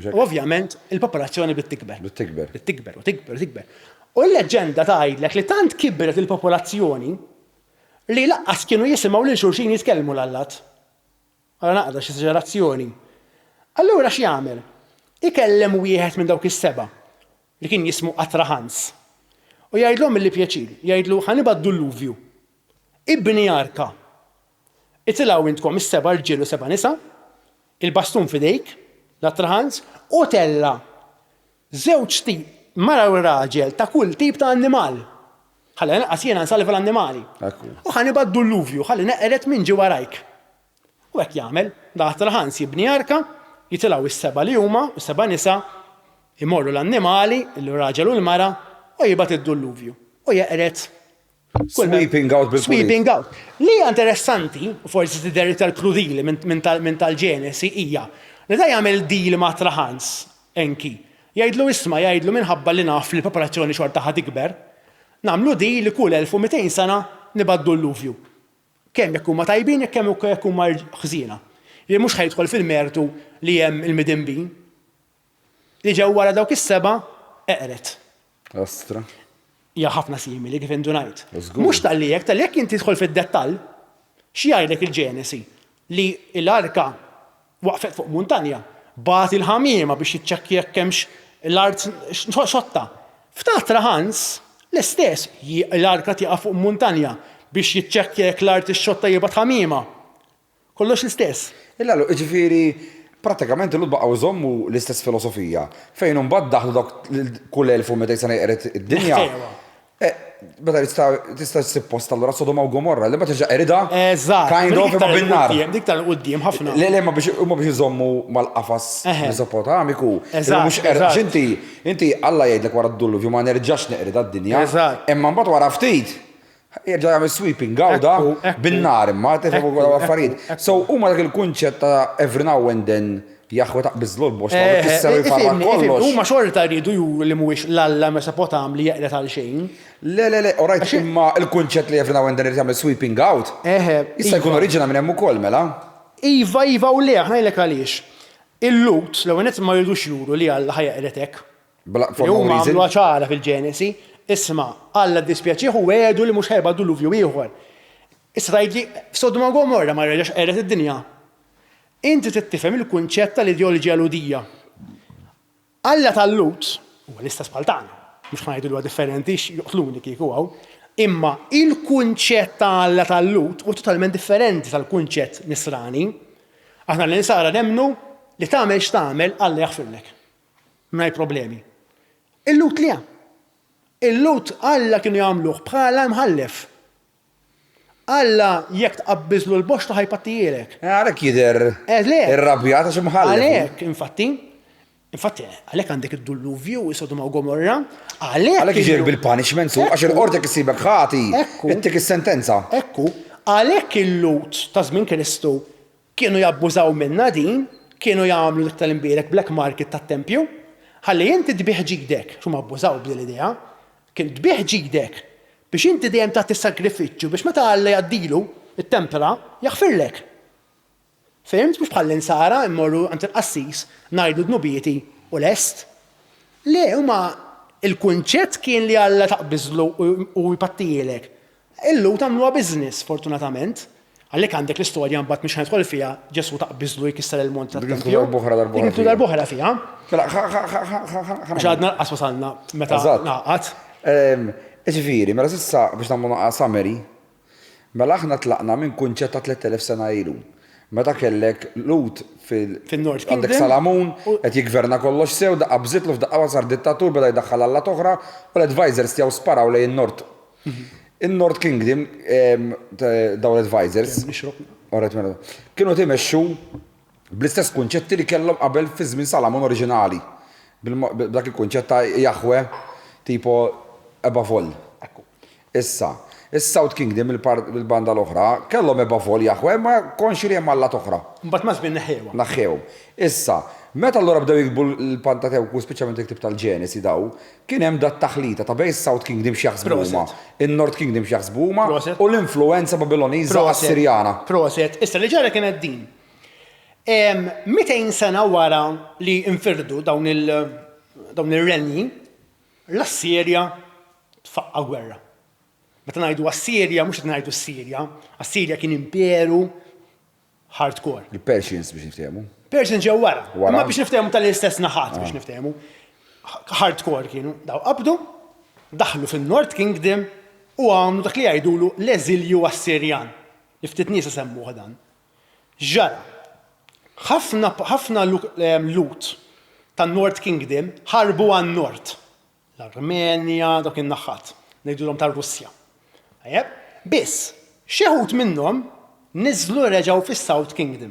U ovvjament il-popolazzjoni bittikber. Tikber. U l-leġenda tgħidlek li tant kibret il-popolazzjoni li laqqas kienu jisimgħu lil xulxin jitkellmu l-allat. Għara naqda xi eżagerazzjoni. Allura x'jagħmel? Ikellem wieħed minn dawk is-7 li kien jismu Atrahans. U jgħidlhom milli pjaċir, jgħidlu ħanibgħaddu l-luvju. Ibni arka. Itilgħu intkom is-7 rġiel u 7 nisa, il-bastun fidejk, l-Atrahans, u tella żewġ tip mara u raġel ta' kull tip ta' annimal. Ħalli naqas jiena nsalva l-annimali. U ħanibgħaddu l-luvju, ħalli neqret minn ġi warajk. U hekk jagħmel, da Atrahans jibni arka, jitilgħu is-7 li huma, is-7 nisa, imorru l-annimali, il-raġel u l-mara, u jibgħat id-dulluvju. U jeqret. Sweeping out bil-pulit. Sweeping out. Li interessanti, forsi tidher tal-krudili minn tal-Ġenesi hija li da jagħmel deal ma' Atrahans, Enki. Jgħidlu isma' jgħidlu minħabba li naf li l-popolazzjoni xorta ħad tikber, Namlu di li kull 1200 sena nibaddu l-luvju. Kemm jekk huma tajbin, kemm huma ħżiena. Li mhux ħajidħol fil-mertu li hemm il-midinbin. Li ġew wara dawk is-seba' eqret. Ostra. Hija ħafna simili kif indu ngħid. Żgur. Mhux tal-li jekk inti tidħol fid-dettall, xi jgħidlek il-Ġenesi li l-arka waqfet fuq muntanja, bagħat il-ħamiema biex jiċċekkja jekk hemmx l-art xotta. F'taħt Hans l-istess l-arka tieqa fuq muntanja biex jiċċekkja jekk l-art ix-xotta jibgħat ħamiema. Kollox l-istess. Illa ġifieri pratikament il baqgħu jżommu l-istess filosofija fejn imbagħad daħlu dak kull 1200 sena jqeret id-dinja. Bada tista' supposta allura Sodoma u Gomorra li ma terġa' erida. Eżatt. Kind of imma bin-nar. Dik tal-qudiem ħafna. Le ma biex jżommu mal-qafas Mesopotamiku. Eżatt. Inti Alla jgħidlek wara d-duluvju ma nerġax neqrida d-dinja. Eżatt. Imma mbagħad wara ftit jerġa' jagħmel sweeping gawda bin-nar imma tifhmu affarijiet. So huma dak il-kunċett ta' every now and then jaħwe taqbiżlu l-box ma kisser jifarra kollox. Huma xorta jridu ju li mhuwiex l-Alla Mesopotam li jaqret għal xejn. Le, orajt imma il-kunċett li every now and then irid jagħmel sweeping out. Issa jkun oriġina minn hemm ukoll mela. Iva u le aħna jlek għaliex. Il-Lut l-ewwel ma jridux juru li Alla ħajaqretek. Huma għamlu ċara fil-Ġenesi, isma' Alla ddispjaċih u għedu li mhux ħejba duluvju ieħor. Issa tgħidli f'Sodoma u Gomorra ma rridx qeret id-dinja. Inti tittifhem il-kunċett tal-ideoloġija ludija. Alla tal-Lut huwa l-istess bħal tagħna, mhux ngħidu li huwa differenti joqtluni kieku hawn, imma il-kunċett ta' Alla tal-Lut huwa totalment differenti tal-kunċett Nisrani. Aħna l-Nisara nemmnu li tagħmel x'tagħmel Alla jaħfirlek. M'haj problemi. Il-Lut li Il-Lut Alla kienu jagħmluh bħala mħallef. Alla jekk tqabbiżlu l-boxta ħajpattijilek. Għalhekk jidher irrabjata xi mħallef. Għalhekk, infatti, għalhekk għandek id-Duluvju u Sodoma u Gomorra, għalhekk jiġri bil-punishment su għax il-qorti issibek ħati, ittik is-sentenza. Ekku, għalhekk il-Lut ta' żmien Kristu kienu jabbużaw minna din, kienu jagħmlu dik tal-imbierek black market tat-tempju, ħalli inti tbieħ ġigdek, xhuma abbużaw b'din l-idea, kien tbieħ ġigdek biex inti dejjem tagħti sagrifiċċju biex meta Alla jgħaddilu it-tempera jaħfirlek. Fimt mhux bħal insara immorru għand il-qassis ngħidu dnubieti u lest. Le huma il-kunċett kien li Alla taqbiżlu u jpattijilek. Il-Lut tagħmluha business fortunatament. Għalhekk għandek l-istorja mbagħad mhux ħadħol fiha Ġesu taqbiżlu jkisser il-mont tat-tempju. Dik darbohra fiha. X'għadna qas wasalna meta naqgħad. Ġifieri, mela s'issa biex nagħmlu summary, mela aħna tlaqna minn kunċett ta' 3000 sena ilu. Meta kellek Lut fil-Nord Kingdom. Għandek Salamun qed jigverna kollox sew, daqqa bżitlu f'daqqa sar dittatur beda jdaħħal Alla toħra u l-advisors tiegħu sparaw lejn in-Nord. In-Nord Kingdom dawn l-advisors kienu timexxu bl-istess kunċetti li kellhom qabel fi żmien Salamun oriġinali. Dak il-kunċett ta' Jahwe tipo Ebafol. Issa, is-South Kingdom il-banda l-oħra kellhom Ebafol Jahwe ma konxi li hemm Alla toħra. Mbagħad ma żmien neħħewa. Naħħew. Issa, meta allura bdew jikbu l-Pentatewku speċjalment il-ktib tal-Ġenesi daw, kien hemm dat taħlita ta' bej is-South Kingdom x'jaħsbu huma, in-Nord Kingdom x'jaħsbu huma u l-influenza Babiloniża Assirjana. Proset, issa li ġara kienet din. 200 sena wara li infirdu dawn il-renji, l-Assirja tfaqqa gwerra. Meta ngħidu Assirja, mhux qed ngħidu Sirja, Assirja kien imperu hardcore. Il-Persians biex niftehmu. Persians ġew wara. Ma biex niftehmu tal-istess naħat biex niftehmu. Hardcore kienu. Daw qabdu, daħlu fin-Nord Kingdom u għamlu dak li jgħidulu l-eżilju Assirjan. Li ftit nies isemmuha dan. Ġara. Ħafna Lut tan-Nord Kingdom ħarbu għan-Nord. L-Armenja, dak in-naħat. Ngħidulhom tar-Russja. Biss, xi wħud minnhom niżlu reġgħu fis-South Kingdom.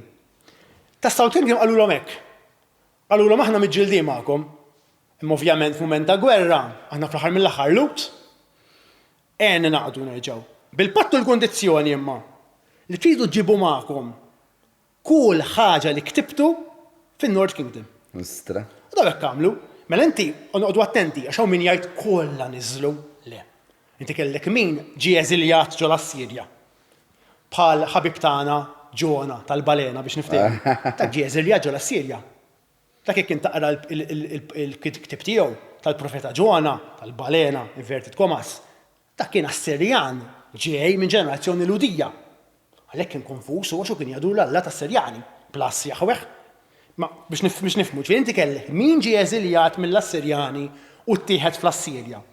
Tas-South Kingdom qalulhom hekk. Qalulhom aħna miġġildin magħkom. Imma ovvjament f'mument ta' gwerra, aħna fl-aħħar mill-aħħar Lut naqdu nerġgħu. Bil-pattu l-kundizzjoni imma li tridu ġibu magħkom kull ħaġa li ktibtu fin-Nord Kingdom. Ostra. U dak għamlu. Mela inti noqgħdu attenti għax hawn min jgħid kollha niżlu. Le. Inti kellek min ġie eżiljat ġol Assirja. Bħal ħabib tagħna Ġona tal-balena biex niftehmu. Dak ġie eżiljat ġol Assirja. Dak jekk intaqra il-ktib tiegħu tal-profeta Ġona, tal-balena, inverted commas, dak kien Assirjan ġej minn ġenerazzjoni ludija. Għalhekk kien konfus u kien jgħidu l-Alla tas-Sirjani, blas jaħweħ. Ma biex nifhmu, ġifieri inti kellek min ġie eżiljat mill-Assirjani u ttieħed fl-Assirja.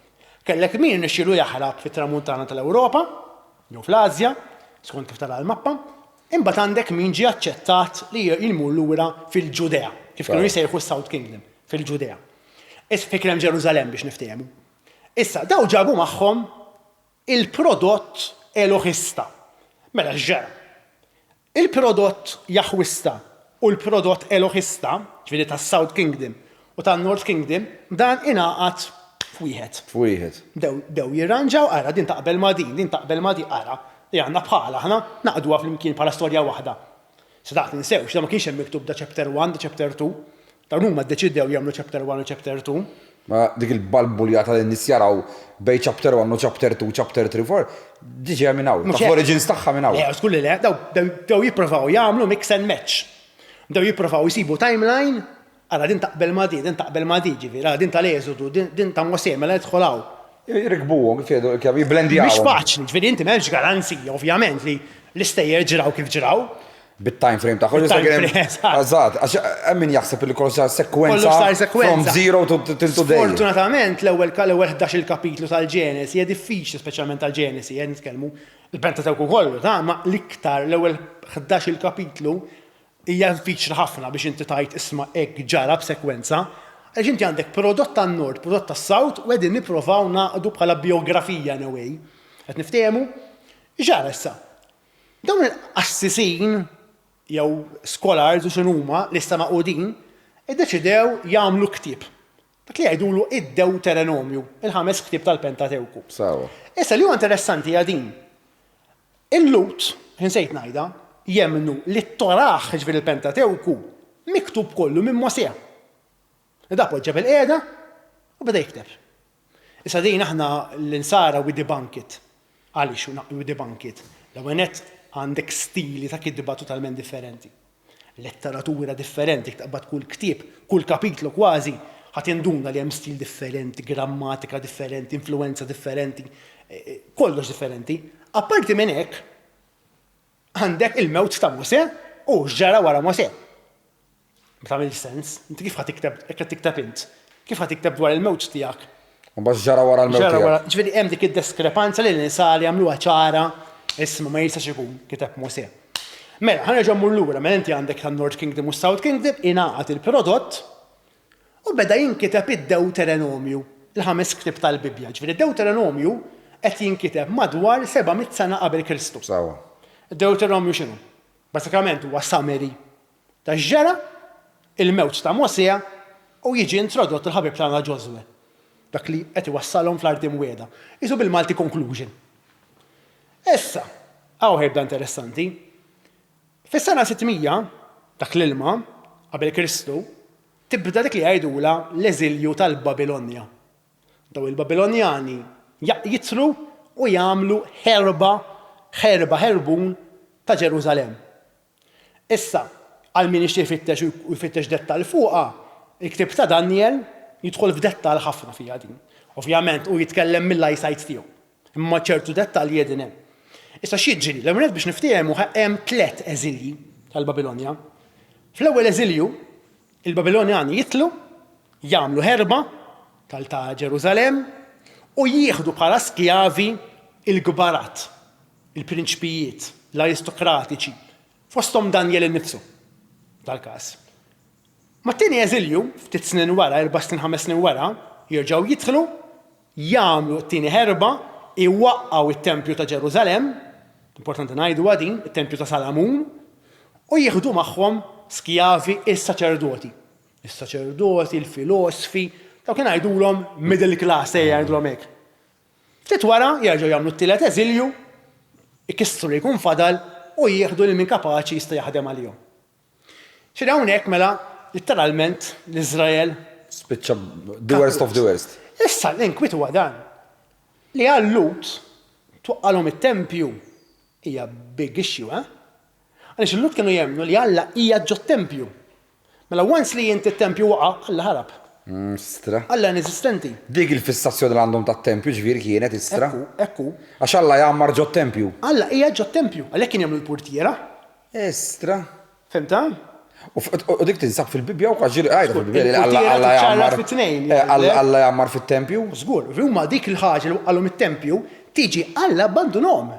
Kellek min nixxielu jaħrab fit-tramuntana tal-Ewropa, jew fl-Asja, skont kif tara l-mappa, imbagħad għandek min ġie aċċettat li jilmu lura fil-Ġudea, kif kienu jsejħu s-South Kingdom, fil-Ġudea. Fikrem Ġeruzalem biex niftehmu. Issa, daw ġabu magħhom il-prodott eloħista. Mela ġġara. Il-prodott jaħwista u l-prodott eloħista, ġifieri tas-South Kingdom u tan-North Kingdom, dan ingħaqad f'wieħed. Dew jirranġaw ara din taqbel ma' din taqbel ma' din ara li għandna bħala aħna naqduha flimkien bħala storja waħda. Se daqt ninsewx, da ma kienx hemm miktub da chapter 1, da chapter 2. Dawn huma ddeċidew jagħmlu chapter 1 u chapter 2. Ma dik il-balbuljata li nis jaraw bej chapter 1 u chapter 2, chapter 3, 4, diġi minn hawn. Ta' origins tagħha minn hawn. Skulli le, daw jippruvaw jagħmlu mix and match. Daw jippruvaw jsibu timeline, ara din taqbel ma' din taqbel ma' din ġifieri, din tal-Eżodu, din ta' Mosè mela jidħolhaw. Jirkbuhom kif jibblendjaw. Mhix faċli, ġifieri inti m'hemmx garanzija ovvjament li l-istejjer ġraw kif ġraw. Bit-time frame ta' kollu Eżatt, għax hemm min jaħseb li kollu sar sekwenza from zero to today. Fortunatament l-ewwel 11 il-kapitlu tal-Ġenesi hija diffiċli speċjalment tal-Ġenesi, qed nitkellmu il-Pentatewk kollu, ma l-iktar l-ewwel 11 il-kapitlu hija diffiċli ħafna biex inti tajt isma' hekk ġara b'sekwenza. Għaliex inti għandek prodott tan-Nord, prodott tas-South u qegħdin nippruvaw naqdu bħala biografija anyway. Qed niftehmu? Ġara issa. Dawn il-qassisin jew scholars u x'inhuma li issa maqudin iddeċidew jagħmlu ktieb. Dak li jgħidulu id-Deuteronomju, il-5 ktieb tal-Pentatewku. Sawa. Issa li huwa interessanti hija din. Il-Lut, nsejt ngħidha, jemmnu li t-Toraħ ġifieri il-Pentatewku miktub kollu minn Mosè. Da poġġa bil-qiegħda u beda jikteb. Issa din aħna l-insara we debunk it. Għaliex we debunk it? L-għanet għandek stili ta' kidba totalment differenti. Letteratura differenti, taqbad kull ktieb, kull kapitlu kważi, ħat jenduna li hemm stil differenti, grammatika differenti, influenza differenti, kollox differenti. Apparti minn hekk, għandek il-mewt ta' Mosè u ġara wara Mosè. Ma tagħmel sens, inti kif ħad tikteb int? Kif ħad tikteb dwar il-mewt tiegħek? Mbagħad ġara wara l-mewt tiegħek. Ġifieri hemm dik id-diskrepanza li l-insar jagħmluha ċara. Isma ma jistax ikun kiteb Mosè. Mela, ħanerġa' mmur lura, mela inti għandek tan-North Kingdom u South Kingdom ingħaqad il-prodott u beda jinkiteb id-Deuteronomju, il-5 ktieb tal-Bibja. Ġifieri id-Deuteronomju qed jinkiteb madwar 700 sena qabel Kristu. Sawa. Id-Deuteronomju x'inhu? Bażikament huwa summary ta' ġara il-mewt ta' Mosè u jiġi introdott il-ħabib tagħna Ġoswe. Dak li qed iwassalhom fl-ardi mwiegħda. Isu bil-Malti conclusion. Issa, għaw ħebda interessanti. Fis-sena 600, dak l-ilma, qabel Kristu, tibda dik li għajdula l-eżilju tal-Babilonja. Daw il-Babilonjani jitru u jagħmlu ħerbun ta' Ġeruzalem. Issa, għal min ixtieq jfittex u jfittex dettal fuqha, il-ktieb ta' Daniel jidħol f'dettal ħafna fiha din. Ovvjament u jitkellem mill-eyesight tiegħu. Imma ċertu dettalji jedin hemm. Issa x'jiġri, l-ewwel biex niftehmu hemm 3 eżilji tal-Babilonja. Fl-ewwel eżilju, il-Babilonjani jitlu, jagħmlu ħerba ta' Ġeruzalem u jieħdu bħala skjavi il-gbarat, il-prinċpijiet, l-aristokratiċi, fosthom Daniel innifsu tal-każ. Ma t-tieni eżilju, ftit snin wara, 4 snin 5 snin wara, jerġgħu jidħlu, jagħmlu t-tieni ħerba, iwaqqgħu it-Tempju ta' Ġeruzalem, importanti ngħidu din, it-Tempju ta' Salamun, u jieħdu magħhom skjavi is-saċerdoti. Is-saċerdoti, il-filosofi, daw kien ngħidulhom middle class jgħidulhom hekk. Ftit wara jerġgħu jagħmlu t-tielet eżilju, ikissru li jkun fadal u jieħdu lil min kapaċi jista' jaħdem għalihom. Xi hawnhekk mela litteralment l-Iżrael spiċċa the worst of the worst. Issa l-inkwit huwa dan. li għall-Lut twaqqalhom it-tempju hija big issue, Għaliex il-Lut kienu jemnu li Alla hija ġo tempju. Mela once li inti t-tempju waqa' Alla ħarab. Istra. Alla inesistenti. Dik il-fissazzjoni li għandhom tat-tempju ġifieri kienet istra. Ekku. Għax Alla jgħammar ġo tempju. Alla hija ġo tempju. Għalhekk kien jagħmlu l-purtiera. Istra. Fimta? U dik tinsab fil-Bibja u kważġiri għajda fil-Bibja li il-purtiera Alla tiċċarraf fit-tnejn, Alla jgħammar fit-tempju. Żgur, huma dik il-ħaġa li waqalhom it-tempju tiġi Alla abbandunhom.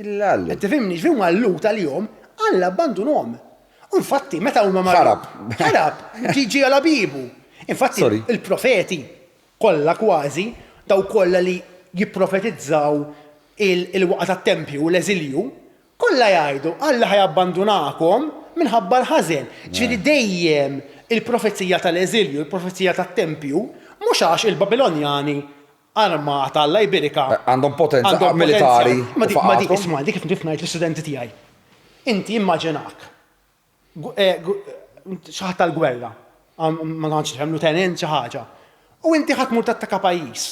Il-Alla. Tifhimni x'huma l-Lut għal-jom Alla abbandunhom. U infatti meta huma ħarab, ġiġi għal Abibu. Infatti il-profeti kollha kważi daw kollha li jipprofetizzaw il-waqgħa tat-tempju u l-eżilju, kollha jgħidu Alla ħajabbandunakom minħabba l-ħażen. Ġifieri dejjem il-profezija tal-eżilju, il-profezija tat-tempju, mhux għax il-Babilonjani armata Alla jbirika. Għandhom potenza militari. Ma dik isma' dik kif ngħid l-istudenti tiegħi. Inti immaġinak xaħat tal-gwerra, ma tantx tħemlu tenent xi ħaġa. U inti ħadd mur tattaka pajjiż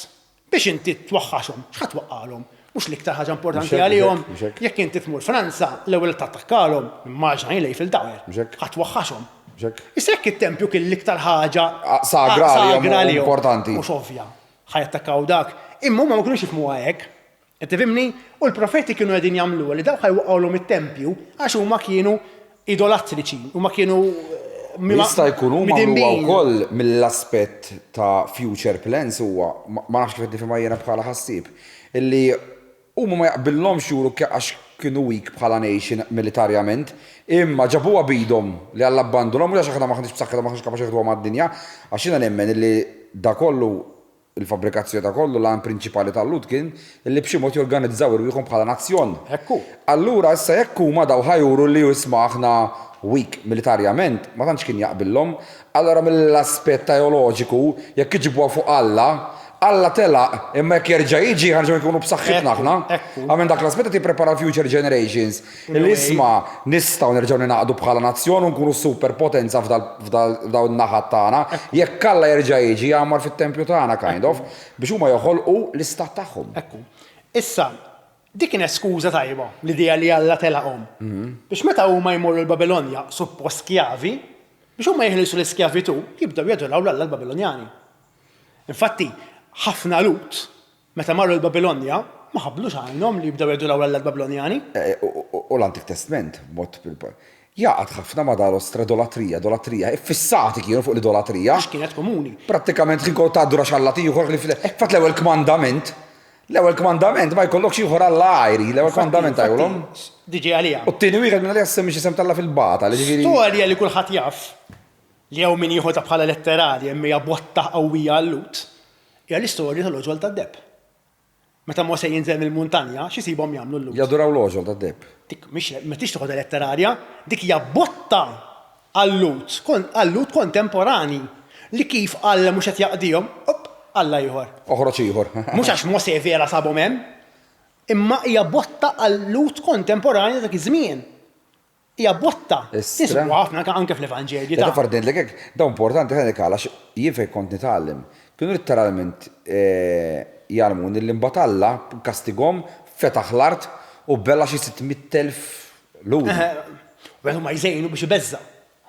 biex inti twaħħaxhom, x'ħadd twaqqalhom? Mhux l-iktar ħaġa importanti għalihom. Jekk inti tmur Franza, l-ewwel tattakkalhom, immaġna lej fil-dawer. Ħadd twaħħaxhom. Issa jekk it-tempju kien l-iktar ħaġa sagra għalihom importanti. Mhux ovvja. Ħajattakkaw dak. Imma huma ma kinux jifhmu hekk. Qed tifhimni? U l-profeti kienu qegħdin jagħmluha li dawk ħajwaqgħulhom it-tempju għax huma kienu idolatriċi, huma kienu jista' jkun huma wkoll mill-aspett ta' future plans huwa ma nafx kif qed nifhimha jiena bħala ħassieb illi huma ma jaqbillhomx juru għax kienu weak bħala nation militarjament, imma ġabuha bidhom li għall abbandunhom mhux għax aħna ma ħniex b'saħħitha ma ħniex kapaċi ħduha mad-dinja, għax jiena nemmen illi da kollu il-fabrikazzjoni ta' kollu l-għan prinċipali tal-Lut kien illi b'xi mod jorganizzaw irwieħhom bħala nazzjon. Ekku. Allura issa jekk huma daw ħajuru li jisma' aħna weak militarjament, ma tantx kien jaqbillhom, allura mill-aspett teoloġiku jekk iġibuha fuq Alla telaq imma jekk jerġa' jiġi ħarġu jkunu b'saħħitna aħna. Għamel dak l-aspett tipprepara future generations. Illi isma' nistgħu nerġgħu ninaqdu bħala nazzjon u nkunu superpotenza f'dawn in-naħat tagħna. Jekk Alla jerġa' jiġi jagħmar fit-tempju tagħna kind of biex huma joħolqu l-istat tagħhom. Ekku. Issa, dik kien skuża tajba l-idea li Alla telaqhom. Biex meta huma jmorru l-Babilonja suppost skjavi, biex huma jeħilsu l-iskjavitu jibdew jadoraw l-Babilonjani. Infatti, ħafna Lut, meta marru l-Babilonja, ma ħablux għajnhom li jibdew jadoraw l-Babilonjani. U l-Antik Testament, mod jaqgħad ħafna ma dal-ostra idolatrija, fissati kienu fuq l-idolatrija. Għax kienet komuni. Prattikament kien kont tgħaddu xallati ieħor li fatt l-ewwel kmandament. L-ewwel kmandament ma jkollokx ieħor Alla għajri, l-ewwel kmandament għajolhom. Diġi għalija. U t-tieni wieħed minn għalija semmi xi sem Alla fil-bata. Storja li kulħadd jaf li jew min jieħu ta' bħala letterali hemm hija botta qawwija għall-Lut. Hija l-istorja tal-oġol tad-deb. Meta Mosè jinżel mill-muntanja, x'isibhom jagħmlu l-Lut? Jaduraw l-oġol tad-deb. Dik mhix ma tix toħodha letterarja, dik hija botta għall-Lut kontemporani li kif Alla mhux qed jaqdihom, Alla ieħor. Oħroġ ieħor. Mhux għax Mosè vera sabhom hemm, imma hija botta għall-Lut kontemporani dak iż-żmien. Hija botta. Nisbu ħafna anke fl-Evanġelji ta' fardin lek hekk, da importanti ħanek għalax jien fejn kont nitgħallem. Kienu letteralment jgħalmun li mbagħad Alla kastighom fetaħ l-art u bella xi 600,000 Lut. Għal huma jżejnu biex ibeżza,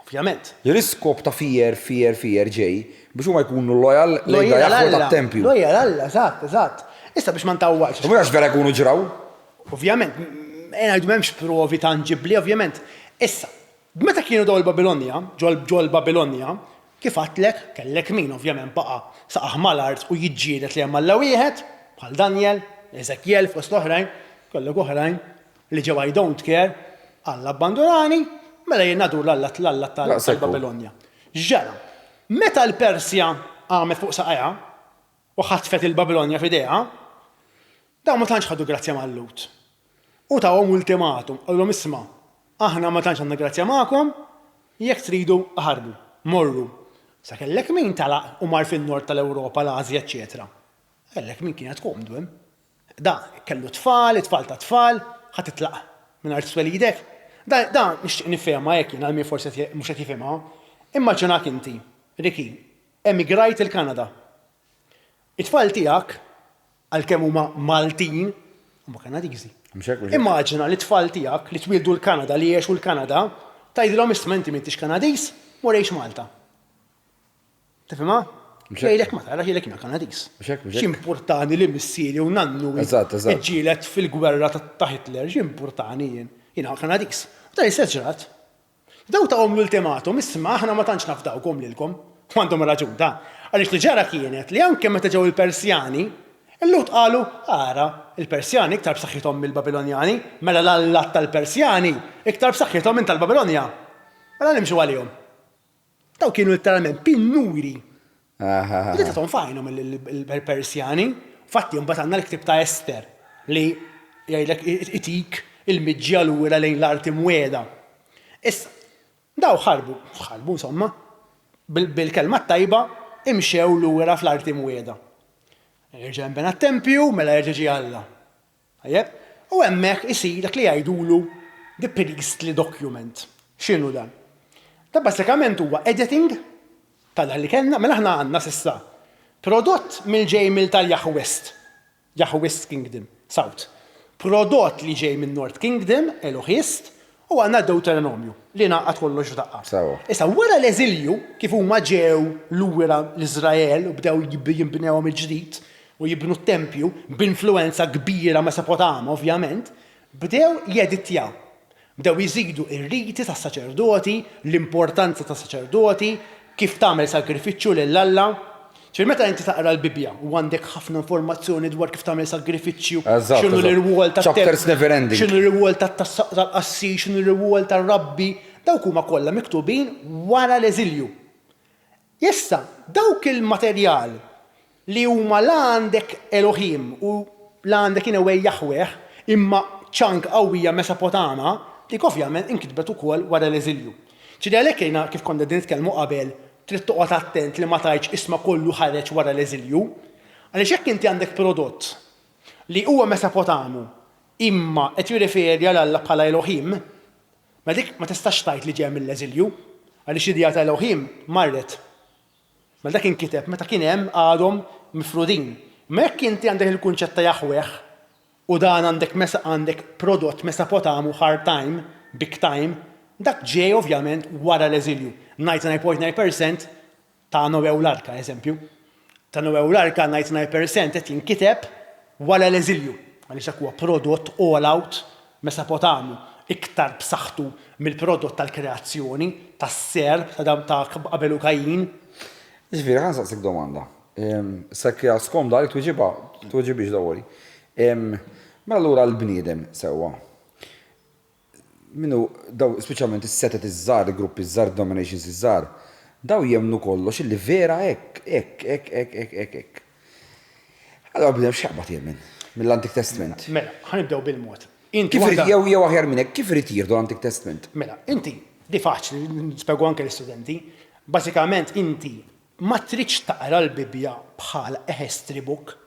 ovvjament. L-iskop ta' fier ġej biex huma jkunu lojal lejn jaħlu tat-tempju. Lojal Alla, eżatt. Issa biex ma ntawwalx. U mhux vera jkunu ġraw? Ovvjament, ngħidu m'hemmx provi tanġibbli, ovvjament. Issa, meta kienu daw il-Babilonja, ġol il-Babilonja, kif għatlek, kellek min ovvjament baqa' saqaħ mal-art u jiġġielet li hemm Alla wieħed, bħal Daniel, Ezekiel fost oħrajn, kollek oħrajn li ġew I don't care, Alla abbandonani, mela jien nadur l-Alla tal-Babilonja. Ġara, meta l-Persja għamet fuq saqajha u ħatfet il-Babilonja f'idejha, dawn ma tantx ħadu grazzja mal-Lut. U tawhom ultimatum, għallhom isma' aħna ma tantx għandna grazzja magħkom, jekk tridu ħarbu, morru. Sa kellek min talaq u mar fin-nord tal-Ewropa, l-Asja, eċetera. Kellek min kienet komdu hemm. Da kellu tfal ta' tfal, ħadd titlaq mingħajr twelidek. Da nixtieq nifhemha jekk jien għal min forsi mhux qed jifhimha. Immaġinak inti, Riki, emigrajt il-Kanada. It-tfal tiegħek għalkemm huma Maltin huma Kanadiżi. Mhux hekk, mhux hekk. Immaġina li tfal tiegħek li twildu l-Kanada li jgħixu l-Kanada tgħidilhom isma' inti m'intix Kanadiż, morejx Malta. Tifhimha? Jgħidlek ma tara jgħidlek jiena Kanadiż. Mhux hekk, mhux hekk. X'importani li missieri u nannu iġġielet fil-gwerra ta' Hitler, x'importani jien. Jiena Kanadiż. U dan jseġġrat. Daw taqhom l-ultimatum, isma' aħna ma tantx nafdawkom lilkom. Għandhom raġun ta' għaliex li ġara kienet li anke meta ġew il-Persjani, il-lut qalu ara il-Persjani iktar b'saħħithom mill-Babilonjani, mela l-allat tal-Persjani iktar b'saħħithom minn tal-Babilonja. Mela nimxu għalihom. Daw kienu literalment pinnuri. Li tagħhom fajnhom il-Persjani, fatti mbagħad għandna l-ktieb ta' Ester li jgħidlek itik il-miġġja lura lejn l-arti mweda. Issa, daw ħarbu insomma, bil-kelma tajba imxew lura fl-arti mweda. Irġa' nbena t-tempju, mela jerġa' ġie Alla. U hemmhekk isir dak li jgħidulu the priestly document. X'inhu dan? Ta' bażikament huwa editing tal-li kellna, mela aħna għandna s'issa prodott mill-ġej tal-Yahwist, Yahwist Kingdom, South. Prodott li ġej minn North Kingdom, Elohist, u għandna Deuteronomju li naqgħad kollox f'daqqa. Issa wara l-eżilju kif huma ġew lura l-Iżrael u bdew jinbnewhom il-ġdid u jibnu t-tempju b'influenza kbira Mesopotama ovvjament, bdew jedittjaw. Bdew jiżidu ir-riti tas-saċerdoti, l-importanza tas-saċerdoti, kif tagħmel sagrifiċċju lill-Alla. Meta inti taqra l-Bibja u għandek ħafna informazzjoni dwar kif tagħmel sagrifiċċju, x'inhu l-irwol tat-tempju, x'inhu l-irwol tal-qassi, x'inhu l-irwol tar-rabbi, dawk huma kollha miktubin wara l-eżilju. Issa, dawk il-materjal li huma la għandek Elohim u la għandek inewwej Yahweh imma ċank qawwija Mesopotama, dik ovvjament inkitbet ukoll wara l-eżilju. Ġieli għalhekk jiena kif konna din nitkellmu qabel, trid toqgħod attent li ma tgħidx isma' kollu ħareġ wara l-eżilju, għaliex jekk inti għandek prodott li huwa Mesopotamu imma qed jirreferi għal Alla bħala Elohim, ma dik ma tistax tgħid li ġej mill-eżilju, għaliex idea ta' Elohim marret. Ma dak inkiteb meta kien hemm għadhom mifrudin. Ma jekk inti għandek il-kunċett ta' Yahweh u dan għandek prodott Mesopotamu hard time, big time, dak ġej ovvjament wara l-eżilju. 99.9% ta' Noew l-Arka, eżempju. Ta' Noew l-Arka 99% qed jinkiteb wara l-eżilju. Għaliex dak huwa prodott all out Mesopotamu iktar b'saħħtu mill-prodott tal-kreazzjoni, tas-serb, ta' Abel u Kajin. Ġifieri ħan saqsik domanda. Sekk skomda li tweġibix dawri. Mela allura l-bniedem sewwa. Minnu daw speċjalment is-setet iż-żgħar, gruppi iż-żgħar, dominations iż-żgħar, daw jemnu kollox illi vera hekk. Allora bdew x'jaqbad jemmen mill-Antik Testament. Mela, ħanibdew bil-mod. Kif jew aħjar minn hekk, kif irid jirdu l-Antik Testament? Mela, inti di faċli nispjegu anke l-istudenti, bażikament inti ma tridx taqra l-Bibja bħala history book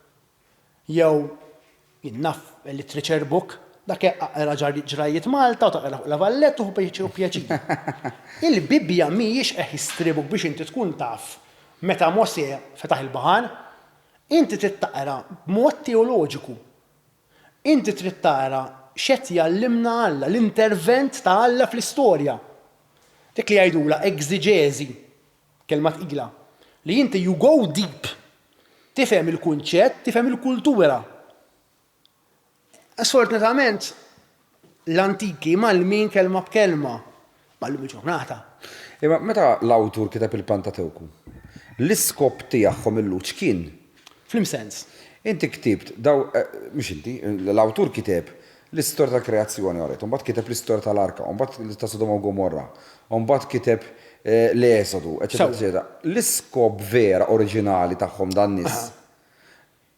jew innaf literature book dak aqra ġrajiet Malta u taqra la Valletta u pjaċir. Il-Bibja mhijiex history book biex inti tkun taf meta Mosè fetaħ il-baħar, inti trid taqra b'mod teoloġiku. Inti trid tara x'qed jallimna Alla, l-intervent ta' Alla fl-istorja. Dik li jgħidula exegesi, kelma tqila, li inti you go deep, tifhem il-kunċett, tifhem il-kultura. Sfortunatament, l-antiki mal-min kelma b'kelma, mal-lum il-ġurnata. Imma meta l-awtur kiteb il-Pentateuku, l-iskop tiegħhom il-luċ kien? Fl-imsens. Inti ktibt, mhux inti, l-awtur kiteb l-istorja tal-kreazzjoni għaret, mbagħad kiteb l-istorja tal-Arka, mbagħad ta' Sodoma u Gomorra, mbagħad kiteb l-Esodu, eċetera. L-iskop vera oriġinali tagħhom dan nies.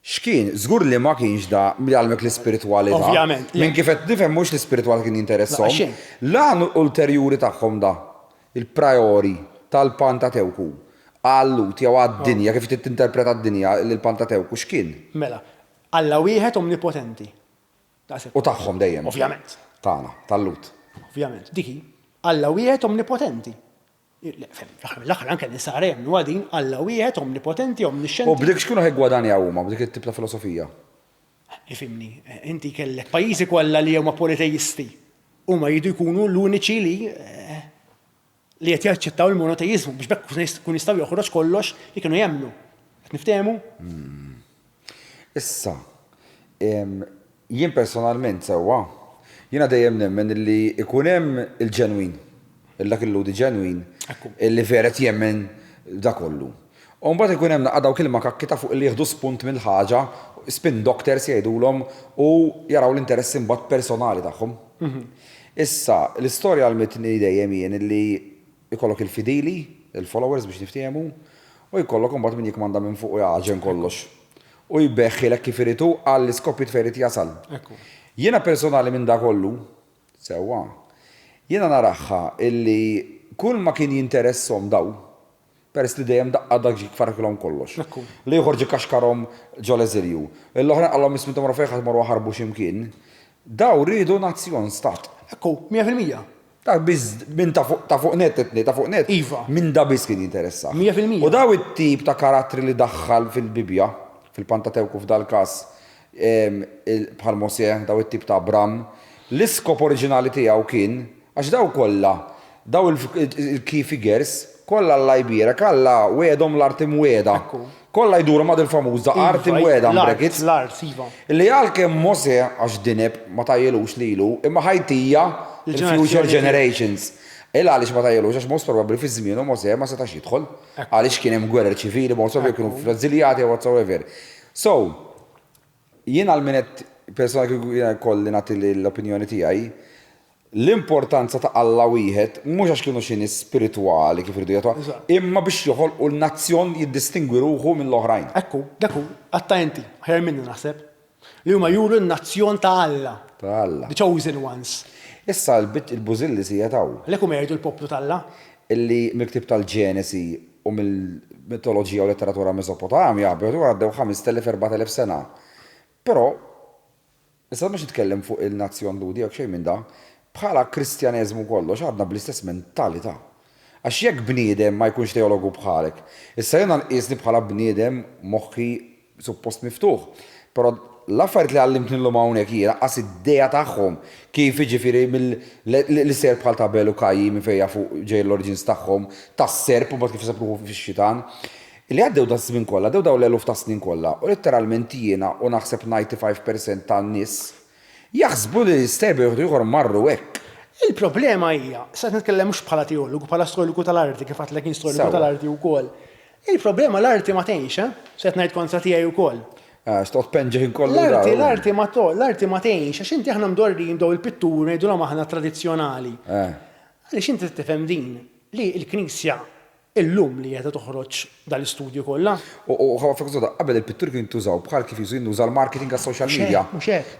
X'kien, żgur li ma kienx da għalmek l-ispiritwalità. Ovvjament. Minn kif qed nifhem mhux l-ispiritwalità kien jinteressahom. L-għan ulterjuri tagħhom da, il-priori tal-Pentateuku, għallut jew għad-dinja, kif tinterpreta d-dinja l-Pentateuku x'kien? Mela, Alla wieħed omnipotenti. U tagħhom dejjem. Ovvjament. Tagħna, tal-lut. Ovvjament. Diki, Alla wieħed omnipotenti. L-aħħar anke nisarem għadin Alla wieħed omnipotenti, omniscienti. U b'dik xkunu ħeggwadanja huma, b'dik it-tip ta' filosofija. Ifimni, inti kellek pajjiżi kollha li huma politeisti huma jridu jkunu l-uniċi li qed jaċċettaw il-monoteizmu biex bekk kun jistgħu joħroġ kollox li kienu jemmnu. Qed niftehmu? Issa, jien personalment sewwa, jiena dejjem nemmen li ikun hemm il-ġenwin, dak il-ludi ġenwin, illi veret jemmen da kollu. U mbagħad ikun hemm naqgħu kilma kakkita fuq li jieħdu spunt minn ħaġa, spin doctors jgħidulhom u jaraw l-interessi mbagħad personali tagħhom. Issa, l-istorja għal-mitni dejjem jien illi ikollok il-fidili, il-followers biex niftehmu, u jkollok mbagħad min jikmanda minn fuq u jaġen kollox. U jbeħħilek kif iritu għall-iskopit fejn jasal. Jiena personali minn da kollu, sewwa, jiena naraħħa illi kull ma kien jinteressom daw, peress li dejjem daqqa dak ġik farkilhom kollox. Li jħorġi kaxkarhom ġo l-eżilju. L-oħra qallhom ismintom rafejn ħadd marru ħarbu x'imkien. Daw rridu nazzjon stat. Ekku, 100%. Dak biss minn ta' fuq net ta' fuq net. Iva. Minn da biss kien jinteressa. 100%. U daw it-tip ta' karattri li daħħal fil-Bibja, fil-Pantatewku f'dal każ bħal Mosè, daw it-tip ta' Abram, l-iskop oriġinali tiegħu kien għax daw kollha, daw il-key figures kollha l-lajbira, kollha wedhom l-arti mweda. Kollha jduru ma' il-famuża arti mweda brackets. L-art, iva. Li għalkemm Mosè għax dineb ma tajjelux lilu, imma ħajtija il-future generations. Illa għaliex ma tajjelux għax most probabbli fi żmienu Mosè ma setax jidħol. Għaliex kien hemm gwerer ċivili, most probabbli kienu fl-eżiljati whatsoever. So, jien għal-minet persona kienu kolli nagħti l-opinjoni tiegħi, l-importanza ta' Alla wieħed mhux għax kienu xi nies spiritwali kif irridu jagħtu, imma biex joħolqu l-nazzjon jiddistingwi ruħu mill-oħrajn. Ekku, dakku, attajenti, ħajr minnu naħseb. Li huma juru n-nazzjon ta' Alla. Ta' Alla. The chosen ones. Issa il-Bużilli si jataw. Lekum jgħidu l-poplu ta' Alla? Illi miktib tal-Ġenesi u mill-mitoloġija u letteratura Mesopotamja bieħdu għaddew 5,000-4,000 sena. Però, issa biex nitkellem fuq il-nazzjon ludi għak xejn minn da, bħala kristjaneżmu kollox għadna bl-istess mentalità. Għax jekk bniedem ma jkunx teologu bħalek. Issa jena nqisni bħala bniedem moħħi suppost miftuħ. Però l-affarijiet li għallimtni l-lum hawnhekk jiena qas id-dejja tagħhom kif jiġifieri mill-serb bħal ta' Belu Kajji minn fejn fuq ġej l-origins tagħhom, tas-serb u mbagħad kif sepruħu fix-xitan. Li għaddew da żmien kollha, daw l-eluf ta' snin kollha, u letteralment jiena u naħseb 95% tan-nies jaħsbu li l-istebi jħor marru hekk. Il-problema hija, sa nitkellem mhux bħala teologu, bħala storiku tal-arti, kif għatlek storiku tal-arti wkoll. Il-problema l-arti ma tgħinx, se qed ngħid kontra tiegħi wkoll. X'tot penġeħin kollu l-arti ma tgħinx, għax inti aħna mdorrin daw il-pittur ngħidulhom aħna tradizzjonali. Għaliex inti tifhem din li l-Knisja illum li jgħeta toħroġ dal-istudju kollha. U ħafna zoda, qabel il-pittur kien tużaw bħal kif juża l-marketing għas-social media.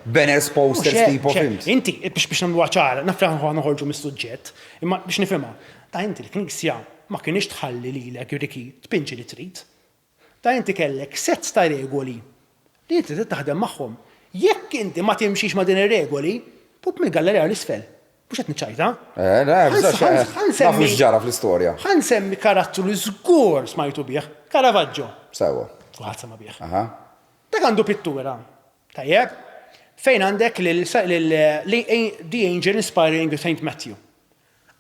Banners, posters, tipo films. Inti biex nagħmlu ċara, nafraħ noħorġu mis-suġġett, imma biex nifhimha. Ta' inti l-Knisja ma kienx tħalli lilek riki tpinġi li trid. Ta' inti kellek sett ta' regoli li inti trid taħdem magħhom. Jekk inti ma timxix ma' din ir-regoli, pup mill-gallerija l-isfel. Mux għet nċajta? Nafu ġara fl-istoria. Għan semmi karattru li zgur smajtu bieħ, Caravaggio. Sewa. Fuħat semma bieħ. Dak għandu pittura. Tajjeb, fejn għandek The Angel Inspiring St. Matthew.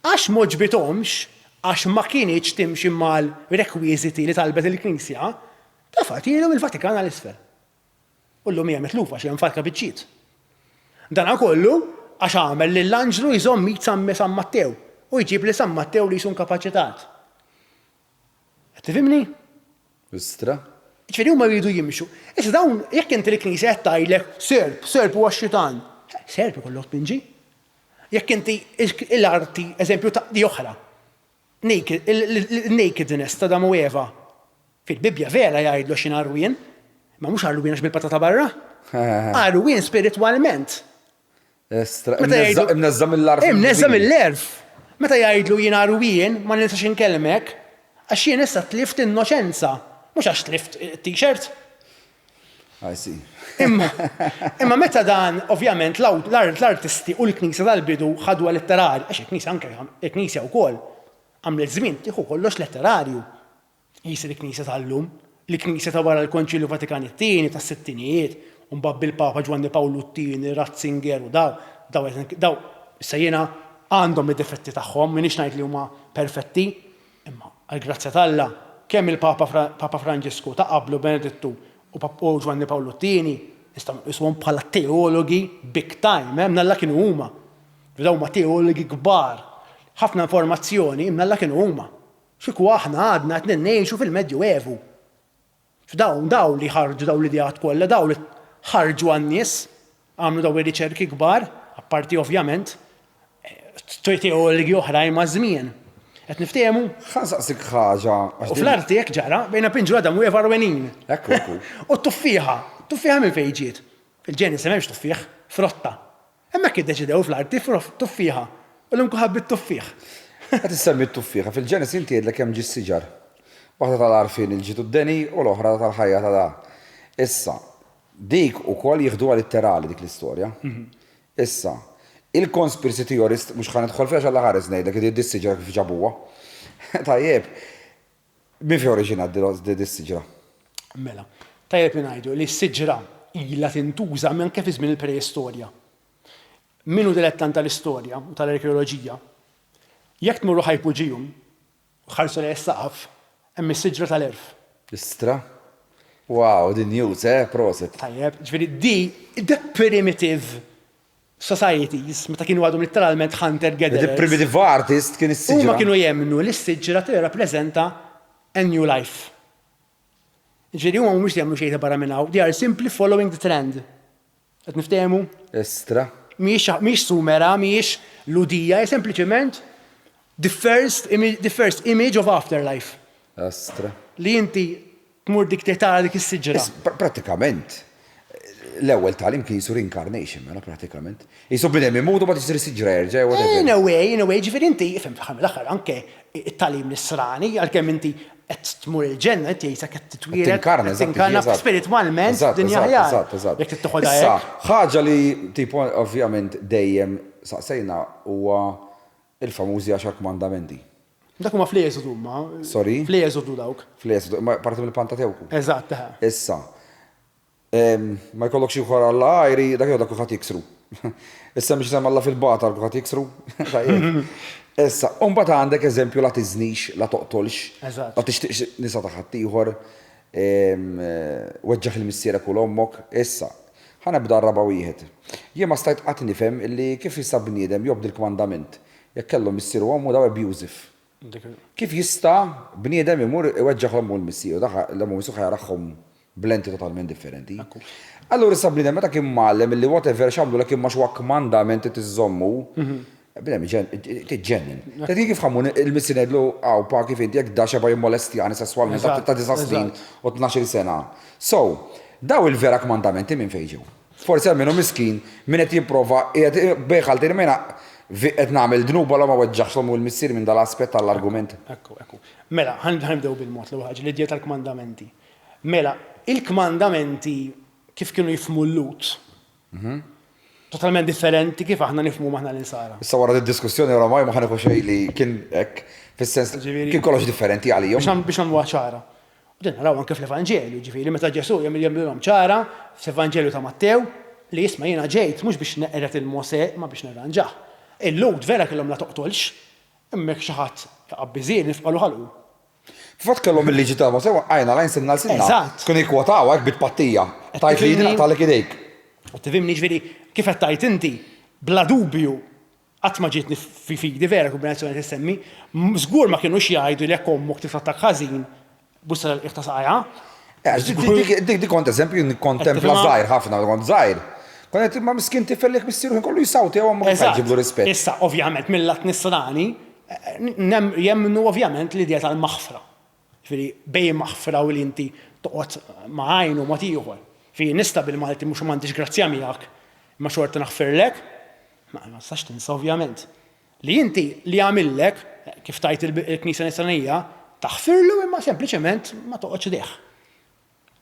Għax moġbitomx, għax ma kienieċ timxi mal-rekwiziti li talbet il-Knisja, ta' fatilhom il-Vatikan għal-isfel. Ullu mija mitlufa xi falka biċċiet. Dan kollu għax għamel li l-Anġlu jżomm jitsammi San Mattew u jġib li San Mattew li jsun kapacitat. Tifimni? Istra? Ġifieri huma jridu jimxu. Issa dawn jekk inti l-Knisja qed tgħidlek serb huwa x-xitan. Serb ikollok pinġi. Jekk inti l-arti eżempju ta' di oħra. Nakedness ta' Adamu u Eva. Fil-Bibja vera jgħidlu x'in Arwien, ma mhux Arwien għax bil-patata barra. Arwien spiritwalment. Imnezzam l-arf. Imnezzam l-erf. Meta jgħidlu jien Arwien, ma nistax inkelmek, għax jien issa tlift innoċenza, mhux għax tlift t-shirt. I see. Imma meta dan, ovvjament, l-artisti u l-Knisja tal-bidu ħadwa letterarju, għax il-Knisja anke il-Knisja wkoll għamlet żmien tieħu kollox letterarju. Jisir il-Knisja tal-lum, l-Knisja ta' wara l-Konċilju Vatikani t-tieni tas-sittinijiet, mbagħad bil-Papa Giovanni Paolo II, Ratzinger u daw issa jiena għandhom id-difetti tagħhom, minix ngħid li huma perfetti, imma għall-grazzja tal-Alla kemm il-Papa Franġisku ta' qablu Benedittu u Giovanni Paolo II nistgħu nqisuhom bħala teologi big time, hemm Alla kienu huma. Daw huma teologi kbar. Ħafna informazzjoni imma Alla kienu huma. Xiku aħna għadna qed ngħixu fil-Medjuevu. Daw li ħarġu daw l-idejat kollha, daw li ħarġu għan-nies, għamlu daw ir-riċerki kbar, apparti ovvjament teologi oħrajn ma' żmien. Qed niftehmu? Ħansaqsik ħaġa. U fl-arti jekk ġara bejna Pinġu Adam u Eva Rwenin. Ekku. U t-tuffiħa minn fejn ġiet. Fil-ġenis m'hemmx tuffiħ, frotta. Hemmhekk iddeċidew fl-arti tuffiħa. U l-imku ħabbit tuffiħ. Qed issemmi t-tuffiħa. Fil-ġenis inti jgħidlek hemm ġis siġar. Waħda tal-arfin il-ġitu d-deni u l-oħra tal-ħajja ta' da. Issa, dik ukoll jieħduha litterali dik l-istorja. Issa, il-conspiracy theorist mhux ħan idħol fiha x'alla ħares ngħidlek id dis-siġra kif ġabuha. Tajjeb, min fi oriġina dis-siġra? Mela, tajjeb ngħidu li s-siġra ilha tintuża anke fi żmien il-preistorja. Minu dilettant tal-istorja u tal-arkeoloġija, jekk tmurru ħajpuġijum, ħarsu li s-saqaf, hemm is-siġra tal-erf. Istra? Wow, din news, proset. Tajjeb, ġifieri the primitive societies, meta kienu għadhom literalment hunter-gatherers. The primitive artist kien is-siġra. Huma kienu jemmnu li s-siġra tirrappreżenta a new life. Ġifieri huma mhux jagħmlu xejn barra minn hawn, they are simply following the trend. Qed niftehmu? Istra. Mhix sumera, mhix ludija, sempliċement the first image of afterlife. Astra. Li inti tmur dik tara dik is-siġra. Pratikament, l-ewwel tal-im kien jisu reincarnation, mela pratikament. Jisu bidem imutu ma tisir siġra jerġa' whatever. In a way, ġifieri inti fhem l-aħħar anke it-talim nisrani għalkemm inti qed tmur il-ġenna qed jgħidlek qed titwieled. Tinkarna spiritwalment dinja ħjar. Jekk tittoħodha hekk. Ħaġa li tipo ovvjament dejjem saqsejna huwa il-famużi 10 kmandamenti. Dak huma fl-Eżodu huma. Sorry? Fl-Eżodu dawk. Fl-Eżodu, parti mill-Pentatewku. Eżatt. Issa, ma jkollok xi wħar Alla ajri, dak jew dak kulħadd jiksru. Issa mhix isem Alla fil-bata kulħadd jiksru. Issa, mbagħad għandek eżempju la tiżnix, la toqtolx, la tixtieqx nisa ta' ħadd ieħor, weġġaħ il-missiera kull ommok. Issa, ħanebda raba wieħed. Jien ma stajt qatt nifhem illi kif jista' bniedem jobdi l-kmandament jekk kellhom missieru ommu daw abusive. Kif jista' bniedem imur iweġġaħ l-ommu l-missieru, l-ommu missu ħajaraħħom blenti totalment differenti. Allura issa bniedem meta kien mallem illi whatever x'għamlu lek imma x'wa kmandament tiżommu. Bidem tiġġennin. Tati kif ħammun il-missin għedlu għaw pa kif inti jek daċa baj molestjani sessualment ta' 9 snin u 12 sena. So, daw il-vera kmandamenti minn fejġu. Forse għalmenu miskin minn qed jipprova beħal tirmena qed nagħmel dnuba la ma weġġaħx l il-missier minn dal-aspett tal-argument. Ekku. Mela, ħanibdew bil-mod l ħaġa li djeta tal-kmandamenti. Mela, il-kmandamenti kif kienu jifmu l-lut. Totalment differenti kif aħna nifhmu maħna l-insara. Issa wara d-diskussjoni oramaj ma ħaneħu xejn li kien hekk fis-sens kien kollox differenti għalihom. Biex nagħmluha ċara. U din naraw anke fl-Evanġelju, ġifieri meta Ġesu jagħmilhom ċara fl-Evanġelju ta' Mattew li jisma' jiena ġejt mhux biex neqret il-Mosè ma biex nirranġah. Il-lut vera kellhom la toqtolx, hemmhekk xi ħadd taqabbiżien nifqalu ħalqu. Fat kellhom il-liġi ta' Mosè għajna lajn sinna l-sinna. Eżatt. Kun ikwotaw hekk bit-pattija. Tajt li naqtalek idejk. Tifhimni ġifieri kif qed tajt inti bla dubju qatt ma ġietni fi fidi vera kombinazzjoni tissemmi, żgur ma kienux jgħidu li jekk ommok tifrattak ħażin bussa l-qiegħ ta' saqajja. Dik kont eżempju nikkontempla żgħir ħafna kont żgħir. Kont ma miskin tifel jekk missieru kollu jsawti jew ma jġiblu rispett. Issa ovvjament mill-lat nisrani jemmnu ovvjament l-idea tal-maħfra. Ġifieri bej maħfra u li inti toqgħod ma' għajn u ma' ieħor. Fi nista bil-Malti mhux m'għandix grazzja miegħek. Ma xorta naħfirlek, ma sax tinsa ovvjament. Li inti li għamillek, kif tajt il-Knisja Nisranija, taħfirlu imma sempliċement ma toqgħodx deħ.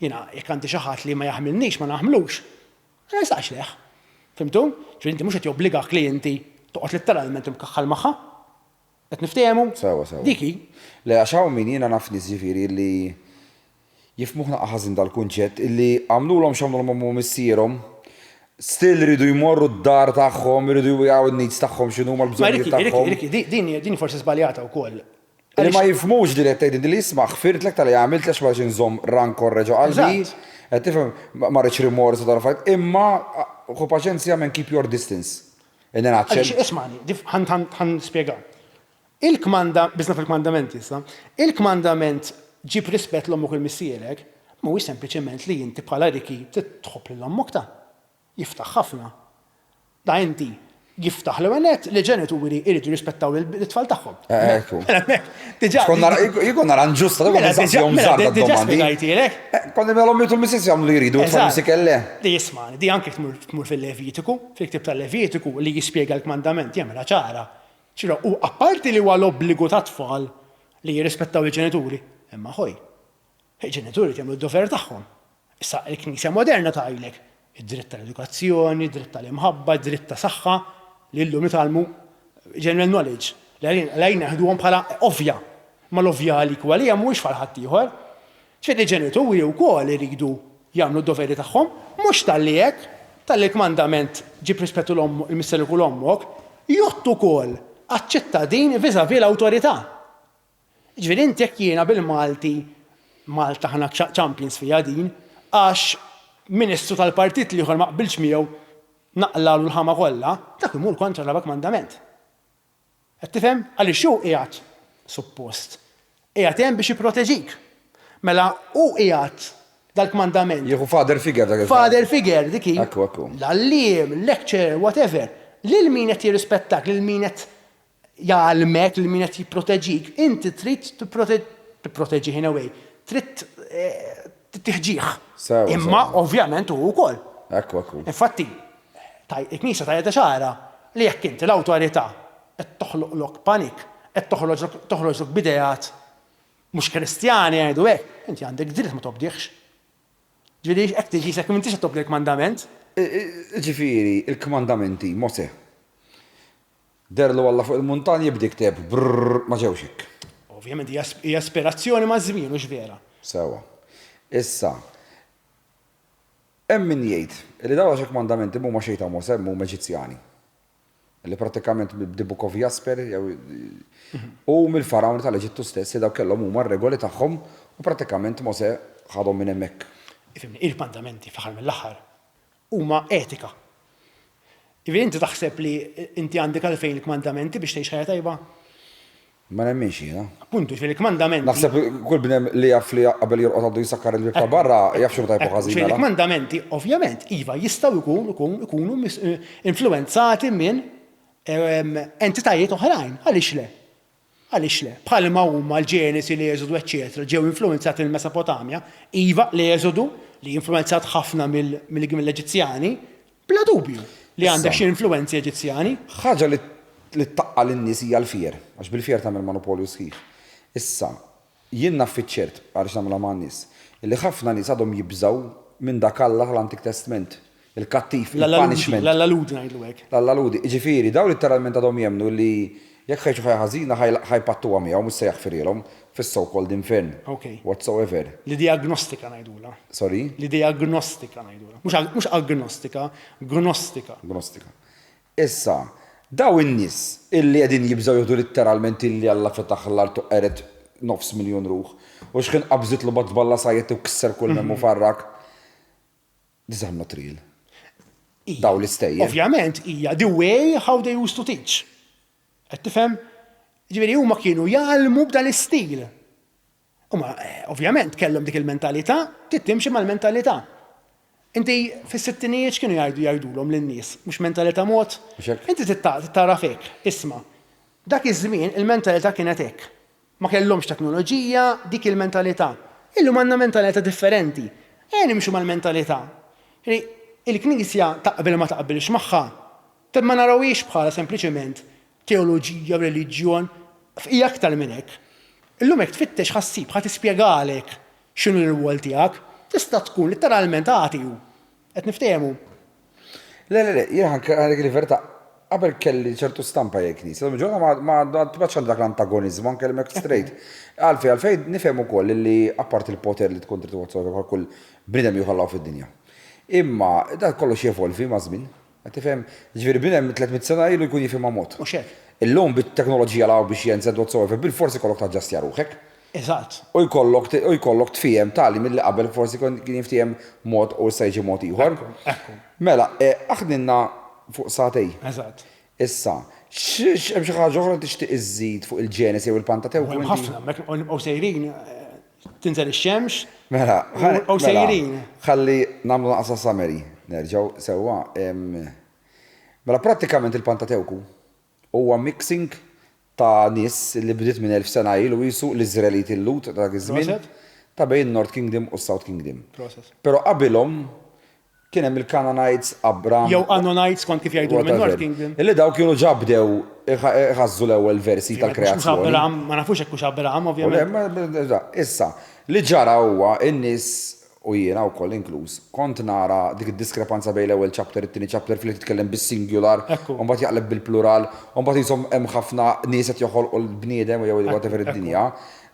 Jiena jekk għandi xi ħadd li ma jaħmilniex ma naħmlux, ma jistax deħ. Fimtu? Ġifieri inti mhux qed jobbligak li inti toqgħod litteralment imkaħħal magħha. Qed niftehmu? Sewa. Diki. Le għax hawn min jiena naf nies ġifieri li jifmuħna ħażin dal-kunċett illi għamlulhom x'għamlulhom huma missierhom, still iridu jmorru d-dar tagħhom, iridu jgħu n-needs tagħhom x'inhuma l-bżonnijiet tagħhom. Din forsi żbaljata wkoll. Li ma jifmux dirett tgħid li isma' ħfirt lek tal-li għamilt lex ma nżomm rankor reġo qalbi. Qed tifhem ma rridx rimors u tal-affarijiet, imma ħu paċenzja men keep your distance. Ismani, ħan spiega. Bizna fil-kmandament issa, il-kmandament ġib rispett l-ommok il-missierek, mhuwiex sempliċement li inti bħala riki titħobb l-ommok ta' jiftaħ ħafna. Da inti jiftaħ l-għanet li ġenituri irridu rispettaw il-tfal tagħhom. Ekku. Jikun naran ġusta, da konna sassjom zarda d-domandi. Konni mela l-ommitu l-missis jgħamlu li jridu, tfal kelle. Di jismani, di anke tmur fil-Levitiku, fil-ktib tal-Levitiku li jispjega l-kmandament jagħmilha ċara. U apparti li huwa l-obbligu ta' tfal li jirrispettaw il-ġenituri, imma ħoj, il-ġenituri jagħmlu d-dover tagħhom. Issa l-Knisja moderna tgħidlek id-dritt tal-edukazzjoni, id-dritt tal-imħabba, id-dritt ta' saħħa li llum nitalmu general knowledge. Lejn naħduhom bħala ovvja, ma l-ovvja li kwalija mhuwiex bħal ħadd ieħor. ċedi ġenituri wkoll iridu jagħmlu d-doveri tagħhom, mhux tal-li hekk, tal-kmandament ġib rispettu l-misser kull ommok, jottu wkoll għaċ-ċittadin viżavi l-awtorità. Ġifieri inti jekk jiena bil-Malti, Malta ħana champions fija din, għax ministru tal-partit li ieħor ma qbilx miegħu naqlalu l-ħama kollha, dak imur kontra l-kmandament. Qed tifhem għaliex hu qiegħed suppost. Qiegħed hemm biex jipproteġik. Mela hu qiegħed dal-kmandament. Jieħu father figure dak. Father figure dik hi. Ekku. L-alliem, lecturer, whatever. Lil min qed jirrispettak, lil min qed jgħalmek, lil min qed jipproteġik, inti trid tipproteġi in a way. Trid tiħġieħ. Imma ovvjament hu wkoll. Ekku. Infatti, il-Knisja tajjeb ċara li jekk inti l-awtorità qed toħloqlok panik, qed toħroġlok bidejat mhux Kristjani jgħidu hekk, inti għandek dritt ma tobdiex. Ġifieri hekk tiġi sekk m'intix qed tobdi l-kmandament. Ġifieri, il-kmandamenti mose. Derlu Alla fuq il-muntan jibdi kteb brrr ma ġewx hekk. Ovvjament hija aspirazzjoni ma' żmien mhux vera. Sewa. Issa, hemm min jgħid li dawn għax mandamenti huma xejn ta' Mose huma Eġizzjani. Li prattikament the Book of Jasper u mill-farawni tal-Eġittu stess daw kellhom huma r-regoli tagħhom u prattikament Mose ħadhom minn hemmhekk. Ifhimni, il-mandamenti fl-aħħar mill-aħħar huma etika. Ivi inti taħseb li inti għandek għalfejn il-kmandamenti biex tgħix ħajja tajba? Ma nemminx jiena. Appuntu fil-kmandamenti. Naħseb kull bniem li jaf li qabel jorqod għandu jisakkar il-bib ta' barra jaf xhur tajba ħażina. Fil-kmandamenti ovvjament iva jistgħu jkunu influenzati minn entitajiet oħrajn. Għaliex le? Għaliex le? Bħalma huma l-Ġenesi li Eżodu eċċetera ġew influenzati mill-Mesopotamja, iva li Eżodu li influenzat ħafna mill-Eġizzjani, bla dubju li għandek xi influenzi Eġizzjani. Ħaġa li taqqa l-nies hija l-fier, għax bil-fier tagħmel monopolju sħiħ. Issa, jien naf fiċ-ċert għaliex nagħmilha man-nies, illi ħafna nies għadhom jibżgħu minn dak Alla tal-Antik Testament, il-kattif, il-punishment. L-allaludi ngħidlu hekk. L-allaludi, ġifieri dawn literalment għadhom jemmnu li jekk ħajġu ħajja ħażina ħajpattuha miegħu mhux se jaħfirilhom fis-so-called infern. Whatsoever. Li diagnostika ngħidula. Sorry? Li diagnostika ngħidula. Mhux agnostika, gnostika. Gnostika. Issa, daw in-nies illi qegħdin jibżgħu jieħdu literalment illi Alla fetaħ l-art qeret 500,000 ruħ u x'kien qabżit lu balla sajjet u kisser kull memmu farrak. These are not real. Daw l-istejjer. Ovvjament hija the way how they used to teach. Qed tifhem? Ġifieri huma kienu jgħallmu b'dan l-istil. Huma ovvjament kellhom dik il-mentalità, tittimxi mal-mentalità. Inti fis-sittinijiet kienu jgħidulhom lin-nies, mhux mentalità mod. Inti tara fek, isma'. Dak iż-żmien il-mentalità kienet hekk. Ma kellhomx teknoloġija, dik il-mentalità. Illum għandna mentalità differenti. Nimxu mal-mentalità. Il-Knisja taqbel ma taqbilx magħha. Ma narawiex bħala sempliċement teoloġija, reliġjon, hija aktar minn hekk. Illum hekk tfittex ħassib ħadd ispjegalek x'inhu l-rwol tiegħek. Tista' tkun literalment għatiju. Qed niftehmu. Le, jien ħank li verità qabel kelli ċertu stampa jek nis. Ġorna ma tibbaċ għand dak l-antagonizmu, anke l-mek straight. Għalfej, nifhem ukoll li appart il-poter li tkun trid toqgħod kull bnidem juħallaw fid-dinja. Imma dak kollox jevolvi ma' żmien. Qed tifhem, ġifieri bnidem 300 sena ilu jkun jifhem mod. Illum bit-teknoloġija law biex jenżed whatsoever, bil-forsi kollok taġġastja ruħek. Eżatt. U jkollok tfihem tali mill-li qabel forsi kien jiftihem mod u se jiġi mod ieħor. Mela, aħdinna fuq satej. Eżatt. Issa, hemm xi ħaġa oħra tixtieq iżżid fuq il-Ġenesi u l-Pentatewk? Hemm ħafna, u sejrin tinżel ix-xemx. Mela, u sejrin. ħalli nagħmlu naqsa summary, nerġgħu sewwa. Mela prattikament il-Pentatewku huwa mixing ta' nies li bdiet minn 1000 sena ilu jisu l-Iżraeliti l-lut ta' dak iż-żmien ta' bejn North Kingdom u South Kingdom. Però qabilhom kien hemm il-Canaanites, Abram. Jew Annonites kont kif jgħidu minn North Kingdom. Illi daw kienu ġabdew iħazzu l-ewwel versi tal-kreazzjoni. Ma nafux hekk hux Abraham ovvjament. Issa, li ġara huwa in-nies u jiena wkoll inkluż kont nara dik id-diskrepanza bejn l-ewwel chapter it-tieni chapter fil titkellem bis-singular, u mbagħad jaqleb bil-plural, u mbagħad jisom hemm ħafna nies qed joħolqu l-bniedem jew whatever id-dinja.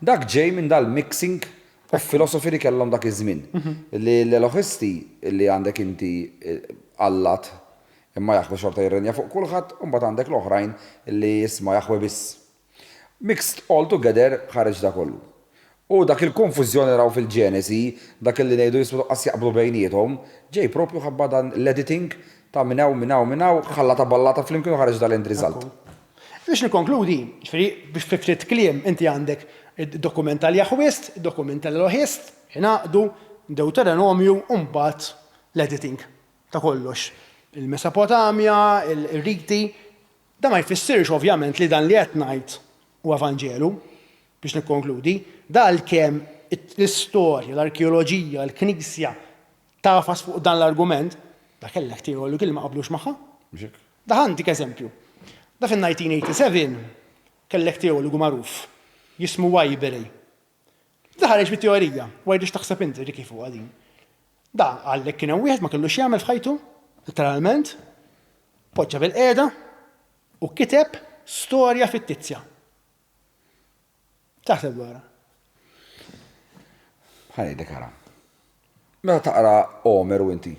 Dak ġej minn dal-mixing of filosofi li kellhom dak iż-żmien. Li l-elohisti li għandek inti Allat imma jaħwe xorta jirrenja fuq kulħadd, u mbagħad għandek l-oħrajn li jisma' jaħwe biss. Mixed all together ħareġ da kollu. U dak il-konfużjoni raw fil-Ġenesi, dak li ngħidu jisbu qas jaqblu bejniethom, ġej propju ħabba dan l-editing ta' minnaw, ħallata ballata flimkien u ħareġ dal-end result. Biex nikkonkludi, biex fi ftit kliem inti għandek id-dokument tal-Jahwist, id-dokument tal-Elohist, jingħaqdu Deuteronomju u mbagħad l-editing ta' kollox. Il-Mesopotamja, il-Riti, da ma jfissirx ovvjament li dan li qed ngħid u Evanġelu, biex nikkonkludi, dal-kemm l-istorja, l-arkeoloġija, l-Knisja tafas fuq dan l-argument, da kellek teologi li ma qablux magħha. Da ħandik eżempju. Da fin-1987 kellek teologu magħruf jismu Waybury. Da ħareġ bit-teorija, wajdu x'taħseb inti kif huwa din. Da għallek kien hemm wieħed ma kellux jagħmel f'ħajtu, literalment, poġġa bil-qiegħda u kiteb storja fittizja. Taħseb wara. Ħanejdek ara. Meta taqra Omer u inti.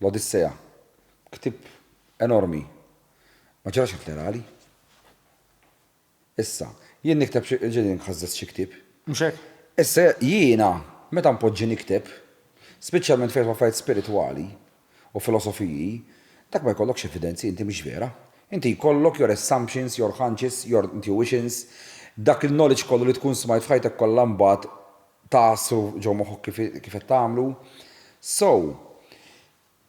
L-Odisseja. Ktib enormi. Ma ġarax literali. Issa, jien nikteb ġedin nħażżes xi ktib. Mhux hekk. Issa jiena meta npoġġi nikteb, speċjalment fejn affarijiet spiritwali u filosofiji, dak ma jkollokx evidenzi inti mhix vera. Inti jkollok your assumptions, your hunches, your intuitions, dak il-knowledge kollu li tkun smajt f'ħajtek kollha mbagħad tasu ġew moħħok kif qed tagħmlu. So,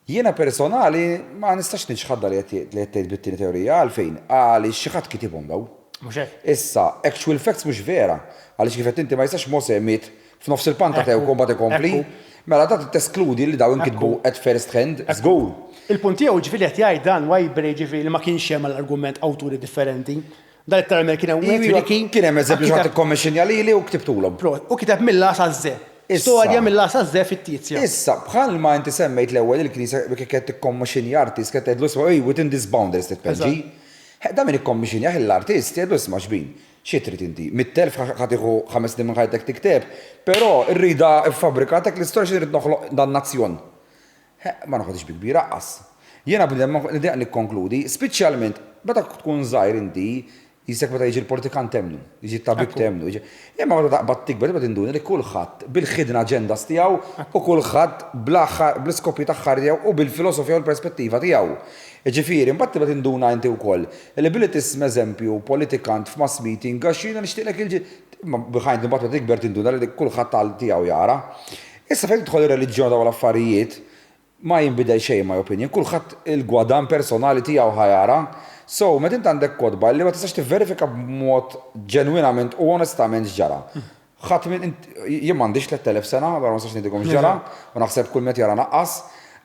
jiena personali ma nistax niġħadda li qed tgħid bit-tieni teorija għalfejn għaliex xi ħadd kitibhom daw. Mhux hekk. Issa, actual facts mhux vera, għaliex kif qed inti ma jistax Mose miet f'nofs il-Pentatewk u mbagħad ikompli. Mela dak teskludi li daw inkitbu at first hand, żgur. Il-punt tiegħu ġifieri qed jgħid dan Waybury ġifieri ma kienx hemm l-argument awturi differenti. Dan it-termel kien hemm kien hemm eżempju ħadd ikkommissionja lili u ktibtulhom. U kiteb mill-A sa Z. Storja mill-A sa Z fit-tizja. Issa, bħalma inti semmejt l-ewwel il-Knisja kif qed tikkommissionja artist qed tgħidlu isma' within these boundaries titpeġġi. Da min ikkommissionja l-artist jgħidu isma' x'bin. Xi trid inti? Mit-telf ħadd tieħu 5 snin minn ħajtek tikteb, però rrida ffabrikatek l-istorja xi trid noħloq dan nazzjon. Ma noħodix bi kbir raqqas. Jiena bnedem nikkonkludi, speċjalment meta tkun żgħir inti jisek meta jiġi l-politikan temnu, jiġi tabib temnu. Imma meta taqbad tikber tibda tinduni li kulħadd bil-ħidna aġendas tiegħu u kulħadd bl-iskopji tagħha tiegħu u bil-filosofija u l-perspettiva tiegħu. Ġifieri, mbagħad tibda tinduna inti wkoll li billi tisma' eżempju politikant f'mass meeting għax jiena nixtieqlek behind imbagħad meta tikber tinduna li kulħadd tal tiegħu jara. Issa fejn tidħol ir-reliġjon dawn l-affarijiet ma jinbidel xejn my opinion, kulħadd il-gwadan personali tiegħu ħajara. So, meta inti għandek kodba li ma tistax tivverifika b'mod ġenwinament u onestament ġara. Ħadd minn jien m'għandix 3000 sena, ma nistax ngħidilkom ġara, u naħseb kull met jara naqqas.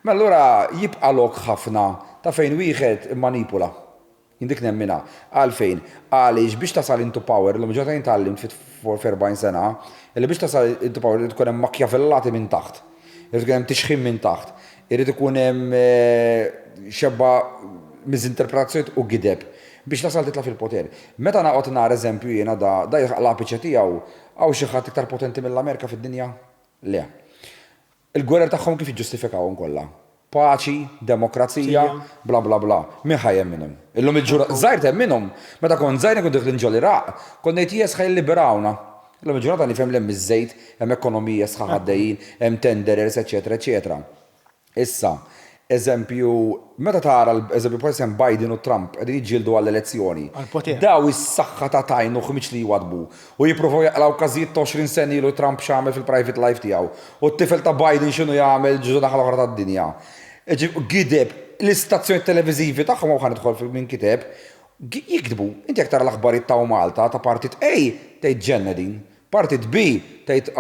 Ma allura jibqa' lok ħafna ta' fejn wieħed immanipula. Jindik nemmina. Għalfejn, għaliex biex tasal into power, l ġota jintallimt fit 40 sena, li biex tasal into power irid tkun hemm makjavellati minn taħt. Irid tkun hemm tixħim minn taħt. Irid ikun hemm xebba miżinterpretazzjoniet u gideb biex tasal titla' fil-poter. Meta naqgħod nara eżempju jiena da jilħaq l-apiċe tiegħu hawn xi ħadd iktar potenti mill-Amerika fid-dinja? Le. Il-gwerer tagħhom kif jiġġustifikawhom kollha? Paċi, demokrazija, bla bla bla. Min ħajjem minnhom? Illum il-ġura żgħir hemm minnhom. Meta kont żgħir kont dik l-Iraq, kont ngħid jes ħajliberawna. Illum il-ġurnata nifhem hemm iż-żejt, hemm ekonomija sħaħ għaddejjin, hemm tenderers, eċetera, eċetera. Issa, eżempju, meta tara eżempju per Biden u Trump qegħdin jiġġieldu għall-elezzjoni. Daw is-saħħa ta' tajnu ħmiċ li jwadbu u jippruvaw jaqlaw każijiet ta' 20 sen ilu Trump x'għamel fil-private life tiegħu. U t-tifel ta' Biden x'inhu jagħmel ġudu naħa l-oħra tad-dinja. Gideb l-istazzjoni televiżivi tagħhom ħan idħol minn kiteb jiktbu. Inti jekk tara l-aħbarijiet ta' Malta ta' partit A tgħid ġenna din, partit B tgħid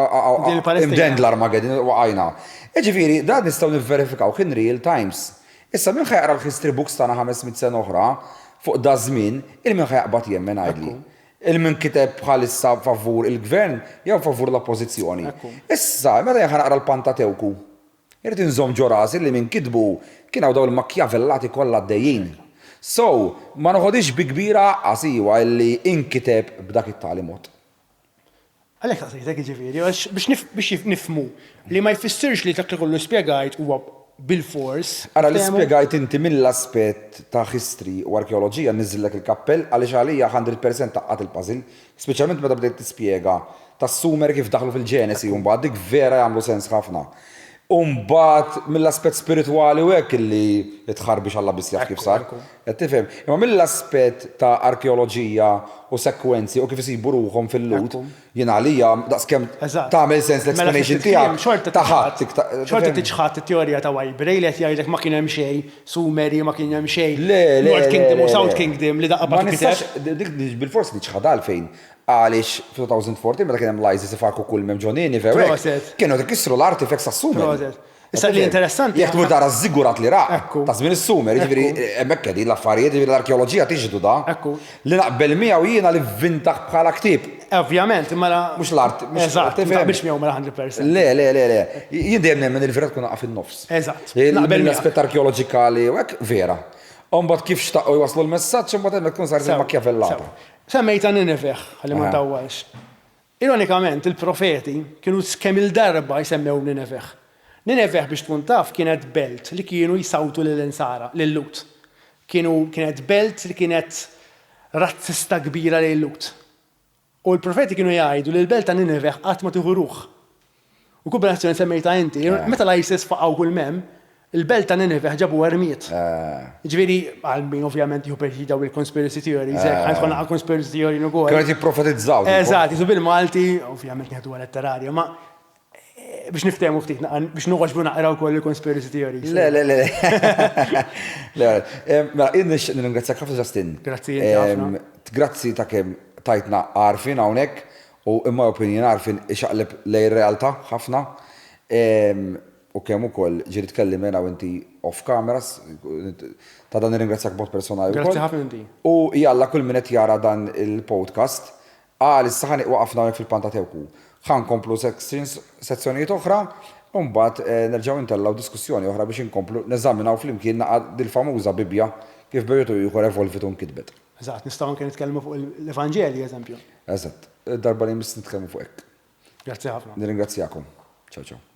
imdend l-Armageddon waqajna. Ġifieri, da nistgħu nivverifikaw in real times. Issa min ħajqra l-history books tagħna 500 sena oħra fuq da żmien, il-min ħajqbad jemmen għajli. Il-min kiteb bħalissa favur il-gvern jew favur l-oppożizzjoni. Issa, meta ħanaqra l-Pantatewku, irid inżomm ġo rasi li min kitbu kien hawn daw il-makkjavellati kollha għaddejjin. So, ma noħodix bi kbira qasiwa li inkiteb b'dak it-tali mod. Għalek taqsejtek ġifiri, biex nifmu li ma jfissirx li dak li kollu spjegajt huwa bil-fors. Ara li spjegajt inti mill-aspett ta' history u arkeoloġija niżillek il-kappell għaliex għalija 100% taqqat il-puzzle, speċjalment meta bdejt tispjega tas-Sumer kif daħlu fil-Ġenesi u mbagħad dik vera jagħmlu sens ħafna. Mbagħad mill-aspett spiritwali u hekk li tħarbix Alla biss jaf kif sar. Qed tifhem. Imma mill-aspett ta' arkeoloġija u sekwenzi u kif isibu ruhom fil-lut, jien għalija daqskemm tagħmel sens l-explanation tiegħek ta' ħadd. Xorta tiġħad it-teorija ta' Wajbrej li qed jgħidlek ma kien hemm xejn, Sumeri ma kien hemm xejn, North Kingdom u South Kingdom li daqqa ma nistax bil-forsi niġħad għalfejn. Għalix fil-2014 meta kien hemm l-ISIS ifaku kull mem ġonini fewek. Kienu tikissru l-artifacts tas-Sumer. Issa li interessanti. Jekk tmur tara żigurat li raq ta' żmien is-Sumer, jiġifieri hemmhekk qegħdin l-affarijiet, jiġifieri l-arkeoloġija tiġdu da. Li naqbel miegħu jiena li vvintaħ bħala ktieb. Ovvjament, imma mhux l-art. Eżatt, biex miegħu mela 100%. Le. Jien dejjem nemmen il-verat tkun naqaf in-nofs. Eżatt. Naqbel l-aspett arkeoloġikali u hekk vera. Mbagħad kif xtaqgħu jwaslu l-messaġġ imbagħad hemmhekk tkun saret il-makkjavellata. Semmejta Nineveh, għalli ma tawwax. Ironikament, il-profeti kienu kemm il-darba jsemmew Nineveh. Nineveh biex tkun taf kienet belt li kienu jisawtu lill-insara, lill-Lut. Kienet belt li kienet razzista kbira lill-Lut. U l-profeti kienu jgħidu li l-belt ta' Nineveh qatt ma tieħu ruħ. U kombinazzjoni semmejta inti, meta l-ISIS faqgħu kull mem, il-belt ta' Nineveh ġabu armiet. Ġifieri għal-min ovvjament jieħu perħida bil-conspiracy theories, għandkun naqa' conspiracy theory ukoll. Kienu jipprofetizzaw. Eżatt, jisu bil-Malti, ovvjament nieħdu letterarja, ma biex niftehmu ftit biex noħoġbu naqraw ukoll il-conspiracy theories. Le. Mela, jien nirringrazzjak ħafna Justin. Grazzi. Grazzi ta' kemm tajtna għarfin hawnhekk u imma opinjon għarfin ixaqleb lejn realtà ħafna. U kemm ukoll ġieli tkellimena u inti off cameras, ta' dan nirringrazzjak b'mod personali. Grazzi ħafna inti. U jalla kull min qed jara dan il-podcast, issa ħaniq waqafna hawnhekk fil-Pantatewku. Ħankomplu sezzjonijiet oħra, u mbagħad nerġgħu intellaw diskussjoni oħra biex inkomplu neżaminaw flimkien naqa' dil-famuża Bibja kif bejtu ieħor evolvitu nkitbet. Eżatt, nistgħu anke nitkellmu fuq l-Evanġelji eżempju. Eżatt, darba li mis nitkellmu fuq hekk. Grazzi ħafna. Nirringrazzjakom. Ciao ciao.